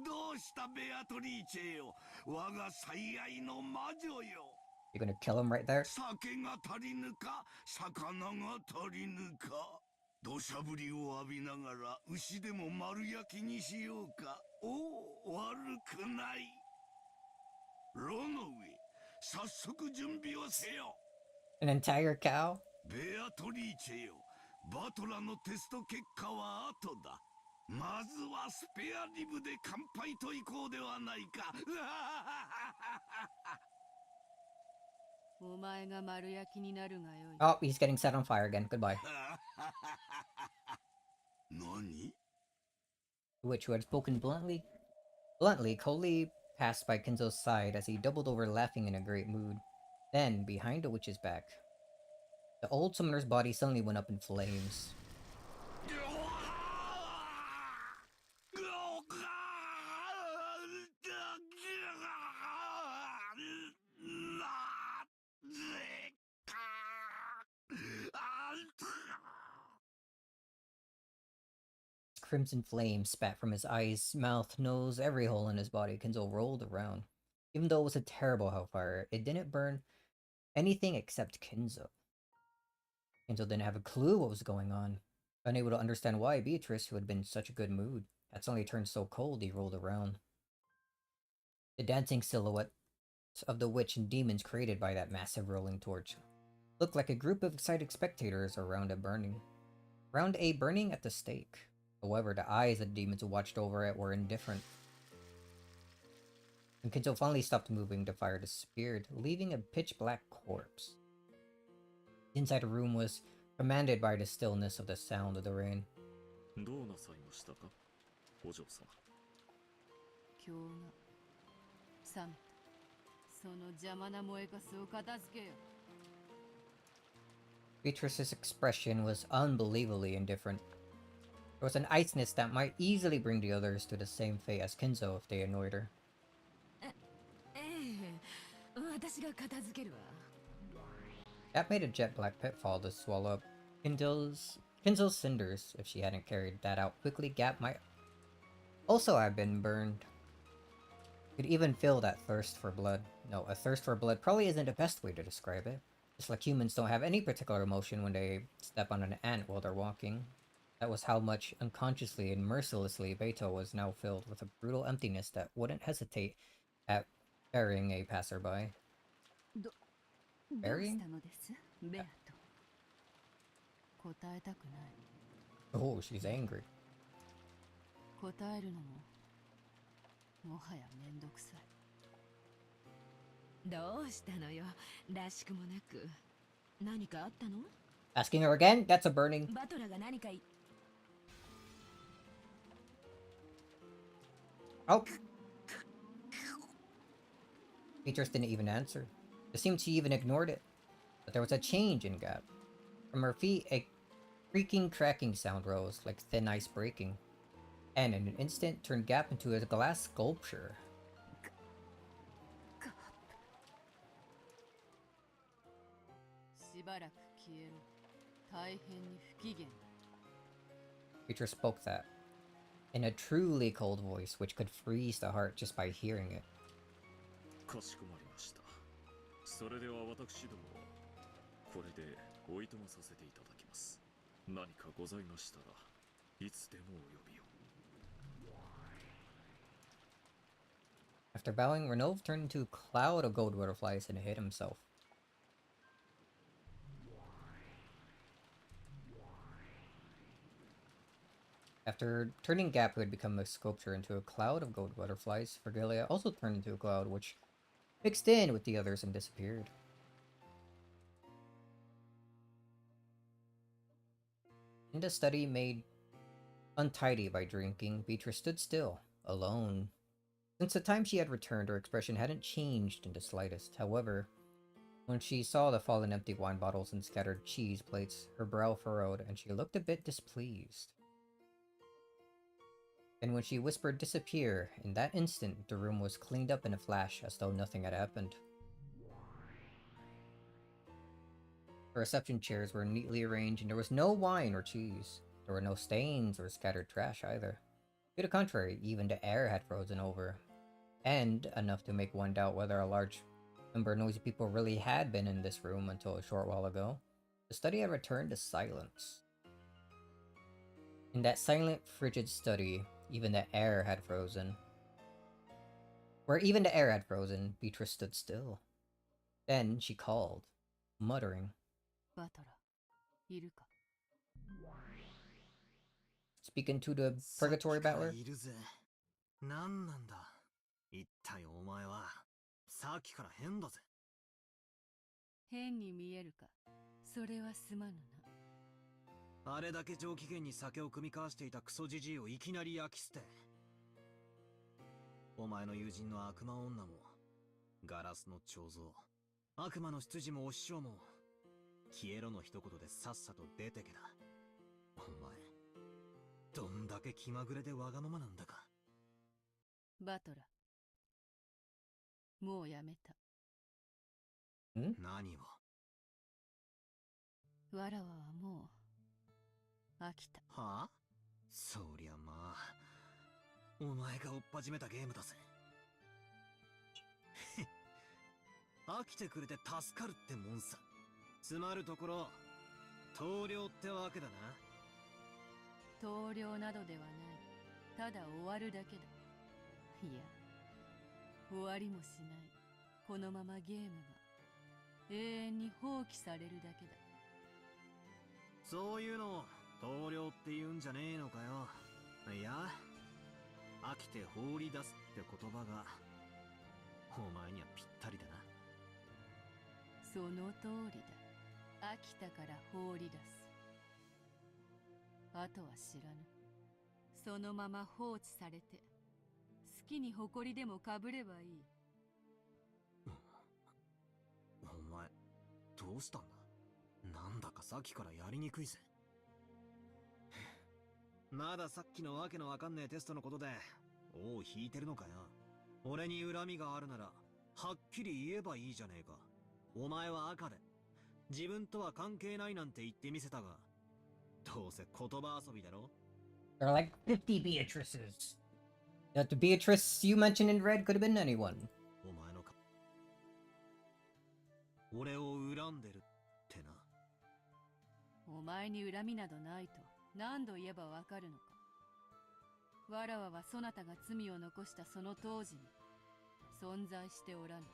どうしたベアトリーチェよ、我が最愛の魔女よ。 You're gonna kill him right there? 酒が足りぬか、魚が足りぬか。土砂降りを浴びながら牛でも丸焼きにしようか。おお、悪くない。ロノウェ、早速準備をせよ。 An entire cow? ベアトリーチェよ、バトラのテスト結果は後だ。まずはスペアリブで乾杯といこうではないか。お前が丸焼きになるがよい。 Oh, he's getting set on fire again. Goodbye. 何? The witch, who had spoken bluntly, coldly passed by Kenzo's side as he doubled over laughing in a great mood. Then, behind the witch's back, the old summoner's body suddenly went up in flames. Crimson flame spat from his eyes, mouth, nose, every hole in his body. Kenzo rolled around. Even though it was a terrible hellfire, it didn't burn anything except Kenzo. Kenzo didn't have a clue what was going on. Unable to understand why Beatrice, who had been in such a good mood, had suddenly turned so cold, he rolled around. The dancing silhouette of the witch and demons created by that massive rolling torch looked like a group of excited spectators around a burning at the stake. However, the eyes that demons watched over it were indifferent. When Kinzo finally stopped moving, the fire disappeared, leaving a pitch-black corpse. Inside the room was commanded by the stillness of the sound of the rain. どうなさいましたか、お嬢様。今日が冷めた。その邪魔な燃えかすを片付けよ。Beatrice's expression was unbelievably indifferent. There was an iciness that might easily bring the others to the same fate as Kinzo if they annoyed her. 私が片付けるわ。That made a jet black pitfall to swallow up Kinzo's cinders. If she hadn't carried that out quickly, Gap might also have been burned. Could even feel that thirst for blood. No, a thirst for blood probably isn't the best way to describe it. Just like humans don't have any particular emotion when they step on an ant while they're walking. That was how much unconsciously and mercilessly Beto was now filled with a brutal emptiness that wouldn't hesitate at burying a passerby. どうしたのです、ベアト。答えたくない。Oh, she's angry. 答えるのももはやめんどくさい。どうしたのよ、らしくもなく。何かあったの？ Asking her again? That's a burning. バトラが何か言っ Oh. Beatrice didn't even answer. It seemed she even ignored it. But there was a change in Gap. From her feet, a creaking, cracking sound rose, like thin ice breaking. And in an instant, turned Gap into a glass sculpture. Beatrice spoke that, in a truly cold voice which could freeze the heart just by hearing it. かしこまりました。それでは私どもこれでおいとまさせていただきます。何かございましたらいつでもお呼びを。After bowing, Renov turned into a cloud of gold butterflies and hid himself. After turning Gap, who had become a sculpture, into a cloud of gold butterflies, Vergilia also turned into a cloud which mixed in with the others and disappeared. In the study made untidy by drinking, Beatrice stood still, alone. Since the time she had returned, her expression hadn't changed in the slightest. However, when she saw the fallen empty wine bottles and scattered cheese plates, her brow furrowed and she looked a bit displeased. And when she whispered disappear, in that instant, the room was cleaned up in a flash as though nothing had happened. The reception chairs were neatly arranged and there was no wine or cheese. There were no stains or scattered trash either. To the contrary, even the air had frozen over. And enough to make one doubt whether a large number of noisy people really had been in this room until a short while ago. The study had returned to silence. In that silent, frigid study, even the air had frozen. Where even the air had frozen, Beatrice stood still. Then she called, muttering. バトラ、いるか。 Speaking to the purgatory battler. いるぜ。なんなんだ。一体お前は。さっきから変だぜ。変に見えるか。それはすまぬな。あれだけ上機嫌に酒を酌み交わしていたクソジジイをいきなり焼き捨て。お前の友人の悪魔女も、ガラスの彫像、悪魔の執事もお師匠も、消えろの一言でさっさと出てけだ。お前、どんだけ気まぐれでわがままなんだか。バトラ、もうやめた。何を？わらわはもう飽きた。はあ？そりゃまあ、お前が追っ始めたゲームだぜ。飽きてくれて助かるってもんさ。つまるところ、投了ってわけだな。投了などではない。ただ終わるだけだ。いや、終わりもしない。このままゲームが永遠に放棄されるだけだ。そういうのを投了って言うんじゃねえのかよ。いや、飽きて放り出すって言葉がお前にはぴったりだな。その通りだ。飽きたから放り出す。あとは知らぬ。そのまま放置されて、好きに誇りでもかぶればいい。お前、どうしたんだ？なんだかさっきからやりにくいぜ。まださっきのわけのわかんねえテストのことで尾を引いてるのかよ。俺に恨みがあるならはっきり言えばいいじゃねえか。お前は赤で自分とは関係ないなんて言ってみせたが、どうせ言葉遊びだろ。 There are like 50 Beatrices. That the Beatrice you mentioned in red could have been anyone. お前のか俺を恨んでるってな。お前に恨みなどないと何度言えばわかるのか。わらわはそなたが罪を残したその当時に存在しておらぬ。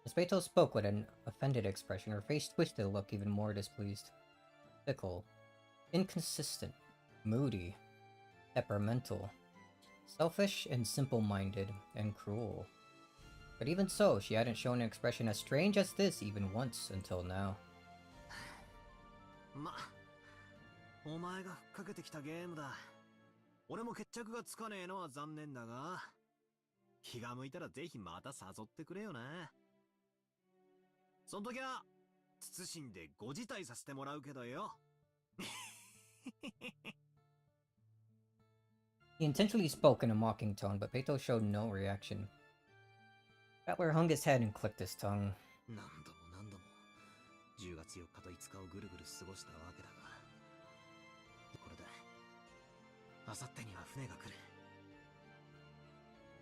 As Beto spoke with an offended expression, her face twisted to look even more displeased. Fickle, inconsistent, moody, temperamental, selfish and simple-minded, and cruel. But even so, she hadn't shown an expression as strange as this even once until now. ま、お前がふっかけてきたゲームだ。俺も決着がつかねえのは残念だが、気が向いたらぜひまた誘ってくれよな。そん時は謹んでご辞退させてもらうけどよ。He intentionally spoke in a mocking tone, but Beto showed no reaction. Battler hung his head and clicked his tongue. 何度も何度も10月4日と5日をぐるぐる過ごしたわけだが、これで明後日には船が来る。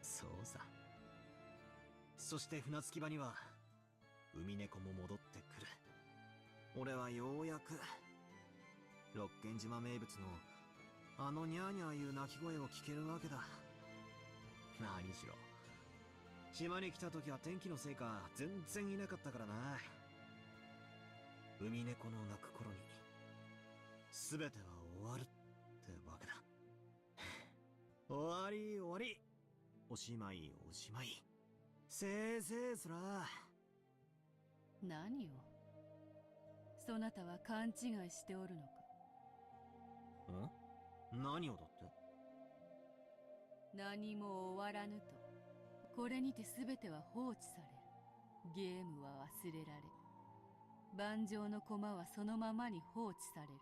そうさ。そして船着き場には海猫も戻ってくる。俺はようやく六軒島名物のあのニャーニャーいう鳴き声を聞けるわけだ。何しろ島に来た時は天気のせいか全然いなかったからな。海猫の鳴く頃に全ては終わるってわけだ。終わり終わり、おしまいおしまい、せいせいすら。何を？そなたは勘違いしておるのか。ん？何をだって？何も終わらぬと、これにて全ては放置される。ゲームは忘れられ、盤上の駒はそのままに放置される。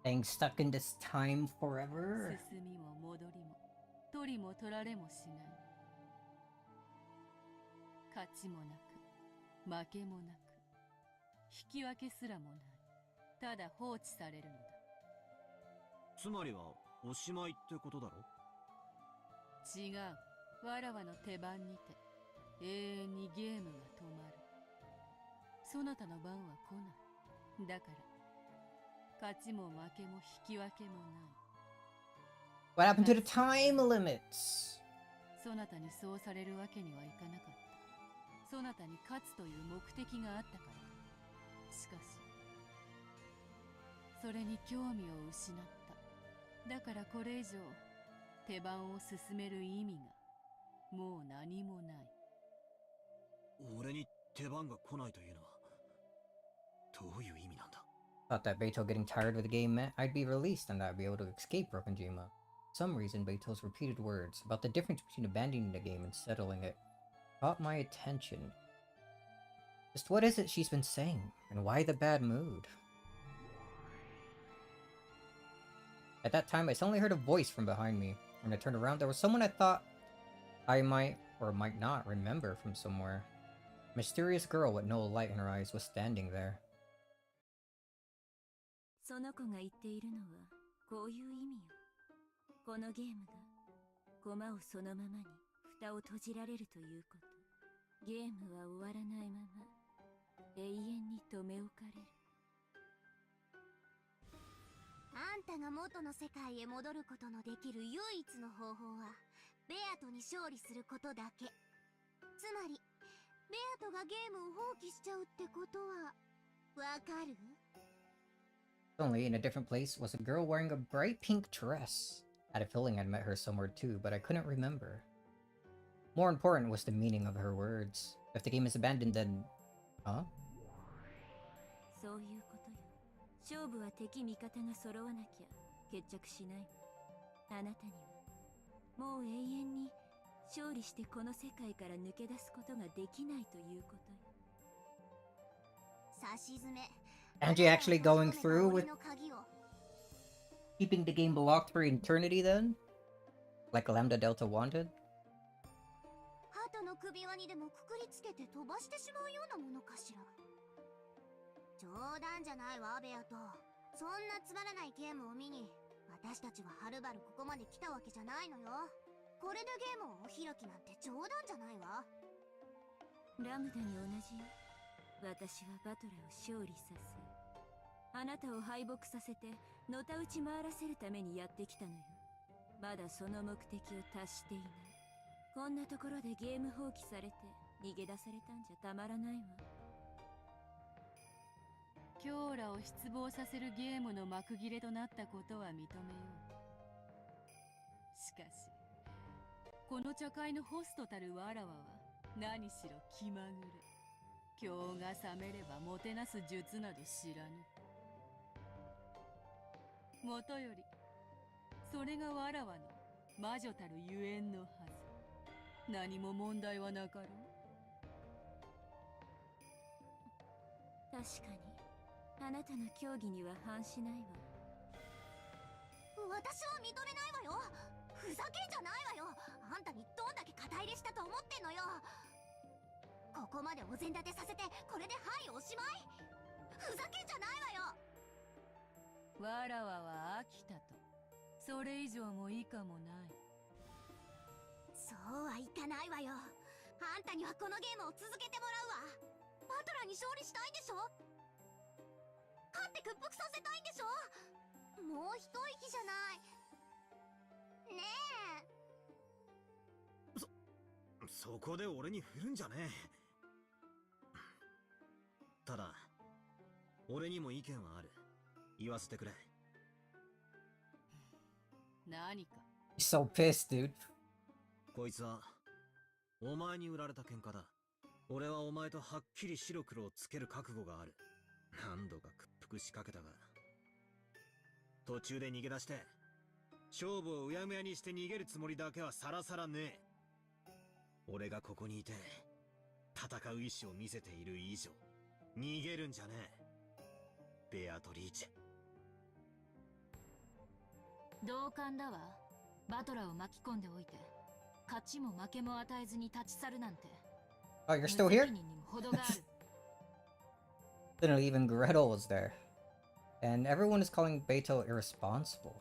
Staying stuck in this time forever? 進みも戻りも、取りも取られもしない。勝ちもなく、負けもなく、引き分けすらもない。ただ放置されるのだ。つまりはおしまいってことだろ？違う。わらわの手番にて永遠にゲームが止まる。そなたの番は来ない。だから勝ちも負けも引き分けもない。 What happened to the time limits? そなたにそうされるわけにはいかなかった。そなたに勝つという目的があったからだ。しかしそれに興味を失った。だからこれ以上手番を進める意味がもう何もない。俺に手番が来ないというのはどういう意味なんだ？ Thought that Beto getting tired of the game meant I'd be released and I'd be able to escape Brokenjima. For some reason, Beto's repeated words about the difference between abandoning the game and settling it caught my attention. Just what is it she's been saying, and why the bad mood? At that time, I suddenly heard a voice from behind me. When I turned around, there was someone I thought I might or might not remember from somewhere. A mysterious girl with no light in her eyes was standing there. その子が言っているのはこういう意味よ。このゲームが駒をそのままに蓋を閉じられるということ。ゲームは終わらないまま永遠に留め置かれる。あんたが元の世界へ戻ることのできる唯一の方法はベアトに勝利することだけ。つまりベアトがゲームを放棄しちゃうってことはわかる？ Suddenly, in a different place, was a girl wearing a bright pink dress. I had a feeling I'd met her somewhere too, but I couldn't remember. More important was the meaning of her words. If the game is abandoned, then... Huh? そういうことよ。勝負は敵味方が揃わなきゃ決着しない。あなたにはもう永遠に勝利してこの世界から抜け出すことができないということよ。差し詰め。 Angie actually going through with keeping the game locked for eternity then? Like Lambda Delta wanted? 鳩の首輪にでもくくりつけて飛ばしてしまうようなものかしら。冗談じゃないわ、ベアト。そんなつまらないゲームを見に私たちははるばるここまで来たわけじゃないのよ。これでゲームをお開きなんて冗談じゃないわ。ラムダに同じよ。私はバトラを勝利させ、あなたを敗北させてのたうち回らせるためにやってきたのよ。まだその目的を達していない。こんなところでゲーム放棄されて逃げ出されたんじゃたまらないわ。今日らを失望させるゲームの幕切れとなったことは認めよう。しかしこの茶会のホストたるわらわは何しろ気まぐれ。今日が覚めればもてなす術など知らぬ。もとよりそれがわらわの魔女たるゆえんのはず。何も問題はなかろう。確かにあなたの競技には反しないわ。私は認めないわよ。ふざけんじゃないわよ。あんたにどんだけ肩入れしたと思ってんのよ。ここまでお膳立てさせてこれではいおしまい。ふざけんじゃないわよ。わらわは飽きたと。それ以上も以下もない。そうはいかないわよ。あんたにはこのゲームを続けてもらうわ。バトラーに勝利したいんでしょ。勝って屈服させたいんでしょ。もう一息じゃないねえ。そこで俺に振るんじゃねえ。ただ俺にも意見はある。言わせてくれ。何か。 He's so pissed, dude. こいつはお前に売られた喧嘩だ。俺はお前とはっきり白黒をつける覚悟がある。何度か屈服しかけたが途中で逃げ出して勝負をうやむやにして逃げるつもりだけはさらさらねえ。俺がここにいて戦う意志を見せている以上逃げるんじゃねえ。ベアトリーチェ。同感だわ。バトラを巻き込んでおいて勝ちも負けも与えずに立ち去るなんて。 Oh, you're still 無 here? 責任にも程がある。 Didn't even Gretel was there. And everyone is calling Beto irresponsible.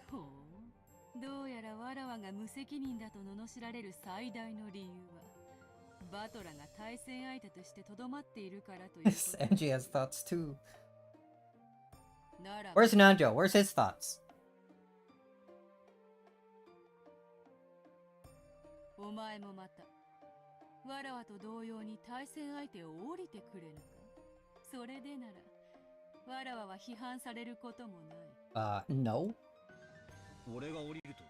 ほう、どうやらわらわが無責任だと罵られる最大の理由はバトラが対戦相手としてとどまっているからというこ This と。 Angie has thoughts too. ならば Where's Nanjo? Where's his thoughts? お前もまたわらわと同様に対戦相手を降りてくれぬか。それでならわらわは批判されることもない。No? 俺が降りると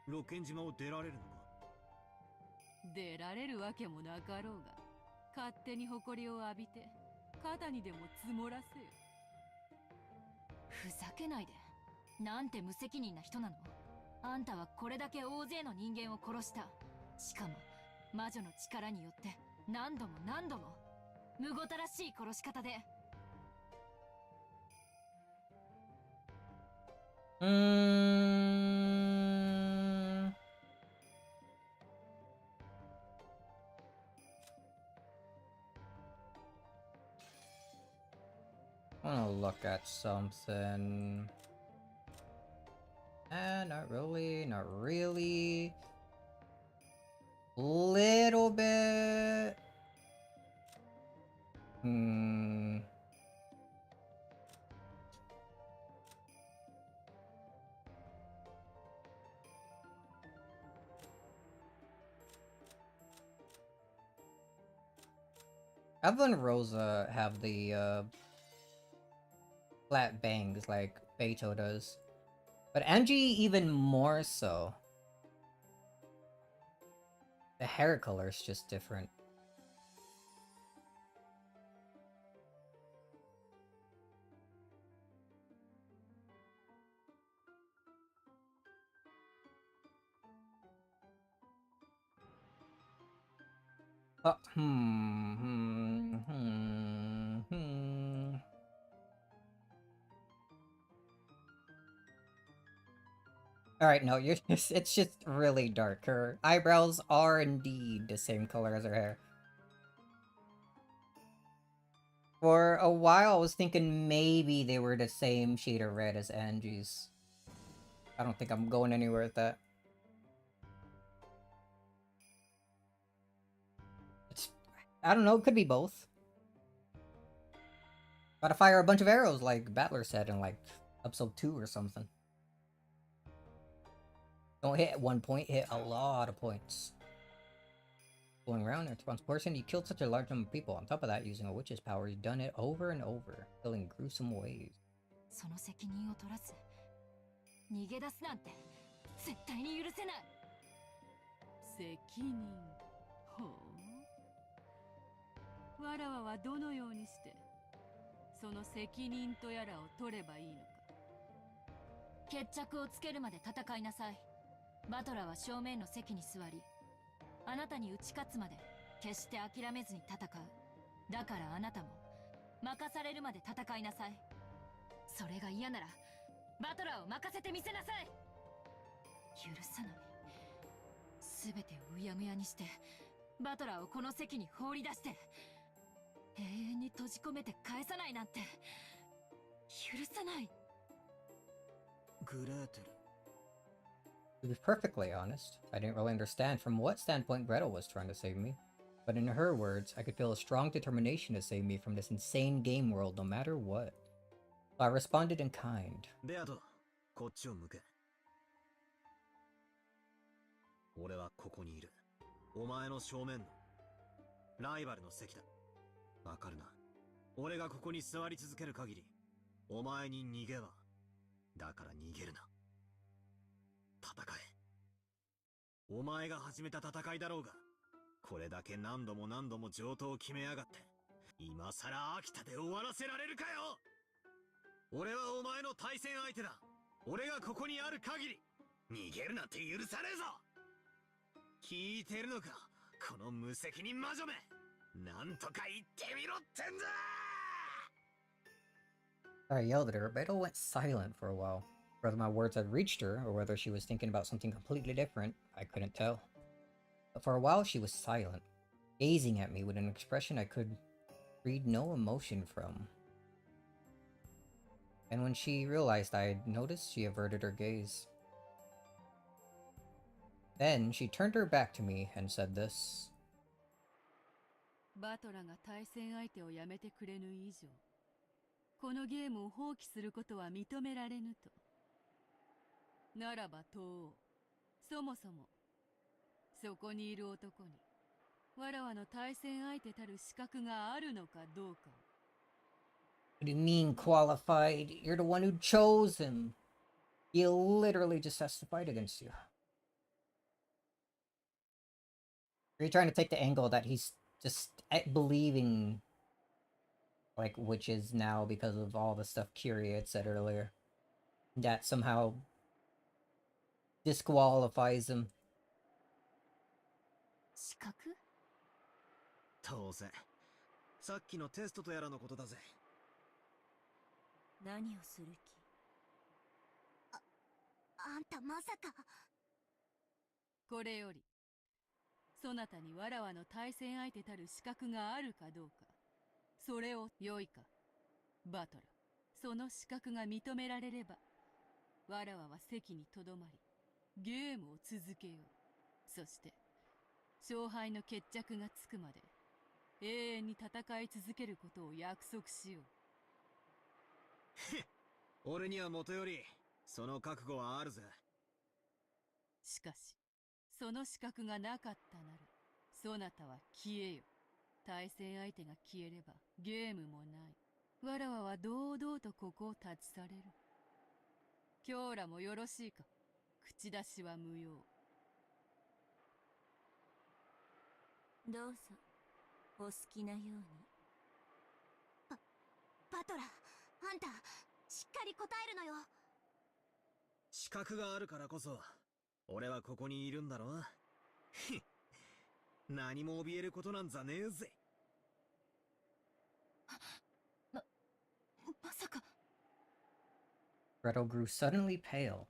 ロケン島を出られるのか。出られるわけもなかろうが勝手に誇りを浴びて肩にでも積もらせよ。ふざけないで。なんて無責任な人なの。あんたはこれだけ大勢の人間を殺した。しかも魔女の力によって何度も何度も。むごたらしい殺し方で。I wanna look at something. Not really, not really. Little bit. Evelyn and Rosa have the flat bangs like Beito does. But Angie even more so. The hair color is just different. Alright, no, you're just, it's just really dark. Her eyebrows are indeed the same color as her hair. For a while, I was thinking maybe they were the same shade of red as Angie's. I don't think I'm going anywhere with that. I don't know, it could be both. Gotta fire a bunch of arrows like Battler said in like episode 2 or something. Don't hit at one point, hit a lot of points. Going around in response person, you killed such a large number of people. On top of that, using a witch's power, you've done it over and over, killing gruesome ways. その責任を取らず逃げ出すなんて絶対に許せない。責任。ほう。わらわはどのようにしてその責任とやらを取ればいいのか。決着をつけるまで戦いなさい。バトラーは正面の席に座り、あなたに打ち勝つまで決して諦めずに戦う。だからあなたも任されるまで戦いなさい。それが嫌ならバトラーを任せてみせなさい。許さない。全てをうやむやにしてバトラーをこの席に放り出して永遠に閉じ込めて返さないなんて許さない。グレーテル。To be perfectly honest, I didn't really understand from what standpoint Gretel was trying to save me. But in her words, I could feel a strong determination to save me from this insane game world no matter what. So I responded in kind. ベアト、こっちを向け。俺はここにいる。お前の正面のライバルの席だ。わかるな。俺がここに座り続ける限り、お前に逃げは。だから逃げるな。戦え。お前が始めた戦いだろうが、これだけ何度も何度も上等を決めやがって、今さら秋田で終わらせられるかよ。俺はお前の対戦相手だ。俺がここにある限り、逃げるなんて許さねえぞ。聞いてるのか、この無責任魔女め。なんとか言ってみろってんだ。I yelled at her, Beto went silent for a while. Whether my words had reached her, or whether she was thinking about something completely different, I couldn't tell. But for a while she was silent, gazing at me with an expression I could read no emotion from. And when she realized I had noticed, she averted her gaze. Then she turned her back to me and said this. バトラが対戦相手をやめてくれぬ以上、このゲームを放棄することは認められぬと。ならば東王、そもそもそこにいる男にわらわの対戦相手たる資格があるのかどうか。 What do you mean qualified? You're the one who chose him. He literally just has to fight against you. Are you trying to take the angle that he's just believing like witches now because of all the stuff Curie had said earlier? That somehow disqualifies him. 資格？当然。さっきのテストとやらのことだぜ。何をする気？あんたまさか。これよりそなたにわらわの対戦相手たる資格があるかどうか、それを良いか。バトラ、その資格が認められればわらわは席にとどまりゲームを続けよう。そして勝敗の決着がつくまで永遠に戦い続けることを約束しよう。俺にはもとよりその覚悟はあるぜ。しかしその資格がなかったならそなたは消えよ。対戦相手が消えればゲームもない。わらわは堂々とここを立ち去れる。今日らもよろしいか。口出しは無用。どうぞお好きなように。バトラー、あんたしっかり答えるのよ。資格があるからこそ俺はここにいるんだろ。何も怯えることなんざねえぜ。まさか。 Gretel grew suddenly pale.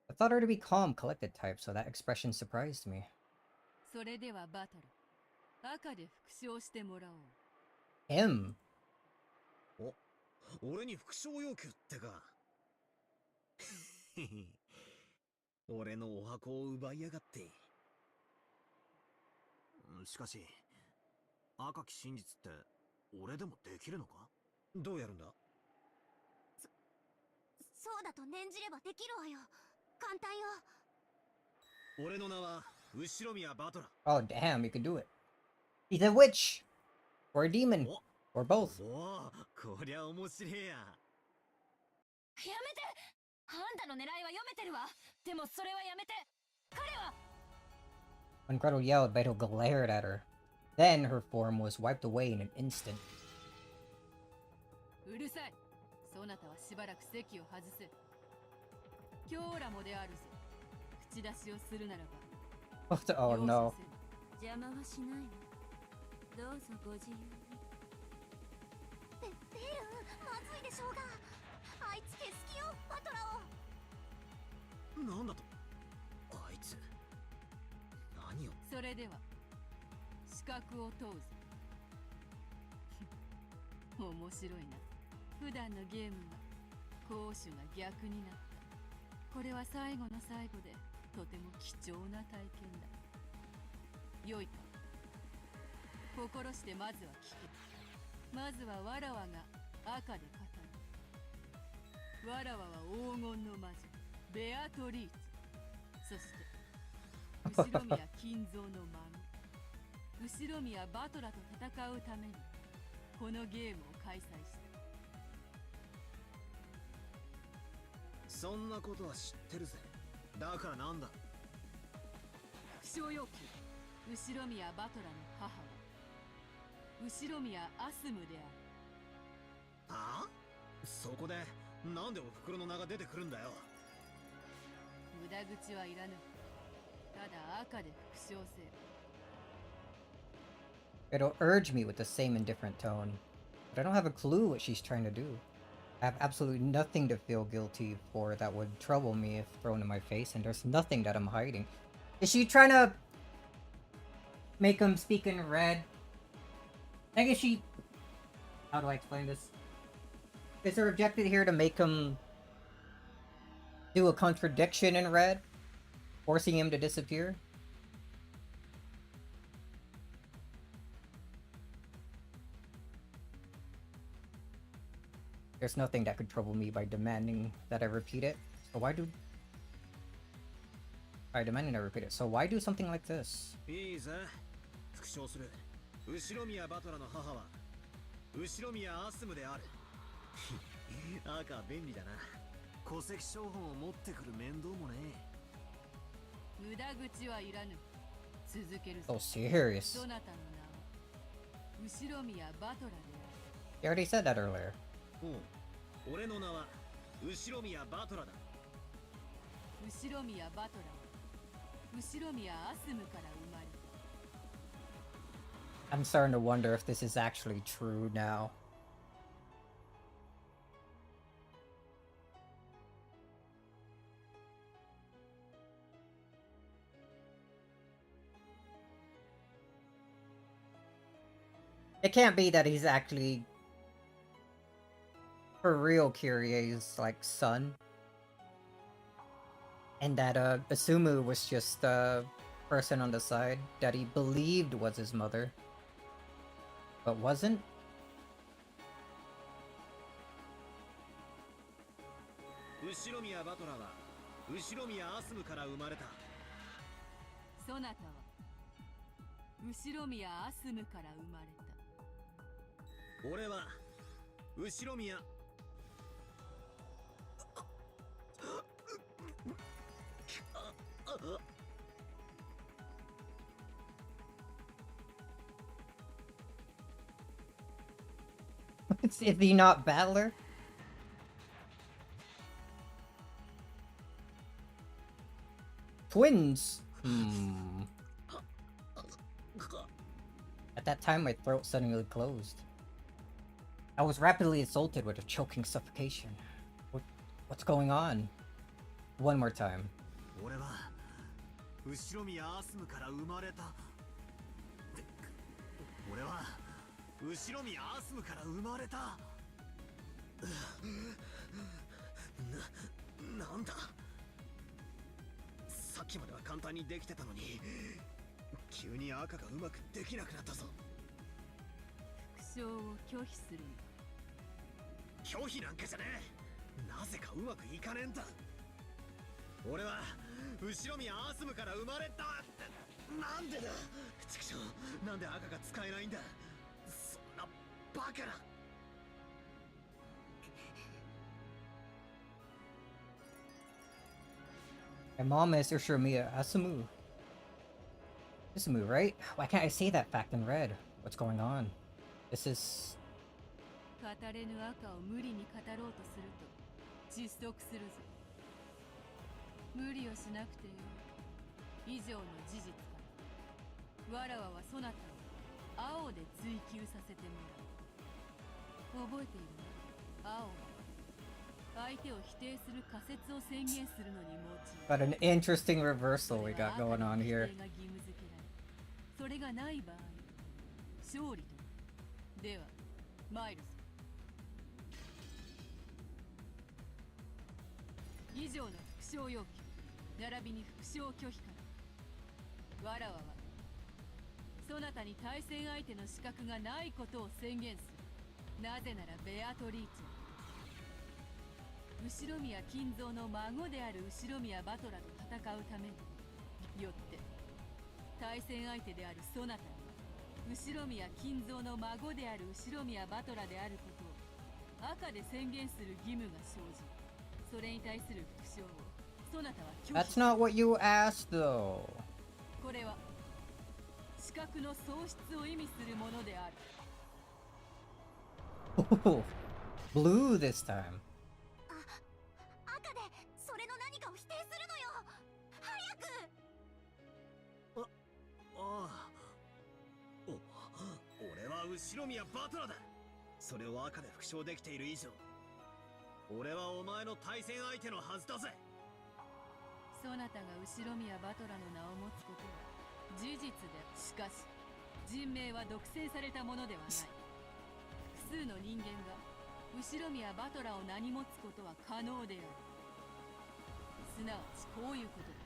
I thought her to be calm, collected type, so that expression surprised me. それではバトル、赤で復唱してもらおう。Him? 俺に復唱要求ってか。俺のお箱を奪いやがって。しかし赤き真実って俺でもできるのか。どうやるんだ。そうだと念じればできるわよ。簡単よ。俺の名は後宮バトラ。 Oh, damn, you could do it. He's a witch! Or a demon! Or both. おお、こりゃ面白えや。やめて。あんたの狙いは読めてるわ。でもそれはやめて。彼は When Gretel yelled, Beto glared at her. Then her form was wiped away in an instant. うるさい。そなたはしばらく席を外せ。今日らもであるぞ。口出しをするならば。Oh no. 邪魔はしないわ。どうぞご自由に。ベルまずいでしょうが。あいつ消す気よ、バトラを。なんだと。あいつ何を。それでは資格を問うぞ。面白いな。普段のゲームが攻守が逆になった。これは最後の最後でとても貴重な体験だ。よいか。心してまずは聞け。まずはわらわが赤で語る。わらわは黄金の魔女ベアトリーチェ。そして後宮金蔵の孫後宮バトラと戦うためにこのゲームを開催した。そんなことは知ってるぜ。だからなんだ。副賞要求。後宮バトラの母は後宮アスムである。ああ、そこでなんでおふくろの名が出てくるんだよ。無駄口はいらぬ。ただ赤で復唱せよ。It'll urge me with the same indifferent tone, but I don't have a clue what she's trying to do. I have absolutely nothing to feel guilty for that would trouble me if thrown in my face, and there's nothing that I'm hiding. Is she trying to make him speak in red? I guess she... How do I explain this? Is her objective here to make him do a contradiction in red? Forcing him to disappear? There's nothing that could trouble me by demanding that I repeat it. So why do... By demanding I repeat it. So why do something like this? いいぜ。復唱する。後宮バトラの母は後宮アスムである。赤便利だな。戸籍標本を持ってくる面倒もね無駄口はいらぬ。続ける So serious. そなたの名は後宮バトラである。 You already said that earlier. うん。俺の名は後宮バトラだ。後宮バトラは後宮アスムから生まれた。 I'm starting to wonder if this is actually true now. It can't be that he's actually for real Kyrie's like son. And that Asumu was just a person on the side that he believed was his mother. But wasn't? 後宮バトラは後宮アスムから生まれた。そなたは後宮アスムから生まれた。俺は後宮 Is he not battler? Twins. At that time, my throat suddenly closed. I was rapidly assaulted with a choking suffocation. What's going on? One more time. 俺は後ろ宮アスムから生まれた俺は後ろ宮アスムから生まれたなんださっきまでは簡単にできてたのに急に赤がうまくできなくなったぞ副将を拒否する拒否なんかじゃねえなぜかうまくいかねえんだ俺は後ろ宮アスムから生まれたなんでだ畜生なんで赤が使えないんだそんなバカな My mom is Urshimiya Asumu. Asumu, right? Why can't I say that fact in red? What's going on? This is... 語れぬ赤を無理に語ろうとすると窒息するぞ無理をしなくてよ以上の事実からわらわはそなたを青で追求させてもらう覚えているね青は相手を否定する仮説を宣言するのに用い But an interesting reversal we got going on here. それがない場合勝利とでは参るぞ以上の副将要求並びに副将拒否からわらわはそなたに対戦相手の資格がないことを宣言するなぜならベアトリーチェ後宮金蔵の孫である後宮バトラと戦うためによって対戦相手であるそなたに後宮金蔵の孫である後宮バトラであることを赤で宣言する義務が生じそれに対する副将をそなたは拒否 That's not what you asked, though. これは資格の喪失を意味するものである Oh, blue this time. 赤でそれの何かを否定するのよ早くああ俺は後宮バトラだそれを赤で復唱できている以上俺はお前の対戦相手のはずだぜそなたが後宮バトラの名を持つことは事実でしかし人命は独占されたものではない複数の人間が後宮バトラを名に持つことは可能であるすなわちこういうことだ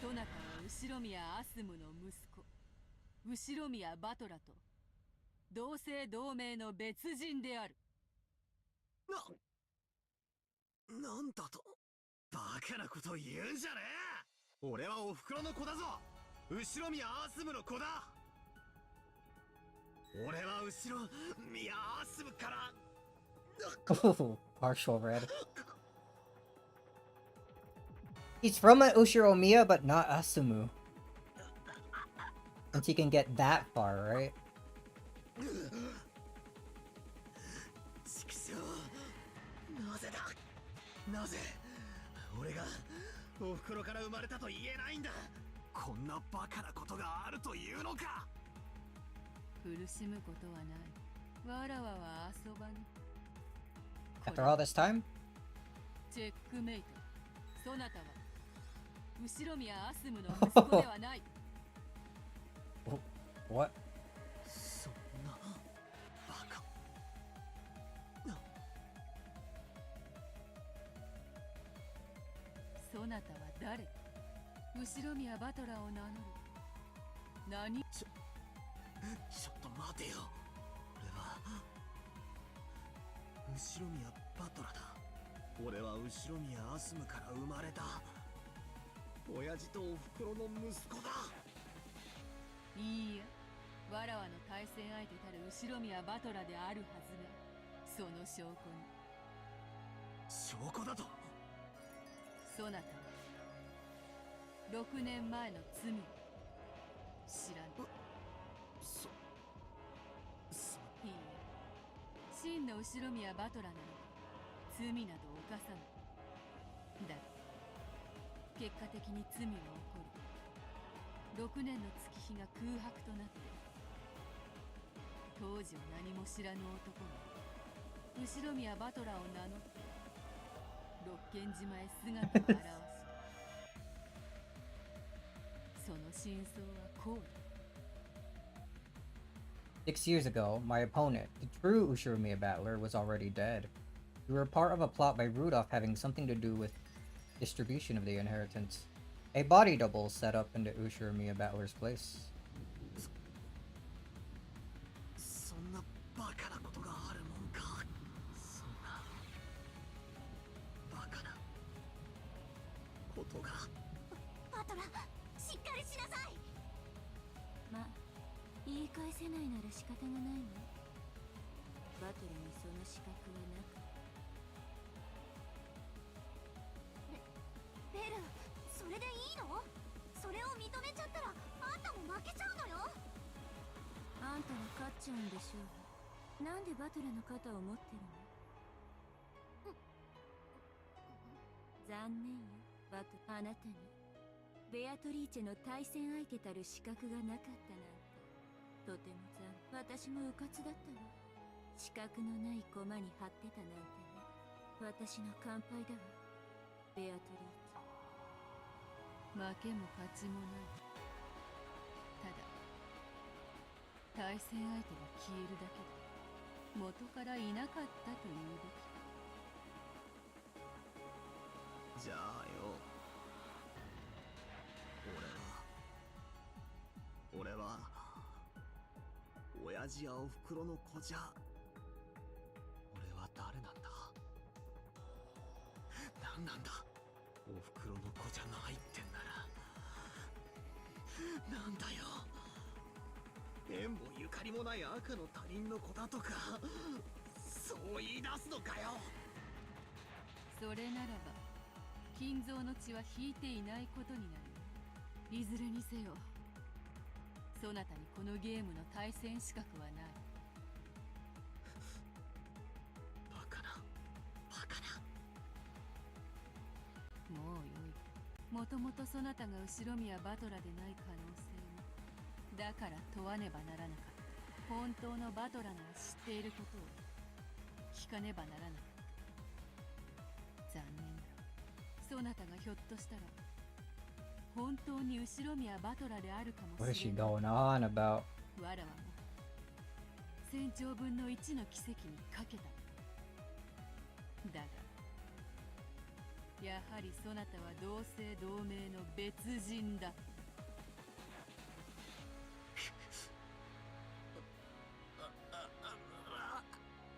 そなたは後宮アスムの息子後宮バトラと同姓同名の別人であるなんだとバカなこと言うんじゃねえ俺はお袋の子だぞ後宮アスムの子だ俺は後宮アスムから Oh, partial red. He's from an Ushiromiya, but not Asumu. Since he can get that far, right? 畜生なぜだなぜ俺がお袋から生まれたと言えないんだこんなバカなことがあるというのか苦しむことはないわらわは遊ばぬ After all this time? チェックメイトそなたは後宮アスムの息子ではない What? そんなバカそなたは誰後宮バトラを名乗る何ちょっと待てよ俺は後宮バトラだ俺は後宮アスムから生まれた親父とお袋の息子だいいやわらわの対戦相手たる後宮バトラであるはずがその証拠に。証拠だと。そなたは6年前の罪を知らぬ。いいえ、真の後宮バトラなら罪など犯さない。だが結果的に罪は起こり、6年の月日が空白となって、当時は何も知らぬ男が後宮バトラを名乗って六軒島へ姿を現し、その真相はこうだ。6 years ago, my opponent, the true Ushiromiya battler, was already dead. We were part of a plot by Rudolph having something to do with distribution of the inheritance. A body double set up in the Ushiromiya battler's place. そんなバカなことがあるもんか。そんなバカなことが。バトラ、しっかりしなさい。まあ言い返せないなら仕方がないわ。バトルにその資格はなく。ベル、それでいいの？それを認めちゃったらあんたも負けちゃうのよ。あんたは勝っちゃうんでしょう。なんでバトルの肩を持ってるの？残念よ、バトル。あなたにベアトリーチェの対戦相手たる資格がなかったなんて、とても私もうかつだったわ。資格のない駒に張ってたなんてね。私の乾杯だわ、ベアトリーチェ。負けも勝ちもない。ただ対戦相手が消えるだけで元からいなかったというべき。じゃあよ、俺は親父やおふくろの子じゃ。俺は誰なんだ？何なんだ？おふくろの子じゃないってんならなんだよ。縁もゆかりもない赤の他人の子だとか、そう言い出すのかよ。それならば金蔵の血は引いていないことになる。いずれにせよそなたにこのゲームの対戦資格はない。バカなバカな。もうよい。もともとそなたが後宮バトラでない可能性もだから問わねばならなかった。本当のバトラなら知っていることを聞かねばならなかった。残念だ。そなたがひょっとしたら本当に後宮バトラであるかも What is しれ she ない。 going on about? わらわも1000兆分の1の奇跡にかけた。だがやはりそなたは同姓同名の別人だ。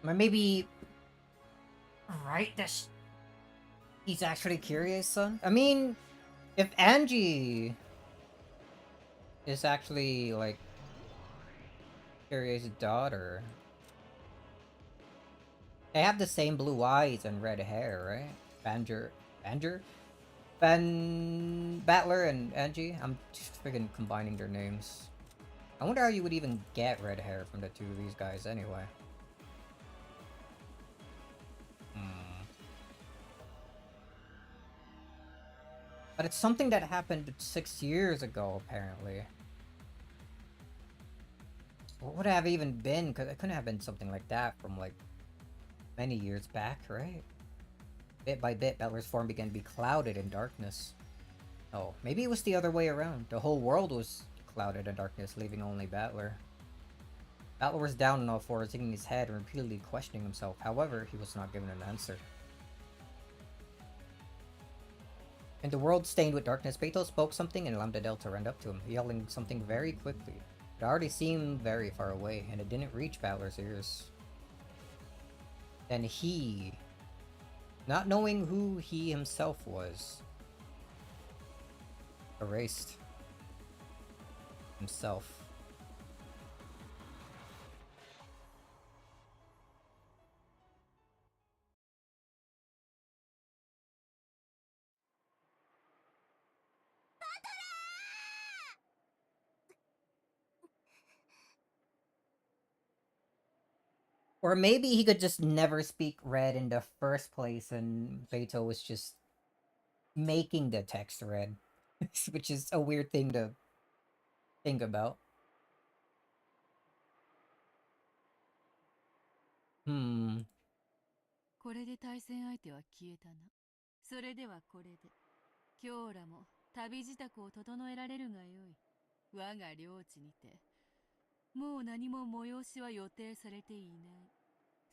Maybe right this he's actually curious, son. I mean, if Angie is actually like Curious' daughter, they have the same blue eyes and red hair, right? Battler and Angie. I'm just freaking combining their names. I wonder how you would even get red hair from the two of these guys anyway. But it's something that happened 6 years ago, apparently. What would it have even been? Because it couldn't have been something like that from, like, many years back, right? Bit by bit, Battler's form began to be clouded in darkness. Oh, maybe it was the other way around. The whole world was clouded in darkness, leaving only Battler. Battler was down on all fours, hitting his head and repeatedly questioning himself. However, he was not given an answer. In the world stained with darkness, Beto spoke something and Lambda Delta ran up to him, yelling something very quickly. It already seemed very far away, and it didn't reach Battler's ears. Then he, not knowing who he himself was, erased himself. Or maybe he could just never speak red in the first place and Beto was just making the text red. Which is a weird thing to think about. Hmm. これで対戦相手は消えたな。それではこれで、今日らも旅支度を整えられるがよい。我が領地にて、もう何も催しは予定されていない。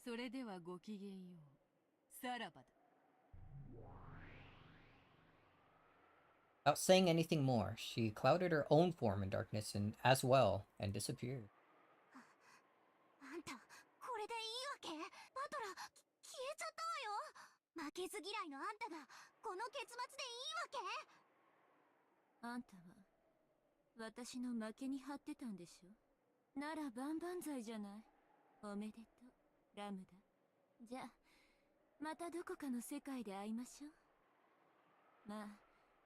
それではごきげんよう。さらばだ。Without saying anything more, she clouded her own form in darkness and as well and disappeared. あんたこれでいいわけ？バトラ消えちゃったわよ。負けず嫌いのあんたがこの結末でいいわけ？あんたは私の負けに張ってたんでしょ。なら万々歳じゃない。おめでとうラムだ。じゃあまたどこかの世界で会いましょう。まあ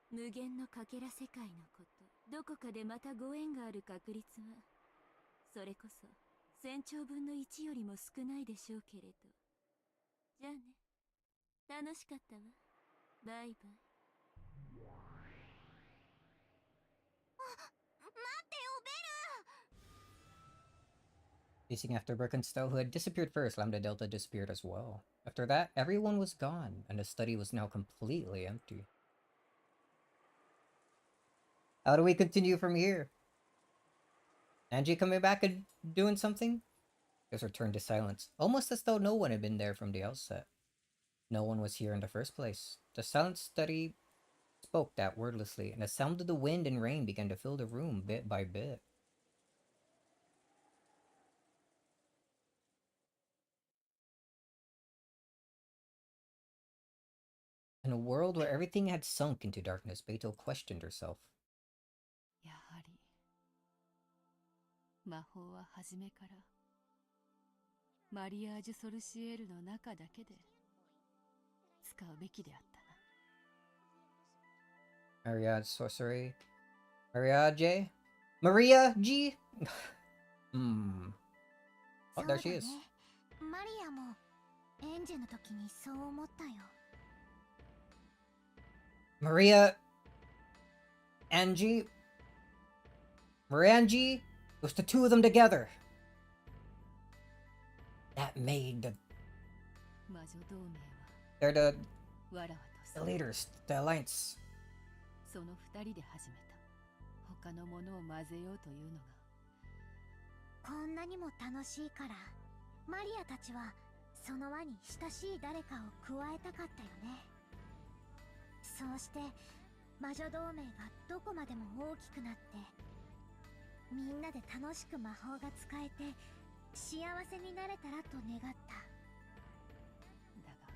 無限のかけら世界のこと、どこかでまたご縁がある確率はそれこそ1000兆分の1よりも少ないでしょうけれど。じゃあね、楽しかったわ。バイバイ。Chasing after Birkenstow, who had disappeared first, Lambda Delta disappeared as well. After that, everyone was gone, and the study was now completely empty. How do we continue from here? Angie coming back and doing something? Just returned to silence, almost as though no one had been there from the outset. No one was here in the first place. The silent study spoke that wordlessly, and the sound of the wind and rain began to fill the room bit by bit. In a world where everything had sunk into darkness, Beto questioned herself. やはり魔法は初めからマリアージュ・ソルシエールの中だけで使うべきであったな。 Mariage sorcery. Maria G? Hmm. Oh, there she is. マリアもエンジェの時にそう思ったよ。 Maria Angie? It was the two of them together. That made the... 魔女同盟 They're はわらわ the と leaders, the alliance. その二人で始めた。他のものを混ぜようというのが。こんなにも楽しいからマリアたちはその輪に親しい誰かを加えたかったよね。そうして魔女同盟がどこまでも大きくなってみんなで楽しく魔法が使えて幸せになれたらと願った。だが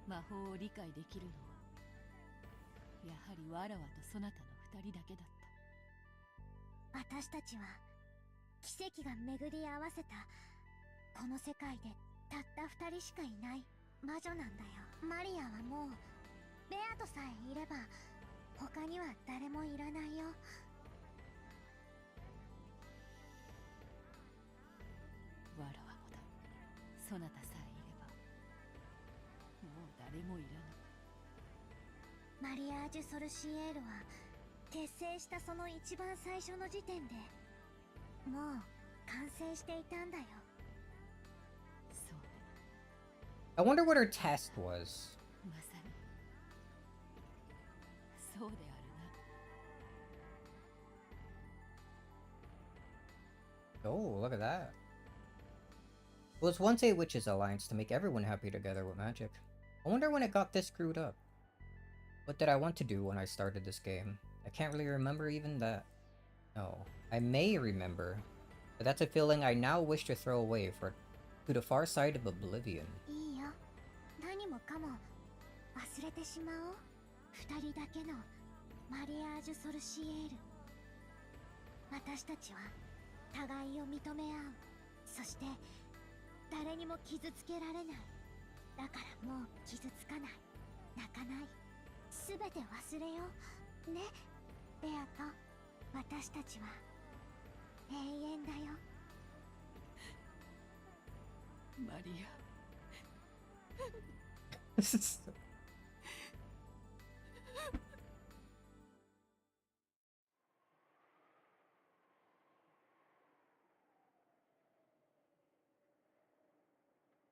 魔法を理解できるのはやはりわらわとそなたの二人だけだった。私たちは奇跡が巡り合わせたこの世界でたった二人しかいない魔女なんだよ。マリアはもうベアとさえいれば他には誰もいらないよ。わらわもだ。そなたさえいればもう誰もいらぬ。マリアージュ・ソルシエールは結成したその一番最初の時点でもう完成していたんだよ。そうね。 I wonder what her test was. まさにそうであるな。 Oh, look at that. It was once a witches' alliance to make everyone happy together with magic. I wonder when it got this screwed up. What did I want to do when I started this game? I can't really remember even that. No, I may remember, but that's a feeling I now wish to throw away to the far side of oblivion. いいよ、何もかも忘れてしまおう。二人だけのマリアージュ・ソルシエール。私たちは互いを認め合う。そして誰にも傷つけられない。だからもう傷つかない、泣かない。すべて忘れようね、ベアと私たちは永遠だよ。マリア。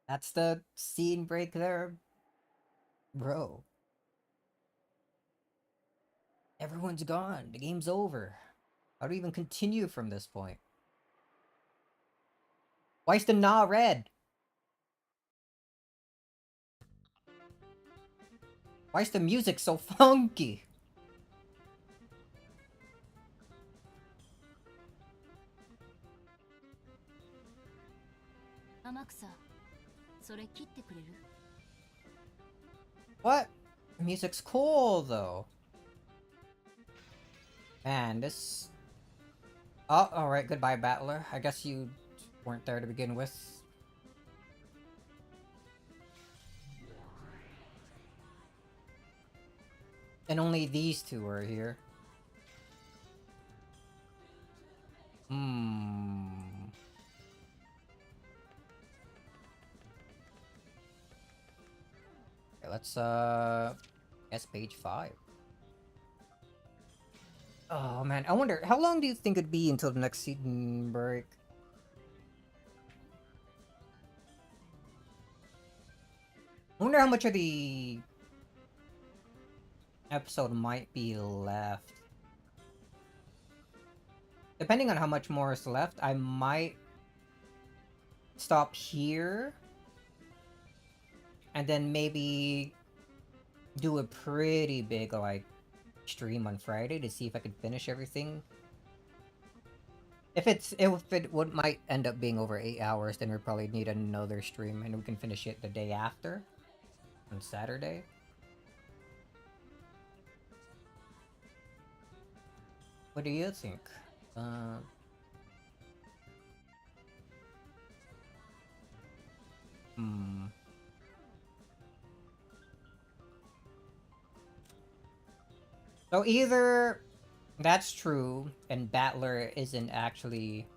That's the scene break there, bro. Everyone's gone. The game's over. How do we even continue from this point? Why is the Na red? Why is the music so funky? What? The music's cool though. Man, this... Oh, alright, goodbye, Battler. I guess you weren't there to begin with. And only these two are here. Okay, let's, guess page 5. Oh man, I wonder, how long do you think it'd be until the next season break? I wonder how much of the episode might be left. Depending on how much more is left, I might stop here. And then maybe do a pretty big, like, stream on Friday to see if I could finish everything. If it might end up being over 8 hours, then we probably need another stream, and we can finish it the day after, on Saturday. What do you think? So either that's true, and Battler isn't actually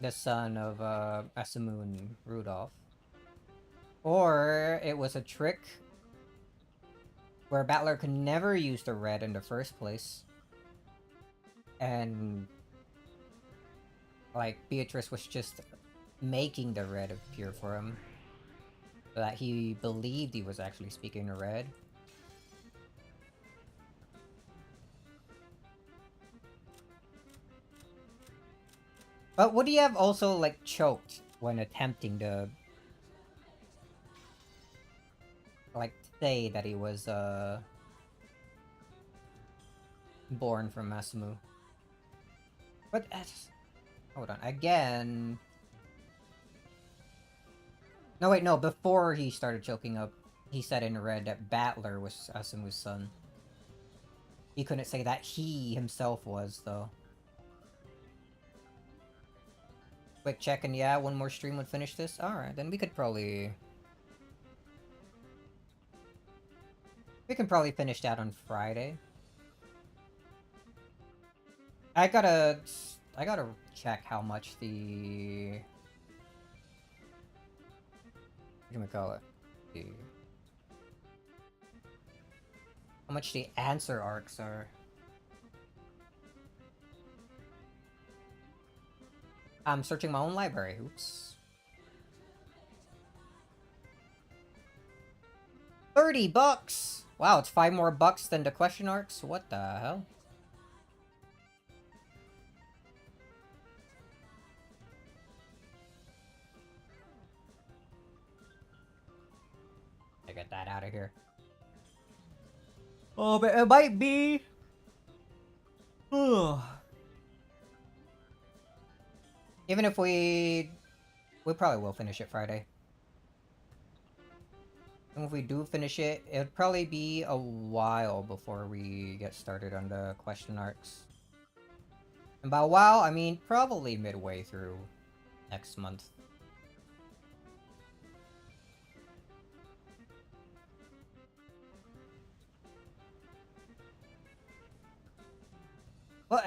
the son of Asamu and Rudolph, or it was a trick where Battler could never use the red in the first place, and like Beatrice was just making the red appear for him, so that he believed he was actually speaking the red. But would he have also, like, choked when attempting to, like, say that he was, born from Masamu? But, hold on, again... No, wait, no, before he started choking up, he said in red that Battler was Asamu's son. He couldn't say that he himself was, though. Quick check, and yeah, one more stream would finish this? Alright, then we could probably... We can probably finish that on Friday. I gotta check how much the... What do we call it? How much the answer arcs are. I'm searching my own library. Oops. 30 bucks! Wow, it's 5 more bucks than the question arcs? What the hell? I get that out of here. Oh, but it might be... Even if we probably will finish it Friday. And if we do finish it, it'd probably be a while before we get started on the question arcs. And by a while, I mean probably midway through next month. Well,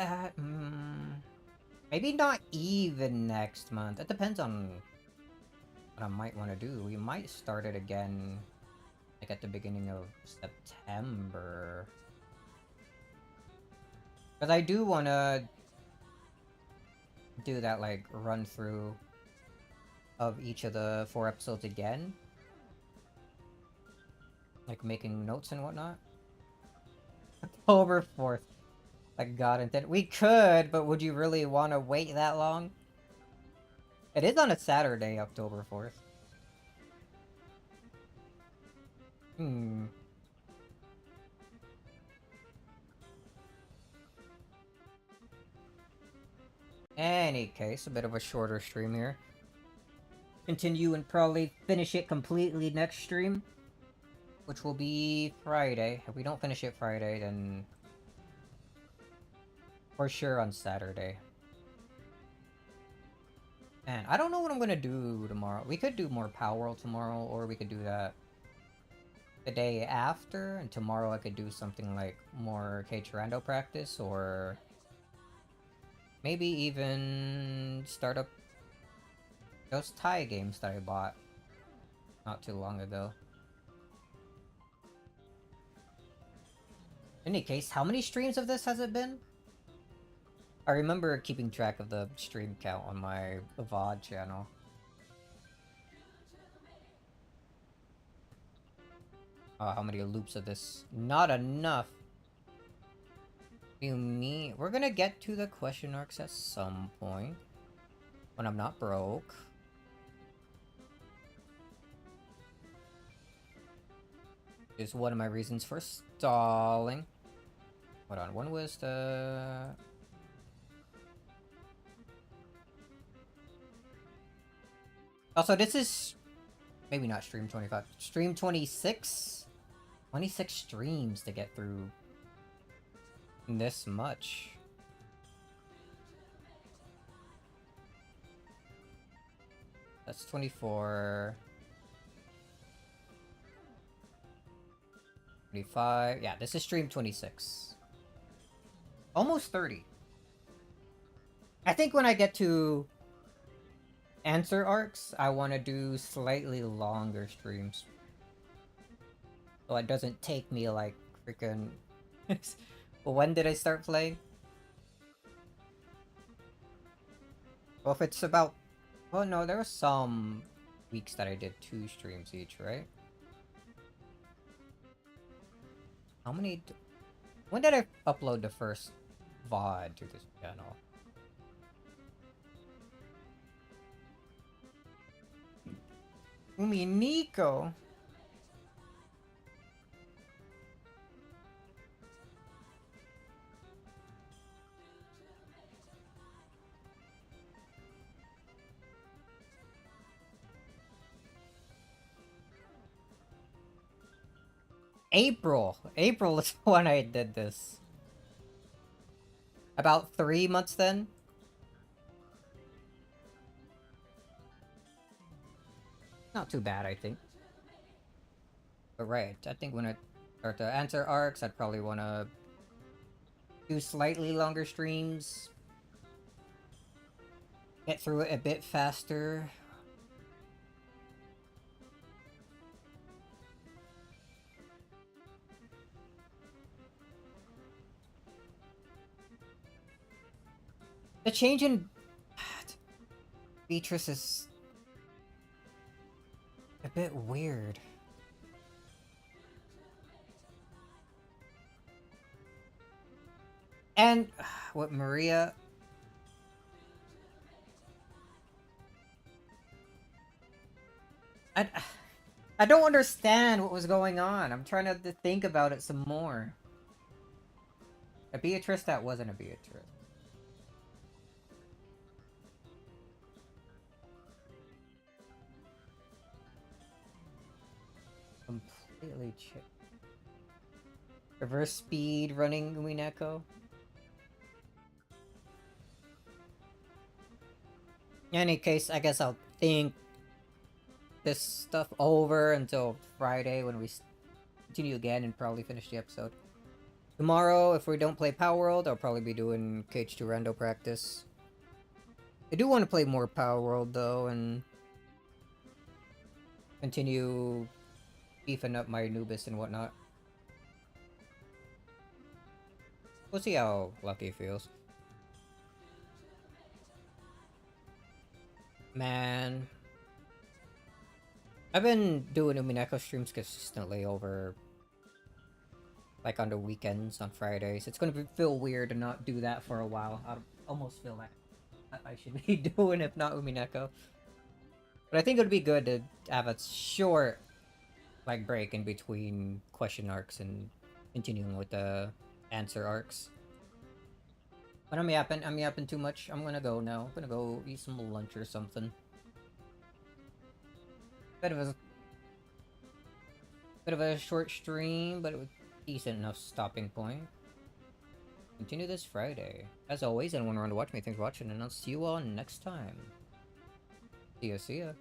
Maybe not even next month. It depends on what I might want to do. We might start it again, like at the beginning of September. Because I do want to do that, like, run through of each of the 4 episodes again. Like, making notes and whatnot. October 4th. Like, God intended. We could, but would you really want to wait that long? It is on a Saturday, October 4th. Hmm. Any case, a bit of a shorter stream here. Continue and probably finish it completely next stream, which will be Friday. If we don't finish it Friday, then for sure on Saturday. Man, I don't know what I'm gonna do tomorrow. We could do more Power World tomorrow, or we could do that the day after, and tomorrow I could do something like more K-Turando practice, or maybe even start up those Thai games that I bought not too long ago. In any case, how many streams of this has it been? I remember keeping track of the stream count on my VOD channel. How many loops of this? Not enough. You mean we're gonna get to the question marks at some point when I'm not broke. Is one of my reasons for stalling. Hold on, when was the... Also, this is maybe not stream 25. Stream 26? 26 streams to get through this much. That's 24. 25. Yeah, this is stream 26. Almost 30. I think when I get to answer arcs, I want to do slightly longer streams. So it doesn't take me like freaking... When did I start playing? Well, if it's about... Well, no, there were some weeks that I did 2 streams each, right? How many... When did I upload the first VOD to this channel? Umineko! April! April is when I did this. About 3 months then? Not too bad, I think. But right, I think when I start to answer arcs, I'd probably want to do slightly longer streams. Get through it a bit faster. The change in Beatrice is a bit weird. And what Maria... I don't understand what was going on. I'm trying to think about it some more. A Beatrice that wasn't a Beatrice. Completely reverse speed running Umineko. In any case, I guess I'll think this stuff over until Friday when we continue again and probably finish the episode. Tomorrow, if we don't play Power World, I'll probably be doing K2 rando practice. I do want to play more Power World though, and continue beefing up my Anubis and whatnot. We'll see how Lucky feels. Man, I've been doing Umineko streams consistently over, like, on the weekends, on Fridays. It's gonna feel weird to not do that for a while. I almost feel like I should be doing, if not Umineko. But I think it would be good to have a short, like, break in between question arcs and continuing with the answer arcs. But I'm yapping too much. I'm gonna go now. I'm gonna go eat some lunch or something. Bit of a short stream, but it was decent enough stopping point. Continue this Friday. As always, anyone around to watch me, thanks for watching, and I'll see you all next time. See ya, see ya.